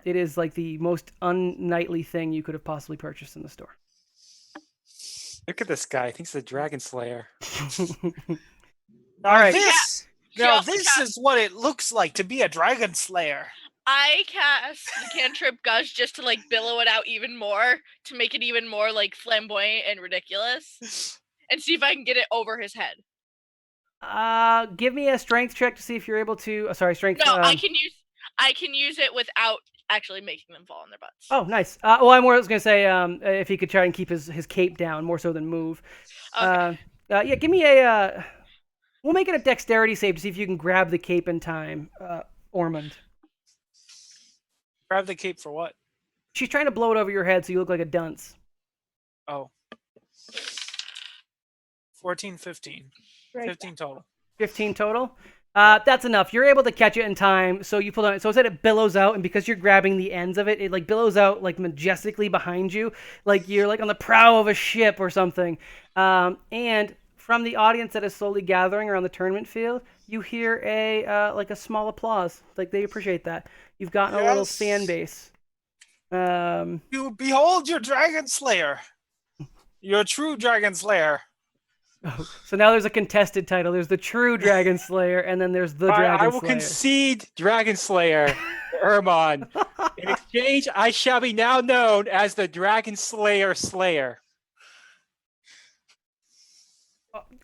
It is like the most unknightly thing you could have possibly purchased in the store. Look at this guy. He thinks he's a dragon slayer. now All right. This, Yeah. now She this is what it looks like to be a dragon slayer. I cast the cantrip Gush just to like billow it out even more, to make it even more like flamboyant and ridiculous, and see if I can get it over his head. Give me a strength check to see if you're able to. Sorry, strength. No, I can use it without actually making them fall on their butts. Oh, nice. Well, I was gonna say if he could try and keep his cape down more so than move. Okay. Yeah, give me a. We'll make it a dexterity save to see if you can grab the cape in time, Ormond. Grab the cape for what? She's trying to blow it over your head so you look like a dunce. Oh. 14, 15. Right. 15 total. 15 total. That's enough. You're able to catch it in time, so you pull on it. So instead it billows out, and because you're grabbing the ends of it, it like billows out like majestically behind you, like you're like on the prow of a ship or something. And from the audience that is slowly gathering around the tournament field, you hear a like a small applause. Like they appreciate that. You've gotten a little Yes. fan base. You behold your dragon slayer. Your true dragon slayer. So now there's a contested title. There's the true Dragon Slayer, and then there's the Dragon I will Slayer. concede Dragon Slayer, Ermon. In exchange, I shall be now known as the Dragon Slayer Slayer.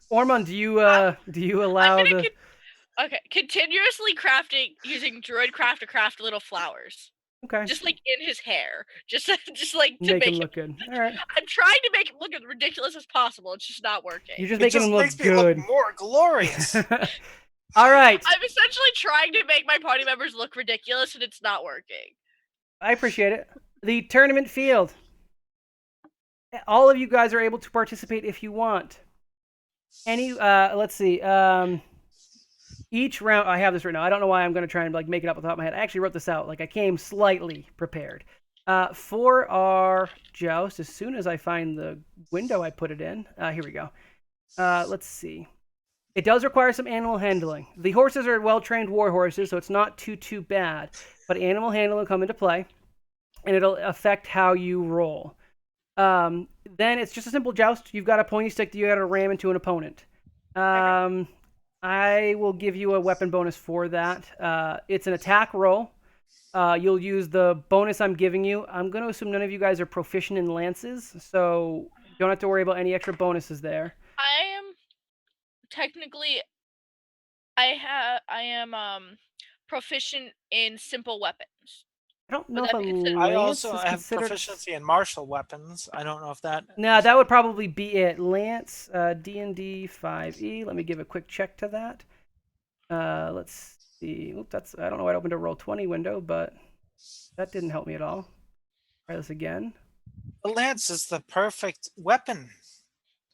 Ormond, do you allow I'm gonna the? continuously crafting using Druidcraft to craft little flowers. Okay. Just like in his hair, just like to Make make him look good. All right. I'm trying to make him look as ridiculous as possible. It's just not working. You're just It making just him look makes me good. look more glorious. All right. I'm essentially trying to make my party members look ridiculous, and it's not working. I appreciate it. The tournament field. All of you guys are able to participate if you want. Let's see. Each round, I have this right now. I don't know why I'm going to try and like make it up off the top of my head. I actually wrote this out. Like I came slightly prepared. For our joust, as soon as I find the window I put it in, here we go. Let's see. It does require some animal handling. The horses are well-trained war horses, so it's not too bad. But animal handling will come into play, and it'll affect how you roll. Then it's just a simple joust. You've got a pointy stick that you got to ram into an opponent. I will give you a weapon bonus for that. It's an attack roll. You'll use the bonus I'm giving you. I'm going to assume none of you guys are proficient in lances, so you don't have to worry about any extra bonuses there. I am technically, I am proficient in simple weapons. I don't know Would if that a be considered- I lance also is have considered... proficiency in martial weapons. I don't know if that. No, that would probably be it. Lance, DnD 5e. Let me give a quick check to that. Let's see. Oop, I don't know why I opened a Roll20 window, but that didn't help me at all. Try this again. The lance is the perfect weapon.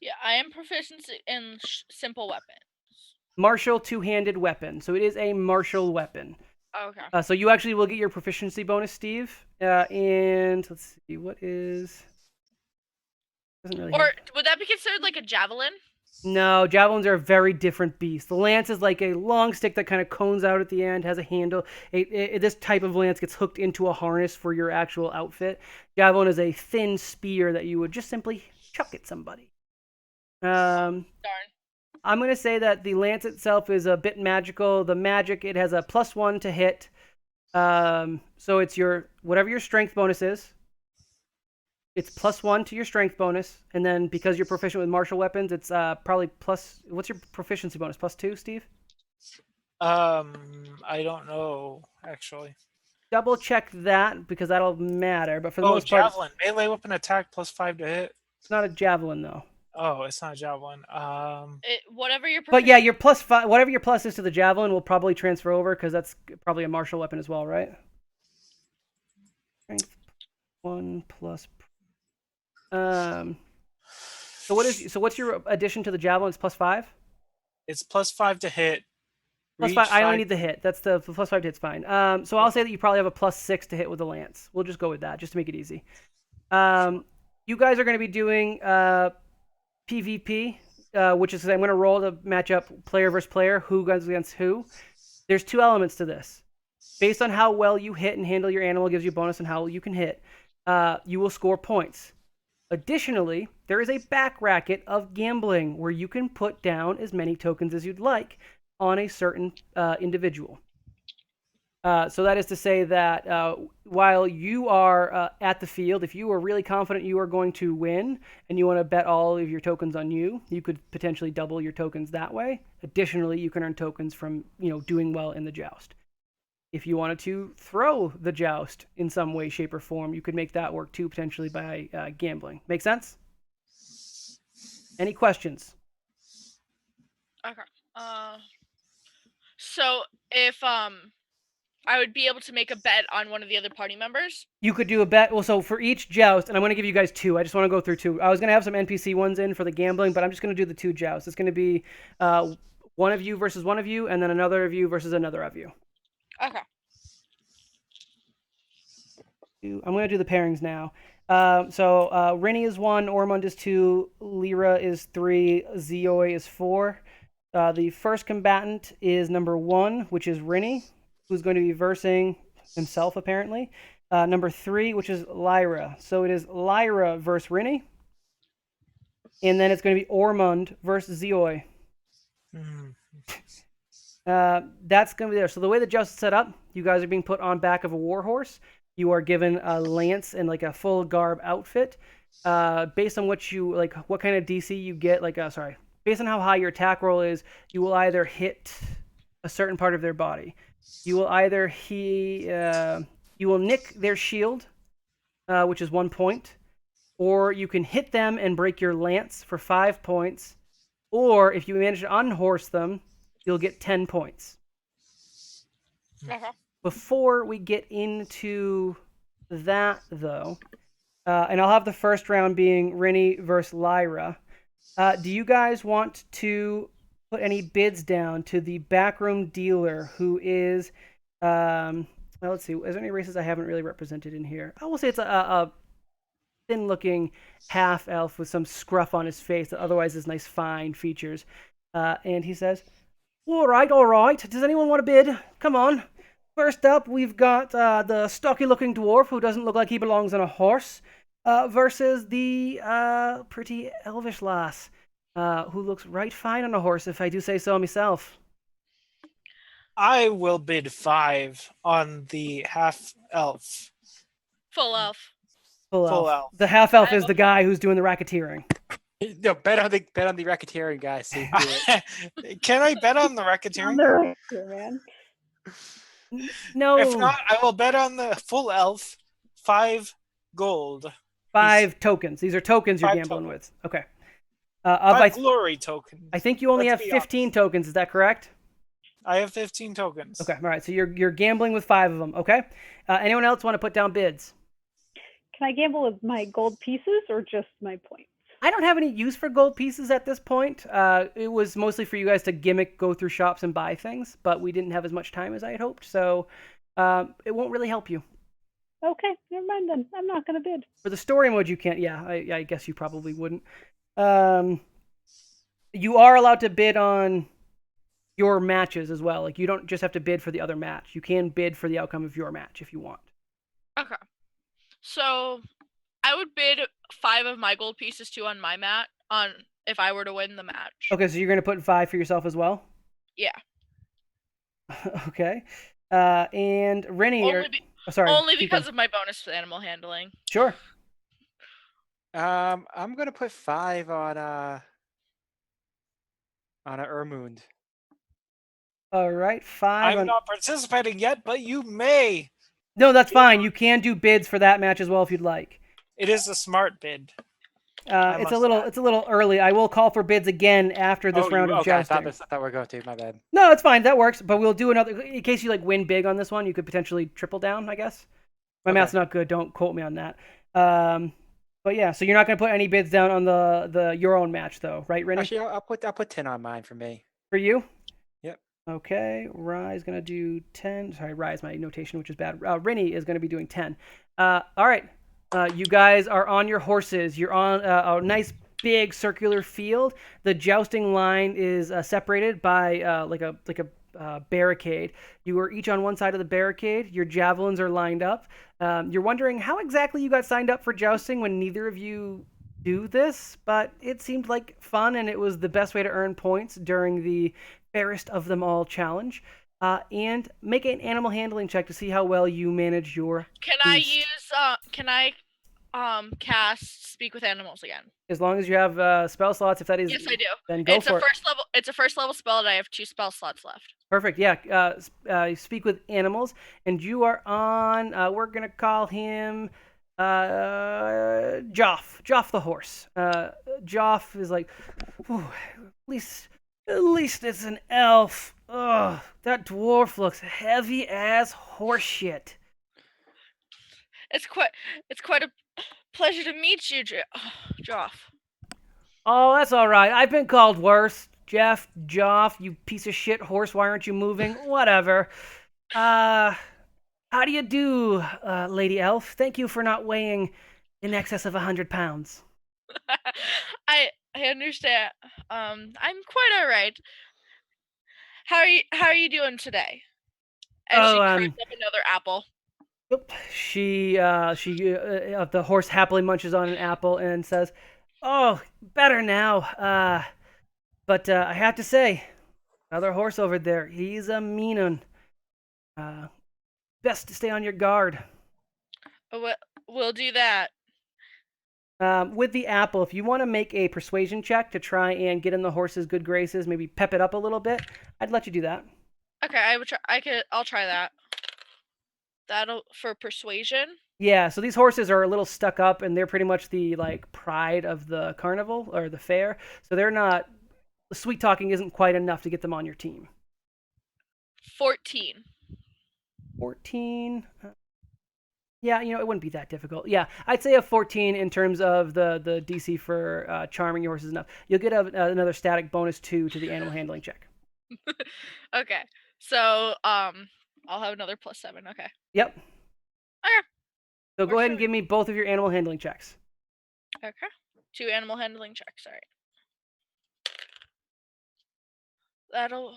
Yeah, I am proficient in simple weapons. Martial two-handed weapon. So it is a martial weapon. Okay. So you actually will get your proficiency bonus, Steve. And let's see, what is... Doesn't really Or have... would that be considered like a javelin? No, javelins are a very different beast. The lance is like a long stick that kind of cones out at the end, has a handle. This type of lance gets hooked into a harness for your actual outfit. Javelin is a thin spear that you would just simply chuck at somebody. Darn. I'm going to say that the lance itself is a bit magical. The magic, it has a +1 to hit. So it's whatever your strength bonus is. It's +1 to your strength bonus. And then because you're proficient with martial weapons, it's probably plus... What's your proficiency bonus? +2, Steve? I don't know, actually. Double check that because that'll matter. But for the most part, javelin. Melee weapon attack +5 to hit. it's not a javelin, though. Oh, it's not a javelin. Whatever your. But yeah, your +5, whatever your plus is to the javelin, will probably transfer over because that's probably a martial weapon as well, right? Strength 1 plus. So what's your addition to the javelin? It's +5. It's +5 to hit. +5. I only need the hit. That's the +5 to hit's fine. So I'll say that you probably have a +6 to hit with the lance. We'll just go with that just to make it easy. You guys are going to be doing PvP, which is I'm going to roll to match up player versus player, who goes against who. There's 2 elements to this. Based on how well you hit and handle your animal gives you a bonus on how you can hit. You will score points. Additionally, there is a back racket of gambling where you can put down as many tokens as you'd like on a certain individual. So that is to say that while you are at the field, if you are really confident you are going to win and you want to bet all of your tokens on you, you could potentially double your tokens that way. Additionally, you can earn tokens from doing well in the joust. If you wanted to throw the joust in some way, shape, or form, you could make that work too, potentially by gambling. Make sense? Any questions? Okay. So if I would be able to make a bet on one of the other party members. You could do a bet. Well, so for each joust, and I'm going to give you guys 2. I just want to go through 2. I was going to have some NPC ones in for the gambling, but I'm just going to do the 2 jousts. It's going to be one of you versus one of you, and then another of you versus another of you. Okay. I'm going to do the pairings now. So Rennie is 1, Ormond is 2, Lyra is 3, Zeoi is 4. The first combatant is number 1, which is Rennie, who's going to be versing himself, apparently. Number 3, which is Lyra. So it is Lyra versus Rennie. And then it's going to be Ormond versus Zeoi. That's going to be there. So the way the joust is set up, you guys are being put on back of a war horse. You are given a lance and like a full garb outfit. Based on what you like, what kind of DC you get, based on how high your attack roll is, you will either hit a certain part of their body. You will either You will nick their shield, which is 1 point, or you can hit them and break your lance for 5 points, or if you manage to unhorse them, you'll get 10 points. Before we get into that, though, and I'll have the first round being Rennie versus Lyra. Do you guys want to put any bids down to the backroom dealer who is, well, let's see, is there any races I haven't really represented in here? I will say it's a thin-looking half-elf with some scruff on his face that otherwise has nice, fine features. And he says, all right. Does anyone want to bid? Come on. First up, we've got the stocky-looking dwarf who doesn't look like he belongs on a horse, versus the pretty elvish lass who looks right fine on a horse, if I do say so myself. I will bid 5 on the half elf. Full elf. Full Full elf. elf. The half elf I is have the guy who's doing the racketeering. No, bet on the racketeering guy. See, do it. Can I bet on the On racketeering? the roster, man. No. If not, I will bet on the full elf. 5 gold. 5 tokens. These are tokens you're 5 gambling tokens. with. Okay. 5 glory tokens. I think you only Let's have be 15 tokens. Is that correct? I have 15 tokens. Okay. All right. So you're gambling with 5 of them. Okay. Anyone else want to put down bids? Can I gamble with my gold pieces or just my points? I don't have any use for gold pieces at this point. It was mostly for you guys to gimmick, go through shops, and buy things, but we didn't have as much time as I had hoped, so it won't really help you. Okay, never mind then. I'm not going to bid. For the story mode, you can't. Yeah, I guess you probably wouldn't. You are allowed to bid on your matches as well. Like, you don't just have to bid for the other match. You can bid for the outcome of your match if you want. Okay. So I would bid 5 of my gold pieces too on my mat on if I were to win the match. Okay, so you're going to put 5 for yourself as well? Yeah. Okay. And Rennie... Only because of my bonus with animal handling. Sure. I'm gonna put 5 on a Ermund. All right, 5 I'm not participating yet, but you may. No, that's fine. You can do bids for that match as well if you'd like. It is a smart bid. It's a little early. I will call for bids again after this round of okay, jousting. I thought we were going to. My bad. No, it's fine. That works. But we'll do another in case you win big on this one. You could potentially triple down, I guess. My math's not good. Don't quote me on that. But yeah, so you're not going to put any bids down on the your own match though, right, Rennie? Actually, I'll put 10 on mine for me. For you? Yep. Okay, Rye's going to do 10. Sorry, Rye's my notation, which is bad. Rennie is going to be doing 10. All right. You guys are on your horses. You're on a nice big circular field. The jousting line is separated by like a barricade. You are each on one side of the barricade. Your javelins are lined up. You're wondering how exactly you got signed up for jousting when neither of you do this, but it seemed like fun and it was the best way to earn points during the fairest of them all challenge. And make an animal handling check to see how well you manage your beast. Can I cast speak with animals again? As long as you have spell slots, if that is... Yes, I do. Then go for it. It's a first level spell and I have 2 spell slots left. Perfect. Yeah. Speak with animals, and you are on. We're gonna call him Joff. Joff the horse. Joff is like, at least it's an elf. Ugh, that dwarf looks heavy as horse shit. It's quite a pleasure to meet you, Joff. Oh, that's all right. I've been called worse. Joff, you piece of shit horse, why aren't you moving? Whatever. How do you do, Lady Elf? Thank you for not weighing in excess of 100 pounds. I understand. I'm quite all right. How are you doing today? And she cracks up another apple. The horse happily munches on an apple and says, "Oh, better now. But I have to say, another horse over there, he's a mean one. Best to stay on your guard." We'll do that. With the apple, if you want to make a persuasion check to try and get in the horse's good graces, maybe pep it up a little bit, I'd let you do that. Okay, I'll try that. That'll for persuasion. Yeah, so these horses are a little stuck up, and they're pretty much the like pride of the carnival or the fair. So they're not. Sweet talking isn't quite enough to get them on your team. 14. 14. Yeah, it wouldn't be that difficult. Yeah, I'd say a 14 in terms of the DC for charming your horse is enough. You'll get another static bonus 2 to the animal handling check. Okay. So I'll have another +7. Okay. Yep. Okay. So go Or ahead and should we- give me both of your animal handling checks. Okay. 2 animal handling checks. All right. That'll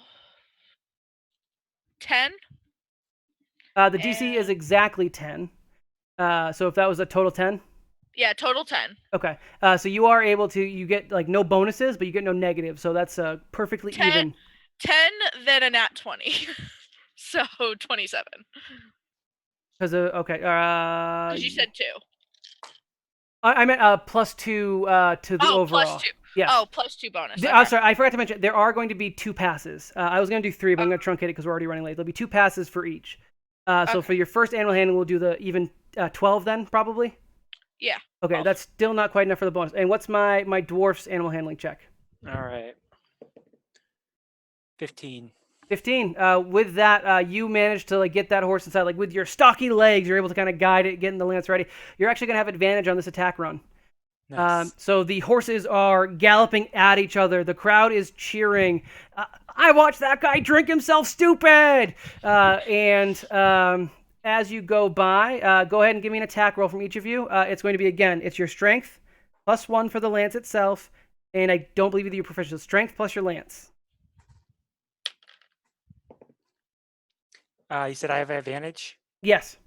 10. The DC is And- exactly 10. So if that was a total 10. Yeah, total 10. Okay. So you are able to, you get like no bonuses, but you get no negatives. So that's perfectly 10. even. 10, then a nat 20. So 27. Because okay. 'Cause you said 2. I meant +2 to the overall. +2. Yes. Oh, +2 bonus. I'm Okay. sorry, I forgot to mention there are going to be 2 passes. I was going to do 3, but I'm going to truncate it because we're already running late. There'll be 2 passes for each. So Okay. for your first animal handling, we'll do the even 12 then, probably. Yeah. Okay, 12. that's still not quite enough for the bonus. And what's my dwarf's animal handling check? All right. 15. 15. With that, you managed to like get that horse inside. Like with your stocky legs, you're able to kind of guide it, getting the lance ready. You're actually going to have advantage on this attack run. Nice. So the horses are galloping at each other. The crowd is cheering. I watched that guy drink himself stupid. And as you go by, go ahead and give me an attack roll from each of you. It's going to be, again, it's your strength, +1 for the lance itself. And I don't believe either your proficiency. Strength plus your lance. You said I have advantage? Yes.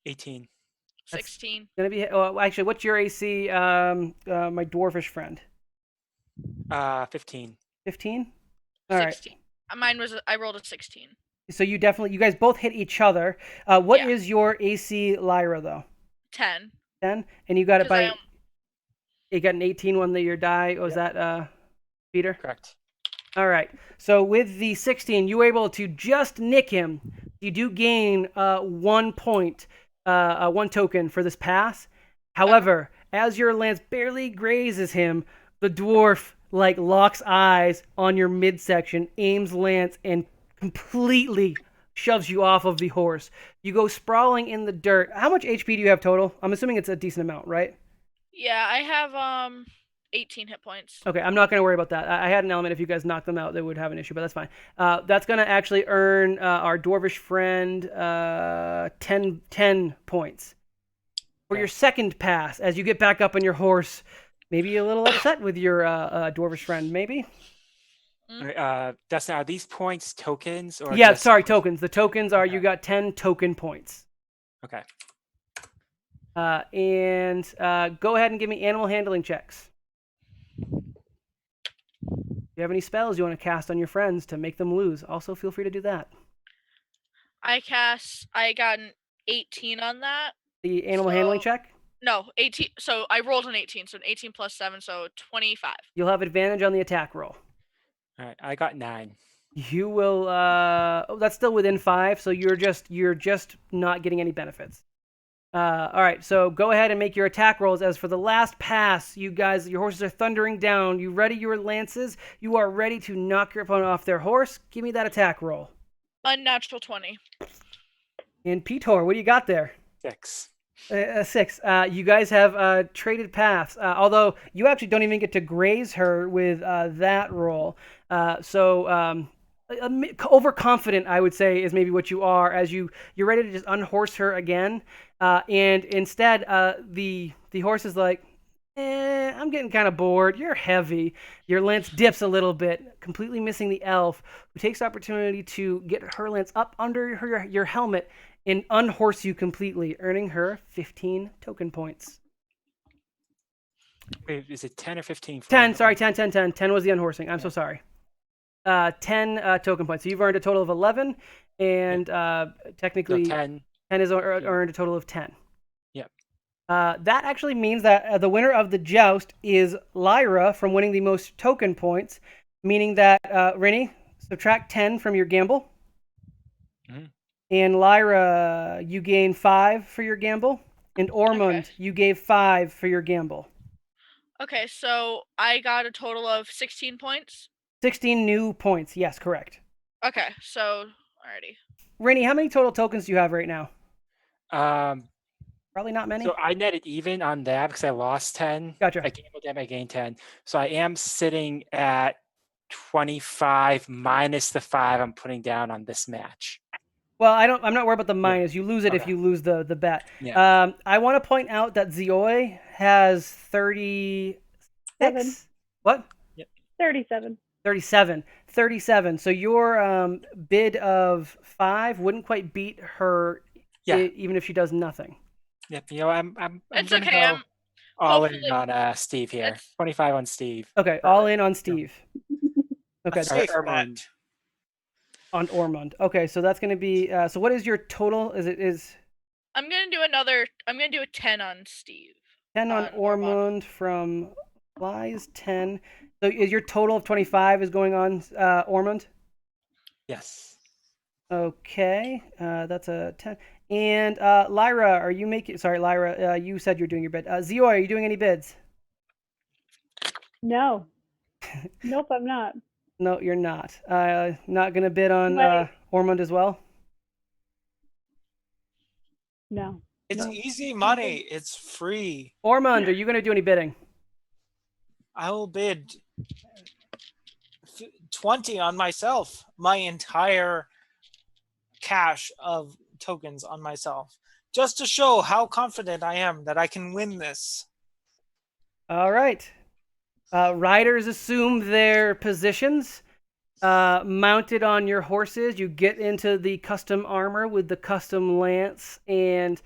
18. 16. Gonna be actually. What's your AC? My dwarfish friend. 15. 15. All right. 16. Mine was I rolled a 16. So you guys both hit each other. What Yeah. is your AC, Lyra, though? 10. 10, and you got it 'Cause I by. am- You got an 18 one that your die. Was Yep. that Peter? Correct. All right. So with the 16, you were able to just nick him. You do gain 1 point, 1 token for this pass. However, as your lance barely grazes him, the dwarf like locks eyes on your midsection, aims lance, and completely shoves you off of the horse. You go sprawling in the dirt. How much HP do you have total? I'm assuming it's a decent amount, right? Yeah, I have 18 hit points. Okay, I'm not going to worry about that. I had an element if you guys knocked them out, they would have an issue, but that's fine. That's going to actually earn our dwarvish friend 10 points. For Okay. your second pass, as you get back up on your horse, maybe a little upset with your dwarvish friend, maybe? Dustin, are these points tokens or Yeah, just... sorry, tokens. The tokens are, you Okay. got 10 token points. Okay. And go ahead and give me animal handling checks. If you have any spells you want to cast on your friends to make them lose, also feel free to do that. I got an 18 on that. The animal handling So- check, No, 18. So I rolled an 18, so an 18 plus 7, so 25. you'll have advantage on the attack roll. All right. I got 9. You will. That's still within 5, so you're just not getting any benefits. All right, so go ahead and make your attack rolls. As for the last pass, you guys, your horses are thundering down. You ready your lances? You are ready to knock your opponent off their horse. Give me that attack roll. Unnatural 20. And Petor, what do you got there? 6. 6. You guys have traded paths, although you actually don't even get to graze her with that roll. Overconfident, I would say, is maybe what you are, as you're ready to just unhorse her again. And instead, the horse is like, I'm getting kind of bored. You're heavy. Your lance dips a little bit, completely missing the elf, who takes the opportunity to get her lance up under your helmet and unhorse you completely, earning her 15 token points. Wait, is it 10 or 15? 10, sorry, 10. 10 was the unhorsing. I'm so sorry. 10 token points. So you've earned a total of 11, and technically No, 10. 10 is earned a total of 10. Yep. That actually means that the winner of the joust is Lyra from winning the most token points, meaning that, Rennie, subtract 10 from your gamble. Mhm. And Lyra, you gain 5 for your gamble. And Ormond, you gave 5 for your gamble. Okay, so I got a total of 16 points. 16 new points. Yes, correct. Okay, so alrighty. Rennie, how many total tokens do you have right now? Um, Probably not many. so I netted even on that because I lost 10. Gotcha. I gambled them, I gained 10. So I am sitting at 25 minus the 5 I'm putting down on this match. Well, I'm not worried about the minus. You lose it if Okay. you lose the bet. Yeah. I want to point out that Zioi has 36. Seven. What? 37. 37. So your bid of 5 wouldn't quite beat her, Yeah. even if she does nothing. Yep. You know, I'm It's gonna okay. go all in hopefully- on Steve here. it's- 25 on Steve. Okay, all in on Steve. Okay, A safe Ormond. bet. on Ormond. Okay, so that's going to be. So what is your total? Is I'm gonna do a 10 on Steve. 10 on On Ormond. Ormond from Flies 10. So is your total of 25 is going on Ormond? Yes. Okay, that's a 10. And Lyra, are you making? Sorry, Lyra, you said you're doing your bid. Zioi, are you doing any bids? No. Nope, I'm not. No, you're not. Not gonna bid on Wait. Ormond as well. No. It's No. easy money. It's free. Ormond, are you gonna do any bidding? I will bid 20 on myself. My entire cache of tokens on myself, just to show how confident I am that I can win this. All right. Riders assume their positions. Mounted on your horses, you get into the custom armor with the custom lance, and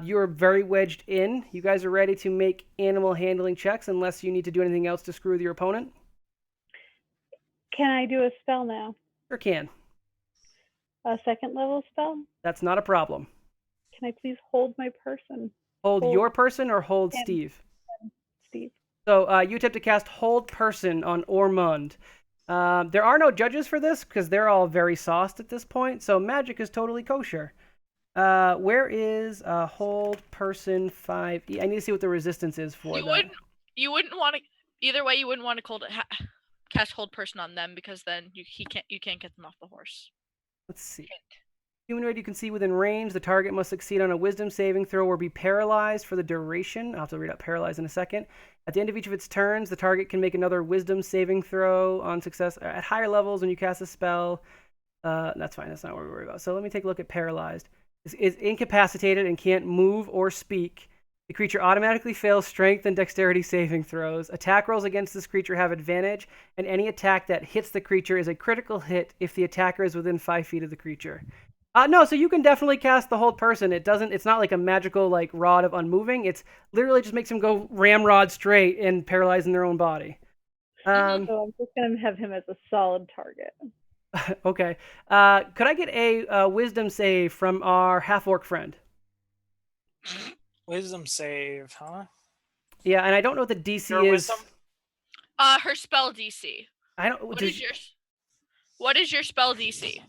you're very wedged in. You guys are ready to make animal handling checks unless you need to do anything else to screw with your opponent. Can I do a spell now? Sure can. A second level spell? That's not a problem. Can I please hold my person, Hold Hold your person or hold him. Steve? Steve? So you attempt to cast Hold Person on Ormond. There are no judges for this because they're all very sauced at this point, so magic is totally kosher. Where is Hold Person 5e? I need to see what the resistance is for that. You wouldn't want to. Either way, you wouldn't want to cast hold person on them because then you can't get them off the horse. Let's see. Humanoid you can see within range. The target must succeed on a wisdom saving throw or be paralyzed for the duration. I'll have to read out paralyzed in a second. At the end of each of its turns, the target can make another wisdom saving throw on success at higher levels when you cast a spell. That's fine. That's not what we're worried about. So let me take a look at paralyzed. Is incapacitated and can't move or speak. The creature automatically fails strength and dexterity saving throws. Attack rolls against this creature have advantage, and any attack that hits the creature is a critical hit if the attacker is within 5 feet of the creature. No, so you can definitely cast the Hold Person. It's not like a magical like rod of unmoving. It's literally just makes them go ramrod straight and paralyze in their own body. So I'm just gonna have him as a solid target. Okay. Could I get a wisdom save from our half-orc friend? Wisdom save, huh? Yeah, and I don't know what the DC Your is. wisdom? Her spell DC. I don't. What Does is your spell DC?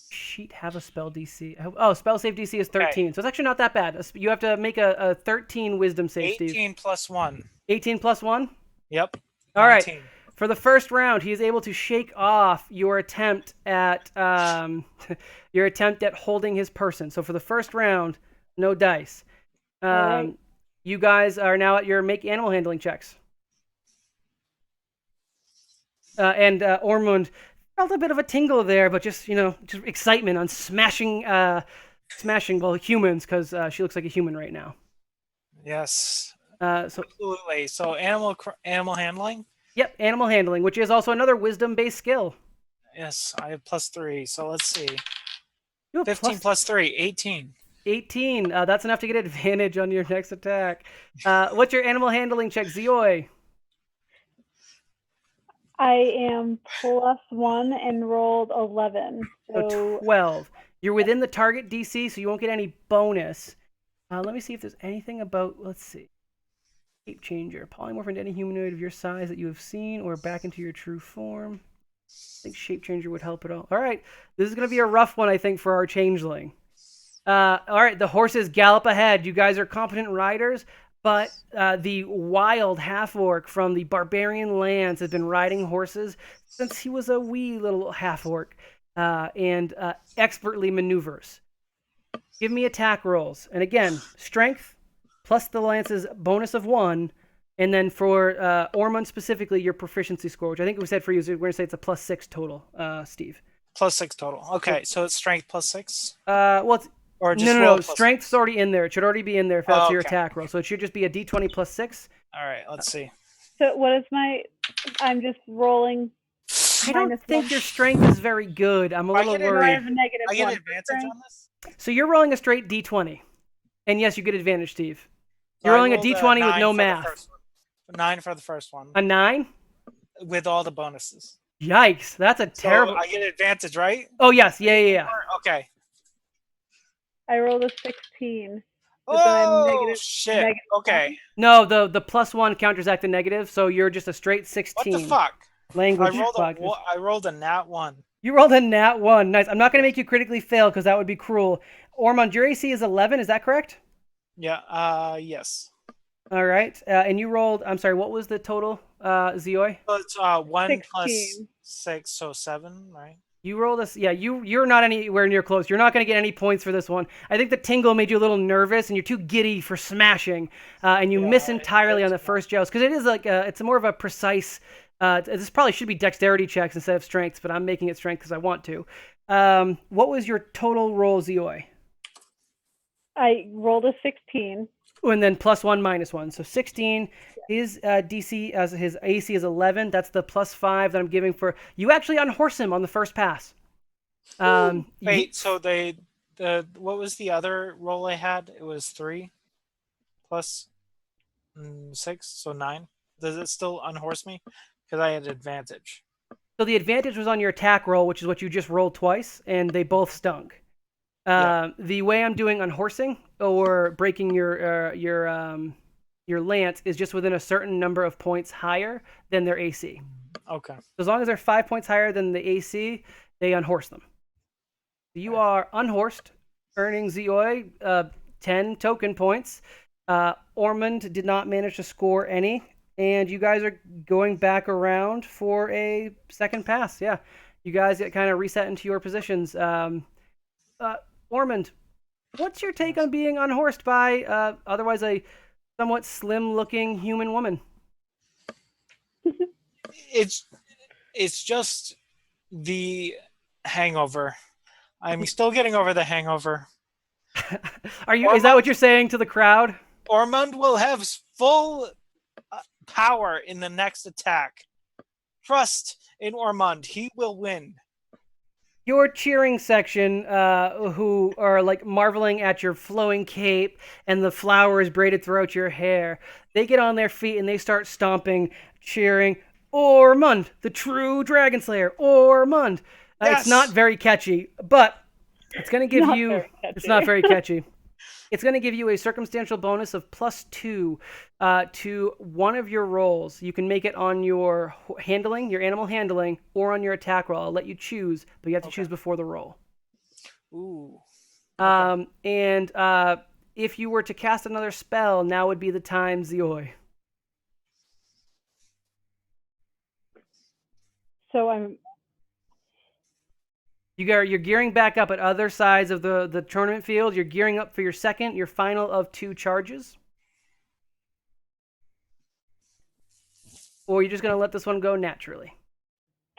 sheet have a spell DC? Oh, spell save DC is 13, so it's actually not that bad. You have to make a 13 wisdom save, 18 Steve. plus 1. 18 plus 1? Yep. All right. 19. For the first round, he is able to shake off your attempt at holding his person. So for the first round, no dice. right. You guys are now at your make animal handling checks. And Ormond felt a bit of a tingle there, but just excitement on smashing humans because she looks like a human right now. Yes. So Absolutely. So animal handling? yep, animal handling, which is also another wisdom-based skill. Yes, I have +3. So let's see. You have 15 plus 3, 18. 18. That's enough to get advantage on your next attack. What's your animal handling check, Zioi? I am +1 and rolled 11. So 12. You're within the target DC, so you won't get any bonus. Let me see if there's anything about, let's see. Shape changer. Polymorph into any humanoid of your size that you have seen or back into your true form. think shape changer would help at all. All right, this is gonna be a rough one, I think, for our changeling. All right, the horses gallop ahead. You guys are competent riders, but the wild half-orc from the barbarian lands has been riding horses since he was a wee little half-orc, and expertly maneuvers. Give me attack rolls, and again, strength plus the lance's bonus of 1, and then for Ormond specifically, your proficiency score, which I think we said for you, we're going to say it's a +6 total, Steve. +6 total. Okay, so it's strength +6? Well, it's Or just no. Strength's already in there. It should already be in there if that's your okay. attack roll. So it should just be a d20 +6. All right, let's see. So what is my? I'm just rolling. I don't think -1. your strength is very good. I'm a I little get it, I worried. have a -1. I get for advantage strength. on this? So you're rolling a straight d20. And yes, you get advantage, Steve. So You're I rolling a rolled d20 with 9 no for the math. first one. 9 for the first one. A 9? With all the bonuses. Yikes, that's a So terrible. I get advantage, right? Oh, yes. Yeah. Okay. I rolled a 16. But then I'm Oh, shit. negative Okay. No, the +1 counters act the negative, so you're just a straight What 16. the fuck? Language I bug. rolled a nat 1. You rolled a nat 1. Nice. I'm not going to make you critically fail because that would be cruel. Ormond, your AC is 11. Is that correct? Yeah, yes. All right. And you rolled, I'm sorry, what was the total, Zioi? So it's 1 plus 16. 6, so 7, right? You rolled a, yeah, you're not anywhere near close. You're not going to get any points for this one. I think the tingle made you a little nervous and you're too giddy for smashing. And you miss entirely on the first joust because it is like, it's more of a precise, this probably should be dexterity checks instead of strengths, but I'm making it strength because I want to. What was your total roll, Zioi? I rolled a 16. And then +1 -1. So 16. His DC as his AC is 11. That's the +5 that I'm giving for you. Actually unhorse him on the first pass. Wait, so what was the other roll I had? It was 3 plus 6, so 9. Does it still unhorse me? Because I had advantage. So the advantage was on your attack roll, which is what you just rolled twice, and they both stunk. Yeah. The way I'm doing unhorsing or breaking your lance is just within a certain number of points higher than their AC. Okay. So as long as they're 5 points higher than the AC, they unhorse them. You are unhorsed, earning Zioi 10 token points. Ormond did not manage to score any, and you guys are going back around for a second pass. Yeah, you guys get kind of reset into your positions. Ormond, what's your take on being unhorsed by otherwise a somewhat slim-looking human woman? It's just the hangover. I'm still getting over the hangover. Is that what you're saying to the crowd? Ormond will have full power in the next attack. Trust in Ormond. He will win. Your cheering section, who are like marveling at your flowing cape and the flowers braided throughout your hair, they get on their feet and they start stomping, cheering, Ormond, the true Dragon Slayer, Ormond. Yes. It's not very catchy, but it's going to give you... It's not very catchy. It's going to give you a circumstantial bonus of +2 to one of your rolls. You can make it on your handling, your animal handling, or on your attack roll. I'll let you choose, but you have to choose before the roll. Ooh. And if you were to cast another spell, now would be the time, Zioi. So You're gearing back up at other sides of the tournament field. You're gearing up for your final of 2 charges. Or you're just going to let this one go naturally.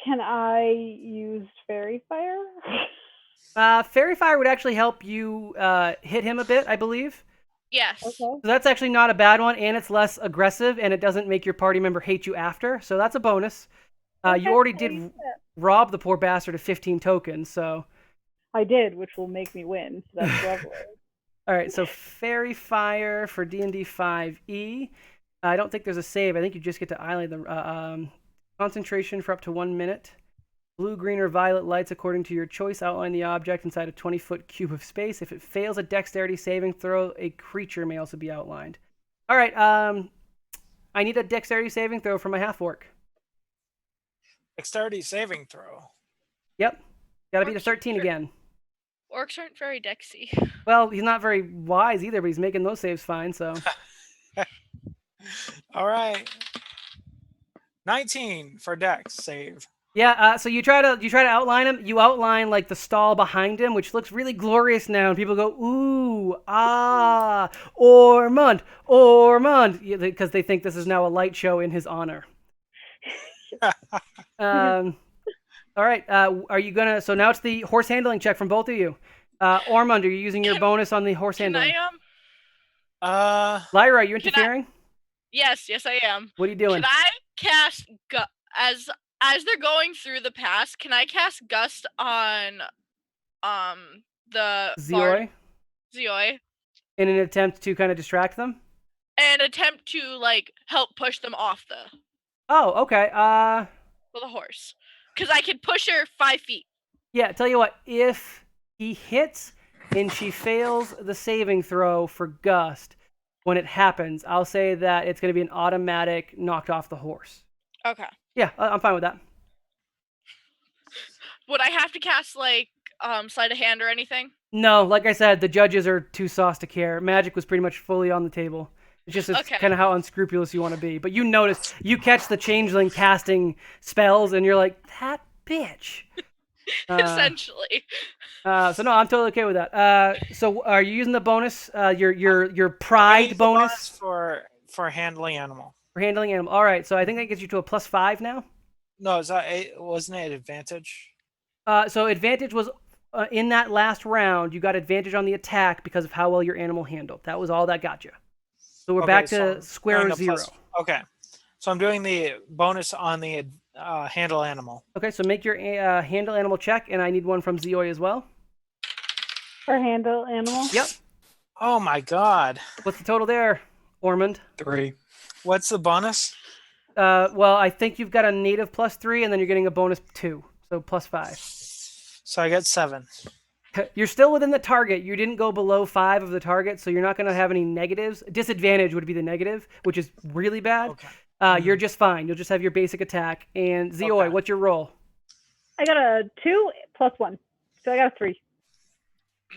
Can I use Fairy Fire? Fairy Fire would actually help you hit him a bit, I believe. Yes. Okay. So that's actually not a bad one, and it's less aggressive, and it doesn't make your party member hate you after. So that's a bonus. You already did rob the poor bastard of 15 tokens, so... I did, which will make me win. So that's lovely. All right, so Fairy Fire for D&D 5e. I don't think there's a save. I think you just get to eyelid the concentration for up to 1 minute. Blue, green, or violet lights according to your choice. Outline the object inside a 20-foot cube of space. If it fails a dexterity saving throw, a creature may also be outlined. All right, I need a dexterity saving throw for my half-orc. Dexterity saving throw. Yep. Got to beat a Orcs 13 are- again. Orcs aren't very dexy. Well, he's not very wise either, but he's making those saves fine. So All right. 19 for Dex save. yeah. So you try to outline him. You outline like the stall behind him, which looks really glorious now, and people go ooh ah Ormond, because they think this is now a light show in his honor. All right. Are you gonna? So now it's the horse handling check from both of you. Ormond, are you using your bonus on the horse Can handling? I Lyra, are you can I- interfering? Yes, I am. What are you doing? Can I cast as they're going through the pass? Can I cast Gust on the Zeoi, Zeoi in an attempt to kind of distract them? and attempt to like help push them off the Oh, okay. horse? Because I can push her 5 feet. Yeah. Tell you what, if he hits and she fails the saving throw for gust when it happens, I'll say that it's going to be an automatic knocked off the horse. Okay. Yeah, I'm fine with that. Would I have to cast like sleight of hand or anything? No, like I said, the judges are too sauce to care. Magic was pretty much fully on the table. It's just Okay. kind of how unscrupulous you want to be. But you notice, you catch the changeling casting spells, and you're like, that bitch. Essentially. So no, I'm totally okay with that. So are you using the bonus, your pride Use the bonus for handling animal. for handling animal? All right, so I think that gets you to a +5 now. No, wasn't it advantage? So advantage was in that last round. You got advantage on the attack because of how well your animal handled. That was all that got you. So we're back so to square doing a zero. Okay, so I'm doing the bonus on the handle animal. Okay, so make your handle animal check, and I need one from Zeoi as well. For handle animal. Yep. Oh my god. What's the total there, Ormond? 3. What's the bonus? Well, I think you've got a native +3, and then you're getting a bonus 2, so +5. So I got 7. You're still within the target. You didn't go below 5 of the target, so you're not going to have any negatives. Disadvantage would be the negative, which is really bad. Okay. You're just fine. You'll just have your basic attack. And Zeoi, Okay. what's your roll? I got a 2 + 1, so I got a 3.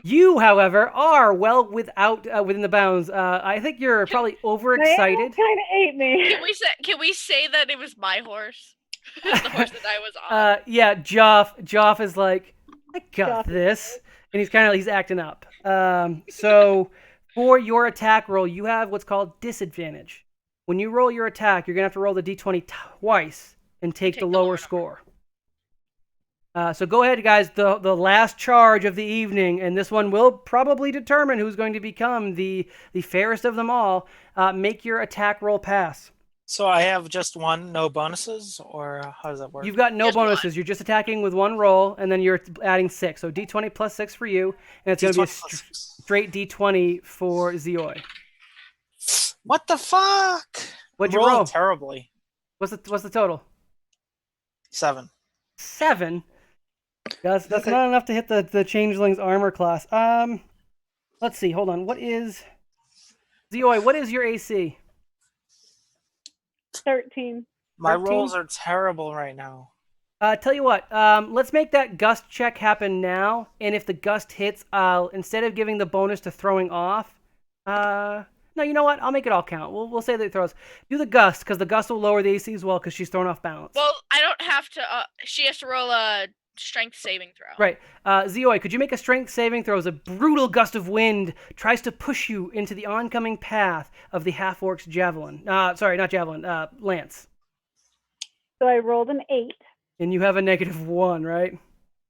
You, however, are well within the bounds. I think you're probably overexcited. Kind of ate me. Can we say that it was my horse? The horse that I was on. Yeah, Joff is like, I got Joff is this, and he's acting up. So for your attack roll, you have what's called disadvantage. When you roll your attack, you're gonna have to roll the d20 twice and take the lower score. So go ahead, guys. The last charge of the evening, and this one will probably determine who's going to become the fairest of them all. Make your attack roll pass. So I have just one, no bonuses, or how does that work? You've got no Just one. bonuses. You're just attacking with one roll, and then you're adding 6. So d20 + 6 for you, and it's going to be a D20 plus 6. straight d20 for Zeoi. What the fuck? What'd you Rolling roll? terribly. What's the total? 7. 7. That's not enough to hit the changeling's armor class. Let's see. Hold on. What is Zeoi? What is your AC? 13. My 13? rolls are terrible right now. Tell you what. Let's make that gust check happen now. And if the gust hits, instead of giving the bonus to throwing off, no, you know what? I'll make it all count. We'll say that it throws. Do the gust because the gust will lower the AC as well because she's thrown off balance. Well, I don't have to. She has to roll a strength saving throw. Right. Zeoi, could you make a strength saving throw as a brutal gust of wind tries to push you into the oncoming path of the half-orc's javelin? Sorry, not javelin, lance. So I rolled an 8, And you have a -1, right?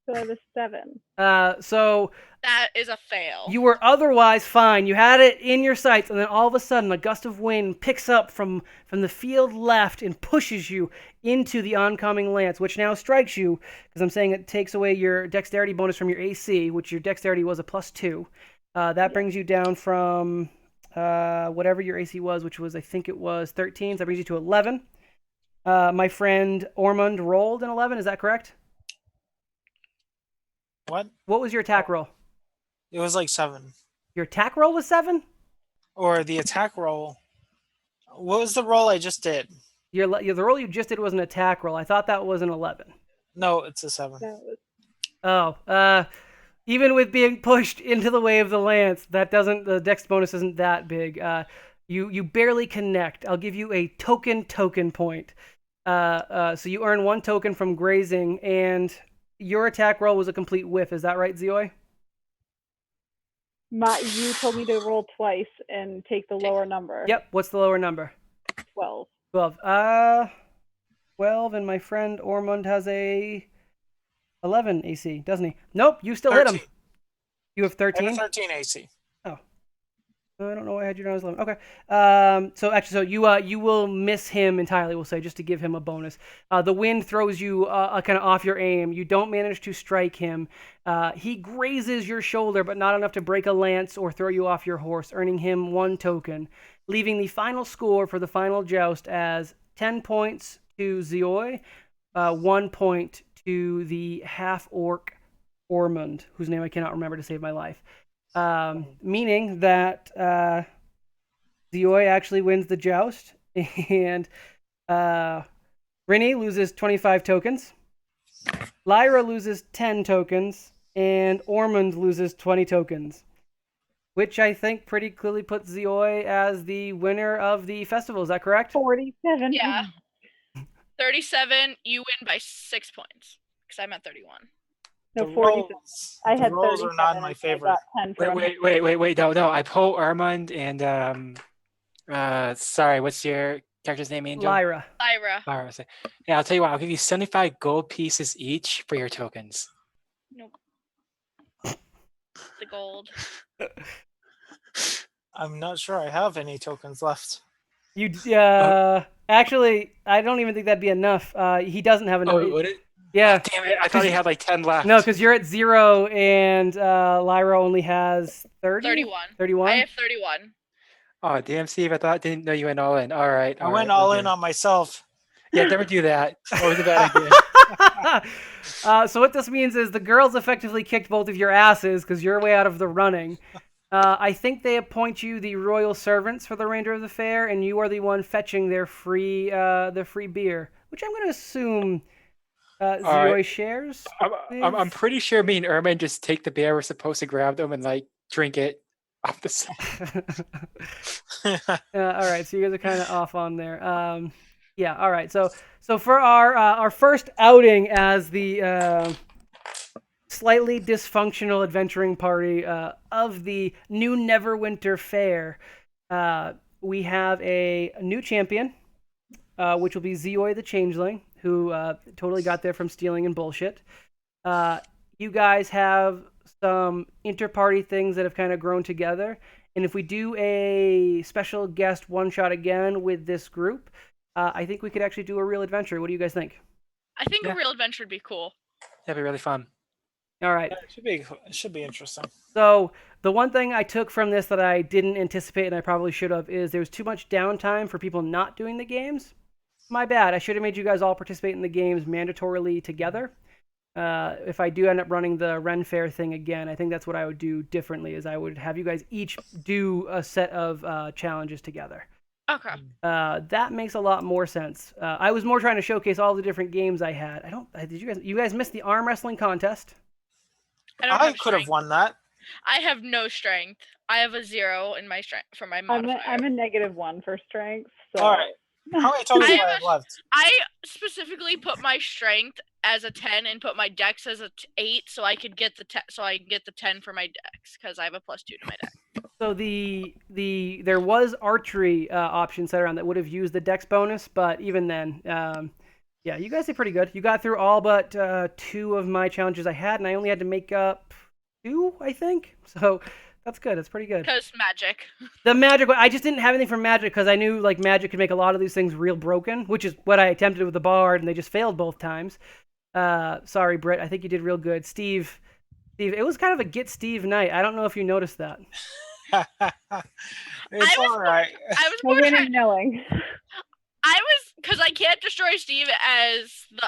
so I have a 7. So That is a fail. you were otherwise fine. You had it in your sights, and then all of a sudden, a gust of wind picks up from the field left and pushes you into the oncoming lance, which now strikes you, because I'm saying it takes away your dexterity bonus from your AC, which your dexterity was a +2. That brings you down from whatever your AC was, which was, I think it was 13, so that brings you to 11. My friend Ormond rolled an 11, is that correct? What? What was your attack roll? It was like 7. Your attack roll was 7? Or the attack roll. What was the roll I just did? the roll you just did was an attack roll. I thought that was an 11. No, it's a 7. That was Oh, even with being pushed into the way of the lance, the dex bonus isn't that big. You barely connect. I'll give you a token point. So you earn 1 token from grazing, and your attack roll was a complete whiff. Is that right, Zioi? you told me to roll twice and take the lower number. Yep. What's the lower number? 12. 12. 12, and my friend Ormond has a 11 AC, doesn't he? Nope, you still hit him. 13. You have I 13? have a 13 AC. I don't know why I had you down as 11. Okay. So you will miss him entirely, we'll say, just to give him a bonus. The wind throws you kind of off your aim. You don't manage to strike him. He grazes your shoulder, but not enough to break a lance or throw you off your horse, earning him 1 token, leaving the final score for the final joust as 10 points to Zioi, 1 point to the half-orc Ormond, whose name I cannot remember to save my life. Meaning that Zioi actually wins the joust, and Brittany loses 25 tokens, Lyra loses 10 tokens, and Ormond loses 20 tokens, which I think pretty clearly puts Zioi as the winner of the festival. Is that correct? 47. Yeah. 37, you win by 6 points, because I'm at 31. No, The 47. rolls, I the had rolls 37. are not my and I favorite. got 10 from Wait. No. I pull Armand and sorry, what's your character's name, Angel? Lyra. Lyra. Yeah, I'll tell you what. I'll give you 75 gold pieces each for your tokens. Nope. The gold. I'm not sure I have any tokens left. You actually, I don't even think that'd be enough. He doesn't have enough. Oh, would it? Yeah. Oh, damn it! I thought he had like 10 left. No, because you're at 0 and Lyra only has 30? 31. 31? I have 31. Oh, damn, Steve! Didn't know you went all in. All right. I went all in on myself. Yeah, never do that. That was a bad idea. So what this means is the girls effectively kicked both of your asses because you're way out of the running. I think they appoint you the royal servants for the remainder of the fair, and you are the one fetching their free beer, which I'm going to assume Zioi right. shares. I'm pretty sure me and Ermin just take the beer. We're supposed to grab them and like drink it off the side. All right, so you guys are kind of off on there. Yeah, all right. So for our first outing as the slightly dysfunctional adventuring party of the new Neverwinter Fair, we have a new champion, which will be Zioi the Changeling, who totally got there from stealing and bullshit. You guys have some inter-party things that have kind of grown together. And if we do a special guest one-shot again with this group, I think we could actually do a real adventure. What do you guys think? I think Yeah. a real adventure would be cool. That'd be really fun. All right. Yeah, it should be interesting. So the one thing I took from this that I didn't anticipate and I probably should have is there was too much downtime for people not doing the games. My bad. I should have made you guys all participate in the games mandatorily together. If I do end up running the Ren Fair thing again, I think that's what I would do differently. Is I would have you guys each do a set of challenges together. Okay. That makes a lot more sense. I was more trying to showcase all the different games I had. Did you guys missed the arm wrestling contest? I could have won that. I have no strength. I have a 0 in my strength for my modifier. I'm a -1 for strength. So. All right. How many tokens do I have left? I specifically put my strength as a 10 and put my dex as a 8, so I could get the 10 for my dex because I have a +2 to my dex. So there was archery options set around that would have used the dex bonus, but even then, yeah, you guys did pretty good. You got through all but 2 of my challenges I had, and I only had to make up 2, I think. So that's good. That's pretty good. Because magic. The magic one, I just didn't have anything from magic because I knew like magic could make a lot of these things real broken, which is what I attempted with the bard, and they just failed both times. Sorry, Britt. I think you did real good. Steve, it was kind of a get Steve night. I don't know if you noticed that. It's all right. I was No more way trying. of knowing. Because I can't destroy Steve as the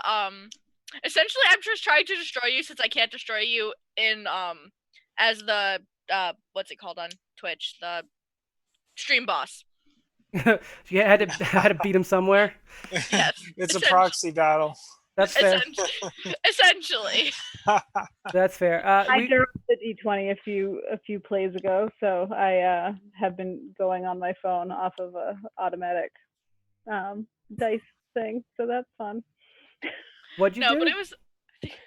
Essentially, I'm just trying to destroy you since I can't destroy you in as the what's it called on Twitch, the stream boss. You had to beat him somewhere. Yes. It's a proxy battle. That's fair. Essentially. That's fair. I dropped the D20 a few plays ago, so I have been going on my phone off of a automatic dice thing, so that's fun. What'd you do? No, but it was.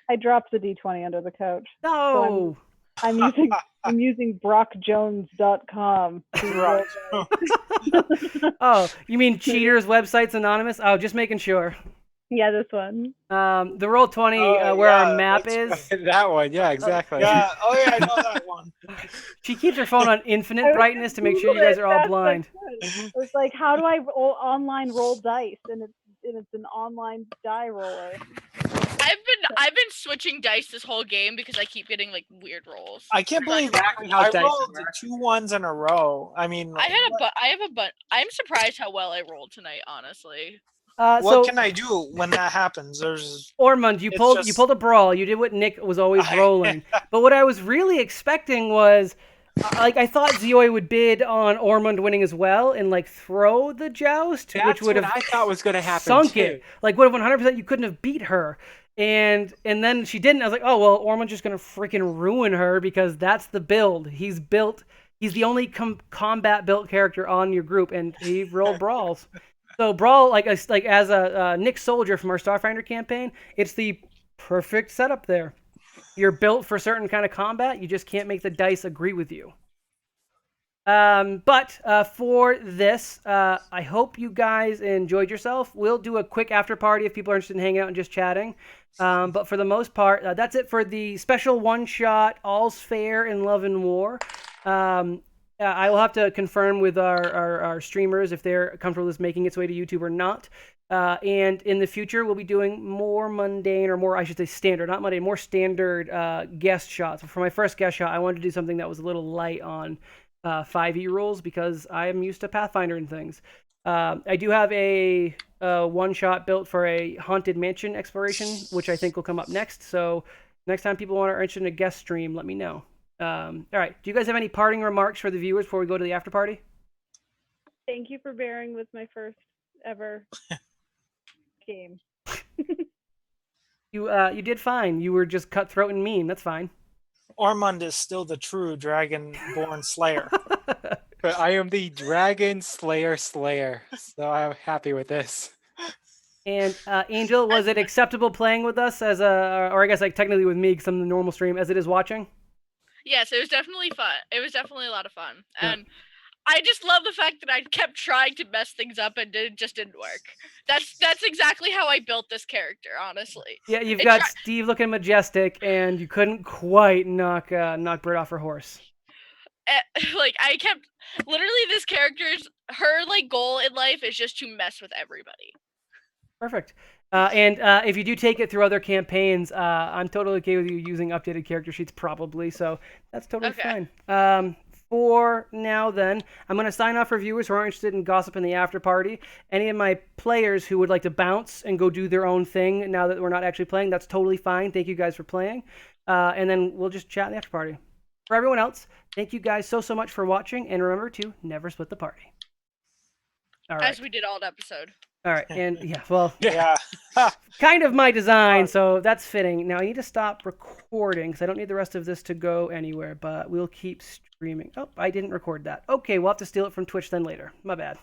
I dropped the D20 under the couch. No. So I'm using brockjones.com. Oh, you mean Cheaters Websites Anonymous? Oh, just making sure. Yeah, this one. The Roll20 where our map is. That one, yeah, exactly. Yeah. Oh yeah, I know that one. She keeps her phone on infinite brightness to make sure you guys are all blind. It was like, how do I online roll dice? And it's an online die roller. I've been switching dice this whole game because I keep getting like weird rolls. I can't believe exactly how I dice rolled work. 2 1s in a row. I mean, I have a but I'm surprised how well I rolled tonight, honestly. what can I do when that happens? There's Ormond, you pulled a brawl. You did what Nick was always rolling. But what I was really expecting was, like, I thought Zioi would bid on Ormond winning as well and like throw the joust, which would have I thought was going to happen sunk too. it. Like, would have 100%. You couldn't have beat her. And then she didn't. I was like, oh well, Ormond's just gonna freaking ruin her because that's the build. He's the only combat built character on your group, and he rolled brawls. So brawl, like as a Nick Soldier from our Starfinder campaign, it's the perfect setup there. You're built for certain kind of combat. You just can't make the dice agree with you. But for this, I hope you guys enjoyed yourself. We'll do a quick after party if people are interested in hanging out and just chatting. But for the most part, that's it for the special one-shot All's Fair in Love and War. I will have to confirm with our streamers if they're comfortable with this making its way to YouTube or not. And in the future, we'll be doing more mundane, or more, I should say standard, not mundane, more standard guest shots. For my first guest shot, I wanted to do something that was a little light on 5e rules because I am used to Pathfinder and things. I do have a one-shot built for a Haunted Mansion exploration, which I think will come up next. So next time people are interested in a guest stream, let me know. All right. Do you guys have any parting remarks for the viewers before we go to the after party? Thank you for bearing with my first ever game. You did fine. You were just cutthroat and mean. That's fine. Ormond is still the true dragon-born slayer. But I am the Dragon Slayer, so I'm happy with this. And Angel, was it acceptable playing with us as or I guess like technically with me because I'm the normal stream, as it is watching? Yes, it was definitely fun. It was definitely a lot of fun, Yeah. and I just love the fact that I kept trying to mess things up and it just didn't work. That's exactly how I built this character, honestly. Yeah, you've got Steve looking majestic, and you couldn't quite knock Britt off her horse. Like I kept literally this character's her like goal in life is just to mess with everybody. Perfect. And if you do take it through other campaigns, I'm totally okay with you using updated character sheets, probably. So that's totally fine. For now, then, I'm going to sign off for viewers who are interested in gossip in the after party. Any of my players who would like to bounce and go do their own thing now that we're not actually playing, that's totally fine. Thank you guys for playing. And then we'll just chat in the after party. For everyone else, thank you guys so much for watching. And remember to never split the party. All right. As we did all episode. All right, and yeah, well, Yeah. kind of my design, so that's fitting. Now I need to stop recording because I don't need the rest of this to go anywhere, but we'll keep streaming. Oh, I didn't record that. Okay, we'll have to steal it from Twitch then later. My bad.